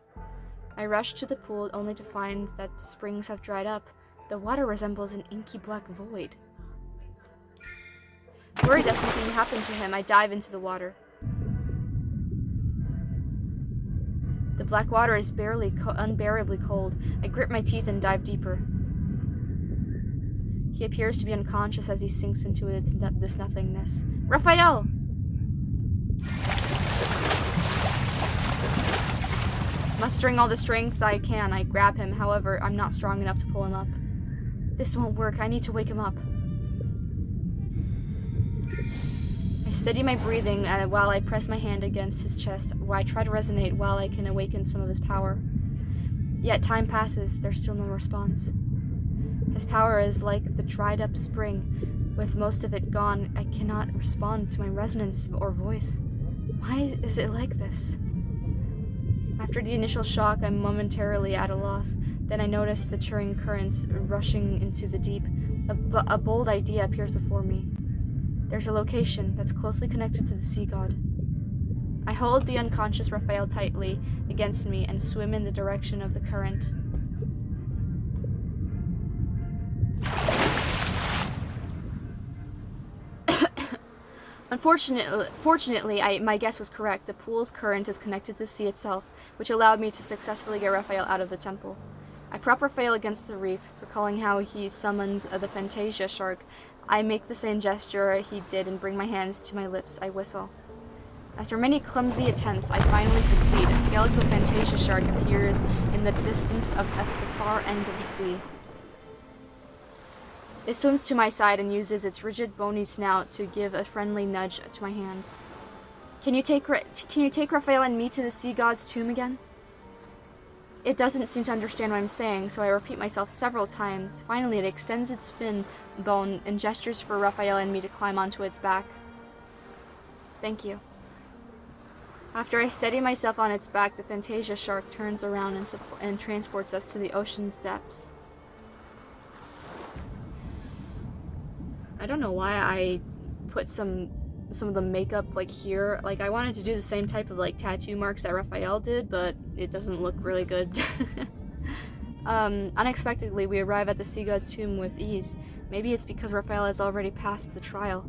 I rushed to the pool only to find that the springs have dried up. The water resembles an inky black void. Worried that something happened to him, I dive into the water. The black water is unbearably cold. I grip my teeth and dive deeper. He appears to be unconscious as he sinks into this nothingness. Raphael! Mustering all the strength I can, I grab him. However, I'm not strong enough to pull him up. This won't work. I need to wake him up. I steady my breathing while I press my hand against his chest, while I try to resonate while I can awaken some of his power. Yet time passes, there's still no response. His power is like the dried up spring. With most of it gone, I cannot respond to my resonance or voice. Why is it like this? After the initial shock, I'm momentarily at a loss. Then I notice the churning currents rushing into the deep. A bold idea appears before me. There's a location that's closely connected to the sea god. I hold the unconscious Raphael tightly against me and swim in the direction of the current. Fortunately, my guess was correct. The pool's current is connected to the sea itself, which allowed me to successfully get Raphael out of the temple. I prop Raphael against the reef, recalling how he summoned the Fantasia shark. I make the same gesture he did and bring my hands to my lips. I whistle. After many clumsy attempts, I finally succeed. A skeletal Fantasia shark appears in the distance at the far end of the sea. It swims to my side and uses its rigid, bony snout to give a friendly nudge to my hand. Can you take Raphael and me to the sea god's tomb again? It doesn't seem to understand what I'm saying, so I repeat myself several times. Finally, it extends its fin bone and gestures for Raphael and me to climb onto its back. Thank you. After I steady myself on its back, the Fantasia shark turns around and transports us to the ocean's depths. I don't know why I put some of the makeup like here. Like, I wanted to do the same type of like tattoo marks that Raphael did, but it doesn't look really good. Unexpectedly, we arrive at the sea god's tomb with ease. Maybe it's because Raphael has already passed the trial.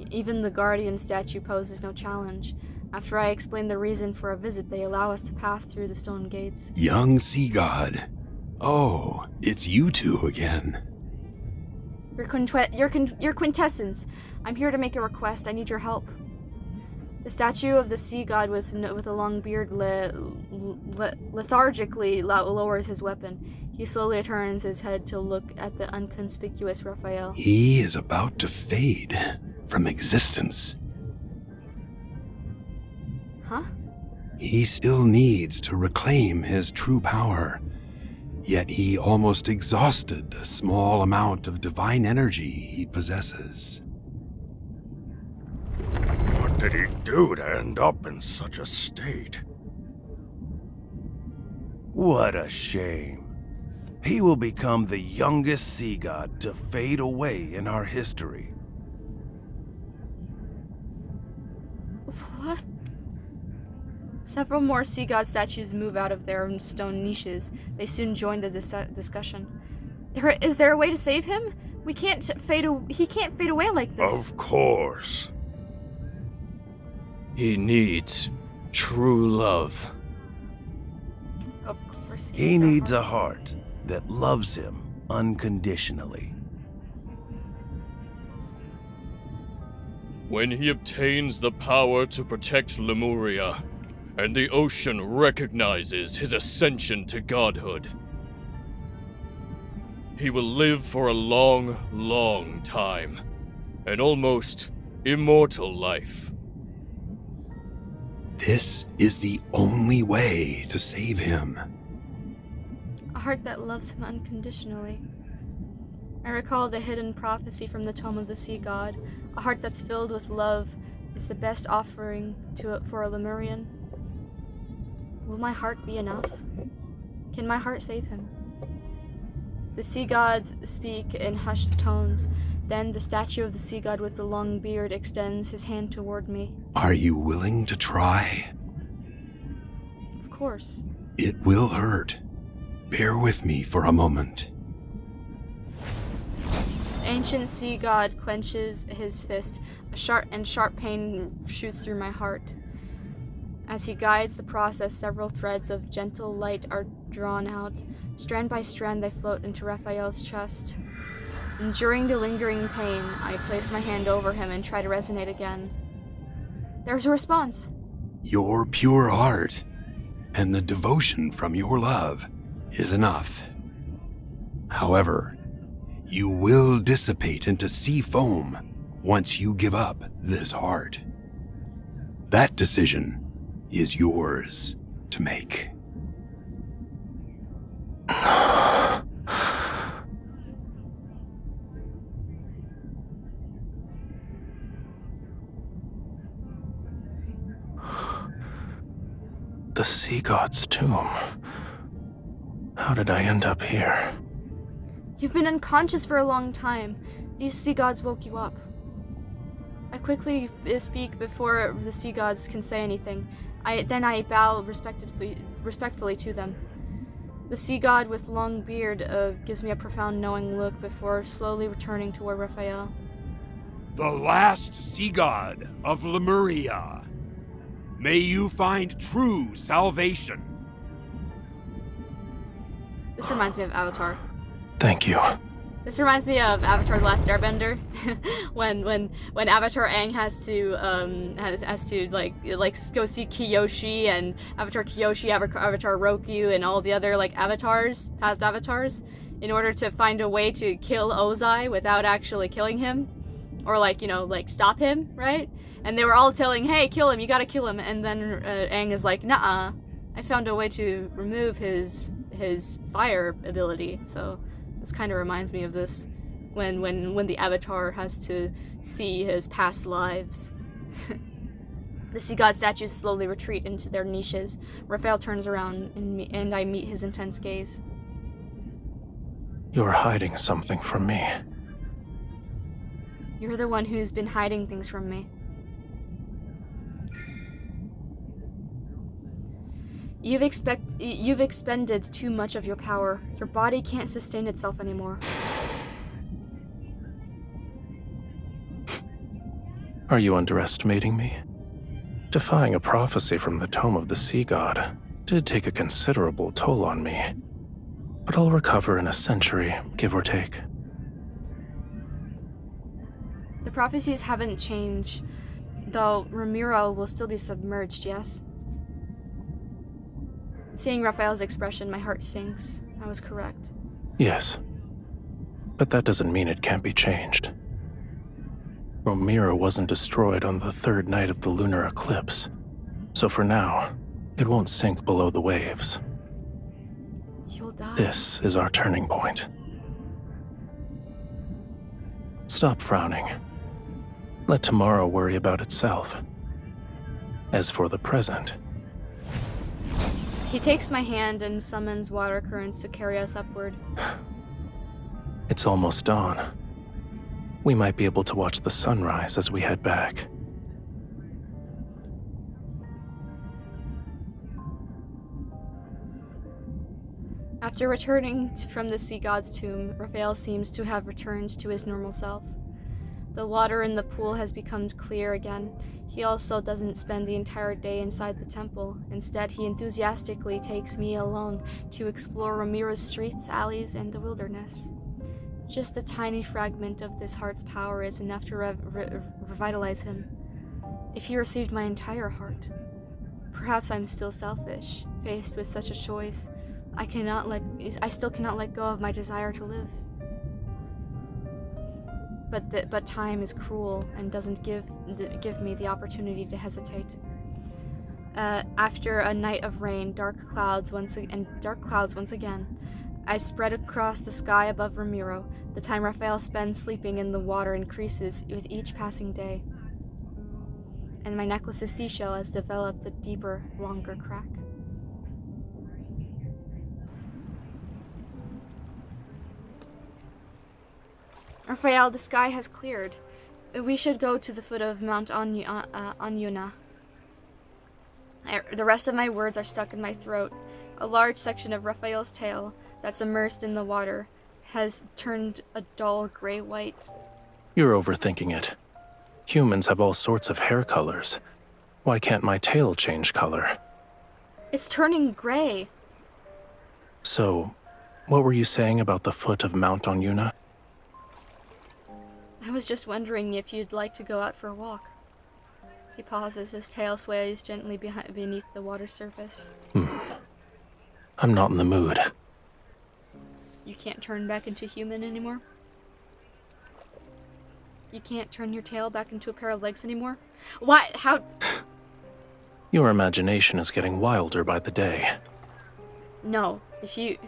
Even the guardian statue poses no challenge. After I explain the reason for a visit, they allow us to pass through the stone gates. Young sea god. Oh, it's you two again. Your quintessence. I'm here to make a request. I need your help. The statue of the sea god with a long beard lethargically lowers his weapon. He slowly turns his head to look at the inconspicuous Raphael. He is about to fade from existence. Huh? He still needs to reclaim his true power. Yet he almost exhausted the small amount of divine energy he possesses. What did he do to end up in such a state? What a shame. He will become the youngest sea god to fade away in our history. What? Several more sea god statues move out of their stone niches. They soon join the discussion. Is there a way to save him? He can't fade away like this. Of course. He needs true love. Of course he needs a heart that loves him unconditionally. When he obtains the power to protect Lemuria, and the ocean recognizes his ascension to godhood, he will live for a long, long time, an almost immortal life. This is the only way to save him. A heart that loves him unconditionally. I recall the hidden prophecy from the Tome of the Sea God. A heart that's filled with love is the best offering for a Lemurian. Will my heart be enough? Can my heart save him? The sea gods speak in hushed tones. Then the statue of the sea god with the long beard extends his hand toward me. Are you willing to try? Of course. It will hurt. Bear with me for a moment. The ancient sea god clenches his fist. A sharp pain shoots through my heart. As he guides the process, several threads of gentle light are drawn out. Strand by strand, they float into Raphael's chest. Enduring the lingering pain, I place my hand over him and try to resonate again. There's a response. Your pure heart and the devotion from your love is enough. However, you will dissipate into sea foam once you give up this heart. That decision is yours to make. the sea god's tomb. How did I end up here? You've been unconscious for a long time. These sea gods woke you up. I quickly speak before the sea gods can say anything. Then I bow respectfully to them. The sea god with long beard gives me a profound knowing look before slowly returning toward Raphael. The last sea god of Lemuria. May you find true salvation. This reminds me of Avatar. Thank you. This reminds me of Avatar: The Last Airbender, when Avatar Aang has to like go see Kyoshi, and Avatar Kyoshi, Avatar Roku, and all the other like avatars, past avatars, in order to find a way to kill Ozai without actually killing him, or stop him, right? And they were all telling, "Hey, kill him! You gotta kill him!" And then Aang is like, "Nuh-uh, I found a way to remove his fire ability." So this kind of reminds me of this, when the Avatar has to see his past lives. The sea god statues slowly retreat into their niches. Raphael turns around and I meet his intense gaze. You're hiding something from me. You're the one who's been hiding things from me. You've expended too much of your power. Your body can't sustain itself anymore. Are you underestimating me? Defying a prophecy from the Tome of the Sea God did take a considerable toll on me. But I'll recover in a century, give or take. The prophecies haven't changed, though Romirro will still be submerged, yes? Seeing Raphael's expression, my heart sinks. I was correct. Yes. But that doesn't mean it can't be changed. Romirro wasn't destroyed on the third night of the lunar eclipse, so for now, it won't sink below the waves. You'll die. This is our turning point. Stop frowning. Let tomorrow worry about itself. As for the present... He takes my hand and summons water currents to carry us upward. It's almost dawn. We might be able to watch the sunrise as we head back. After returning from the sea god's tomb, Raphael seems to have returned to his normal self. The water in the pool has become clear again. He also doesn't spend the entire day inside the temple. Instead, he enthusiastically takes me along to explore Romirro's streets, alleys, and the wilderness. Just a tiny fragment of this heart's power is enough to revitalize him. If he received my entire heart, perhaps I'm still selfish, faced with such a choice. I still cannot let go of my desire to live. But time is cruel and doesn't give me the opportunity to hesitate. After a night of rain, dark clouds once again, I spread across the sky above Romirro. The time Raphael spends sleeping in the water increases with each passing day, and my necklace's seashell has developed a deeper, longer crack. Raphael, the sky has cleared. We should go to the foot of Mount Anyuna. The rest of my words are stuck in my throat. A large section of Raphael's tail that's immersed in the water has turned a dull gray-white. You're overthinking it. Humans have all sorts of hair colors. Why can't my tail change color? It's turning gray. So, what were you saying about the foot of Mount Anyuna? I was just wondering if you'd like to go out for a walk. He pauses, his tail sways gently beneath the water surface. I'm not in the mood. You can't turn back into human anymore? You can't turn your tail back into a pair of legs anymore? Why? How? Your imagination is getting wilder by the day. No, if you...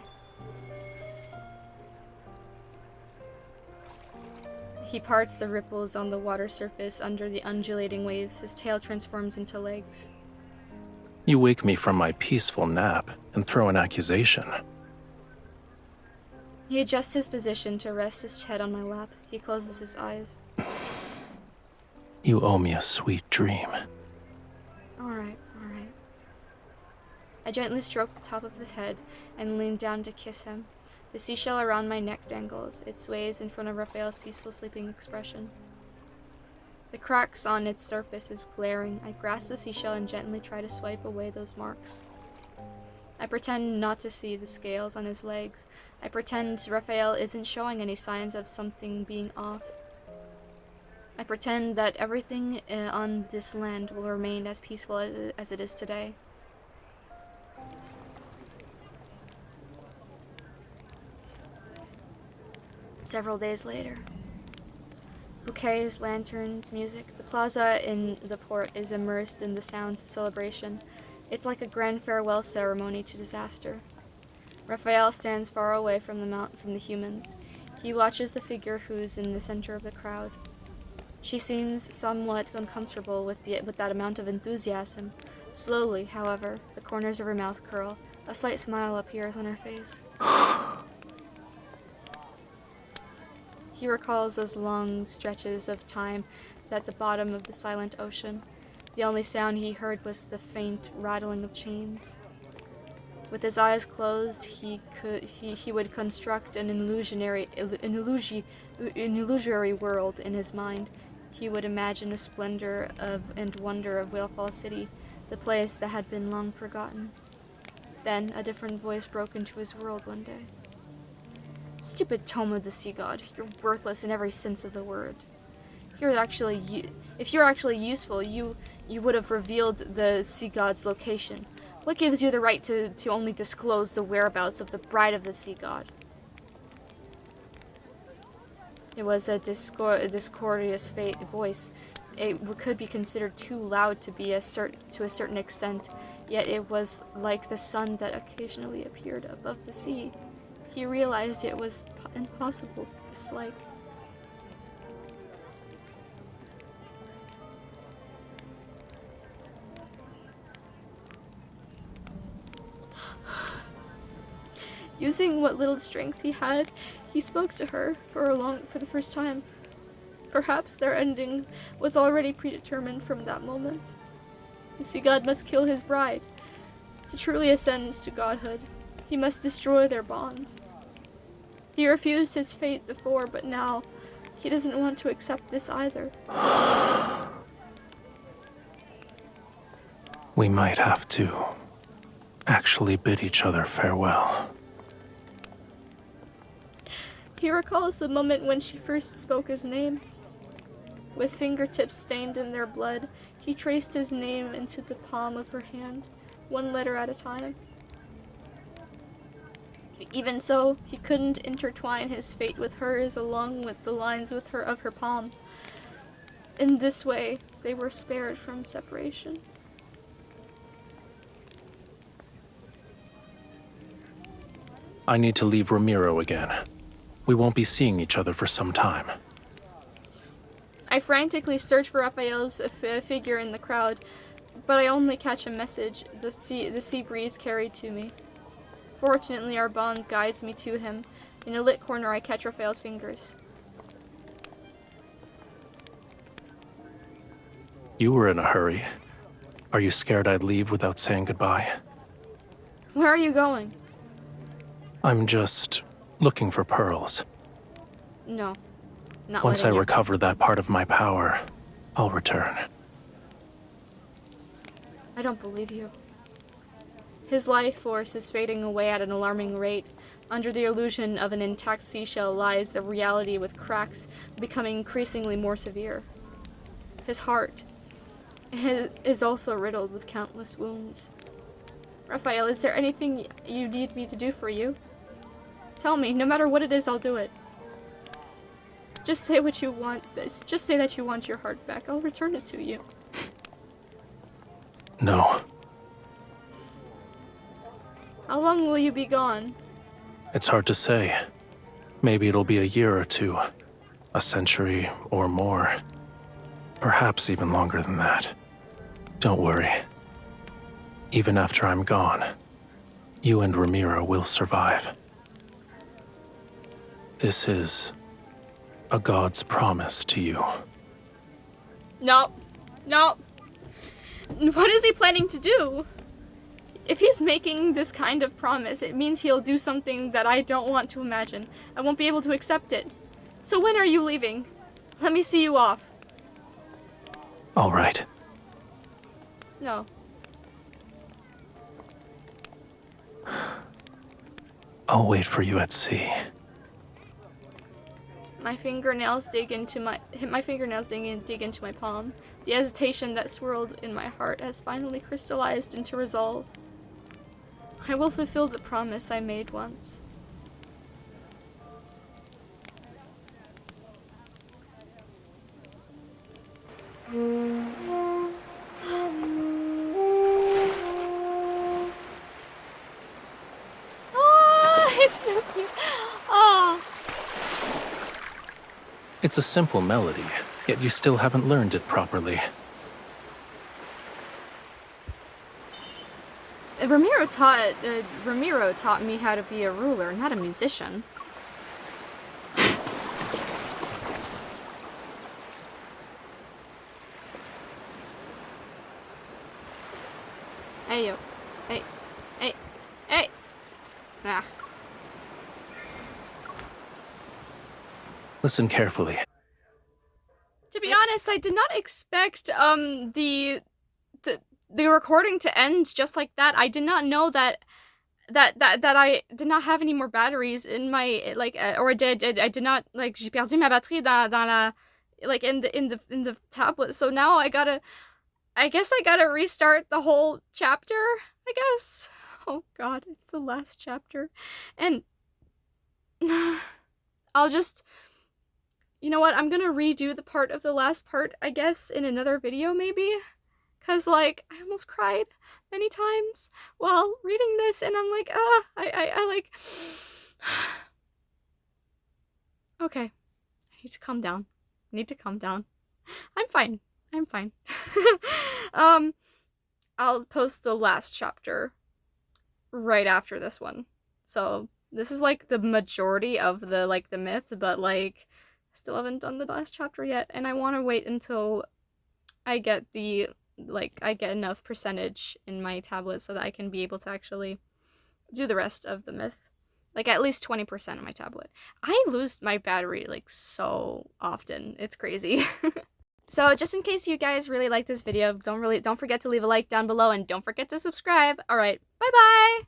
He parts the ripples on the water surface under the undulating waves. His tail transforms into legs. You wake me from my peaceful nap and throw an accusation. He adjusts his position to rest his head on my lap. He closes his eyes. You owe me a sweet dream. Alright, alright. I gently stroke the top of his head and lean down to kiss him. The seashell around my neck dangles. It sways in front of Raphael's peaceful sleeping expression. The cracks on its surface is glaring. I grasp the seashell and gently try to swipe away those marks. I pretend not to see the scales on his legs. I pretend Raphael isn't showing any signs of something being off. I pretend that everything on this land will remain as peaceful as it is today. Several days later. Bouquets, lanterns, music. The plaza in the port is immersed in the sounds of celebration. It's like a grand farewell ceremony to disaster. Raphael stands far away from the humans. He watches the figure who's in the center of the crowd. She seems somewhat uncomfortable with that amount of enthusiasm. Slowly, however, the corners of her mouth curl. A slight smile appears on her face. He recalls those long stretches of time at the bottom of the silent ocean. The only sound he heard was the faint rattling of chains. With his eyes closed, he would construct an illusionary world in his mind. He would imagine the splendor and wonder of Whalefall City, the place that had been long forgotten. Then a different voice broke into his world one day. Stupid tome of the sea god, you're worthless in every sense of the word. If you're actually useful, you would have revealed the sea god's location. What gives you the right to only disclose the whereabouts of the bride of the sea god? It was a discordious voice. It could be considered too loud to a certain extent, yet it was like the sun that occasionally appeared above the sea. He realized it was impossible to dislike. Using what little strength he had, he spoke to her for the first time. Perhaps their ending was already predetermined from that moment. The sea god must kill his bride. To truly ascend to godhood, he must destroy their bond. He refused his fate before, but now he doesn't want to accept this either. We might have to actually bid each other farewell. He recalls the moment when she first spoke his name. With fingertips stained in their blood, he traced his name into the palm of her hand, one letter at a time. Even so, he couldn't intertwine his fate with hers along with the lines of her palm. In this way, they were spared from separation. I need to leave Romirro again. We won't be seeing each other for some time. I frantically search for Raphael's figure in the crowd, but I only catch a message the sea breeze carried to me. Fortunately, our bond guides me to him. In a lit corner, I catch Raphael's fingers. You were in a hurry. Are you scared I'd leave without saying goodbye? Where are you going? I'm just looking for pearls. No, not Once I letting you. recover that part of my power, I'll return. I don't believe you. His life force is fading away at an alarming rate. Under the illusion of an intact seashell lies the reality with cracks becoming increasingly more severe. His heart is also riddled with countless wounds. Raphael, is there anything you need me to do for you? Tell me, no matter what it is, I'll do it. Just say what you want. Just say that you want your heart back. I'll return it to you. No. How long will you be gone? It's hard to say. Maybe it'll be a year or two, a century or more. Perhaps even longer than that. Don't worry. Even after I'm gone, you and Romirro will survive. This is a god's promise to you. No. No. What is he planning to do? If he's making this kind of promise, it means he'll do something that I don't want to imagine. I won't be able to accept it. So when are you leaving? Let me see you off. All right. No. I'll wait for you at sea. My fingernails dig into my palm. The hesitation that swirled in my heart has finally crystallized into resolve. I will fulfill the promise I made once. Oh, it's so cute. Oh. It's a simple melody, yet you still haven't learned it properly. Romirro taught me how to be a ruler, not a musician. Hey, yo. Hey. Hey. Hey! Ah. Listen carefully. To be honest, I did not expect, the recording to end just like that. I did not know that I did not have any more batteries in my, like, or I did not, like, j'ai perdu ma batterie dans la, like, in the tablet. So now I guess I gotta restart the whole chapter, I guess. Oh god, it's the last chapter. And I'll just, you know what, I'm gonna redo the part of the last part, I guess, in another video, maybe? Cause, like, I almost cried many times while reading this, and I'm like, I like... Okay. I need to calm down. I'm fine. I'll post the last chapter right after this one. So, this is, like, the majority of the, like, the myth, but, like, still haven't done the last chapter yet, and I want to wait until I get the... like, I get enough percentage in my tablet so that I can be able to actually do the rest of the myth. Like, at least 20% on my tablet. I lose my battery, like, so often. It's crazy. So, just in case you guys really like this video, don't forget to leave a like down below, and don't forget to subscribe. Alright, bye-bye!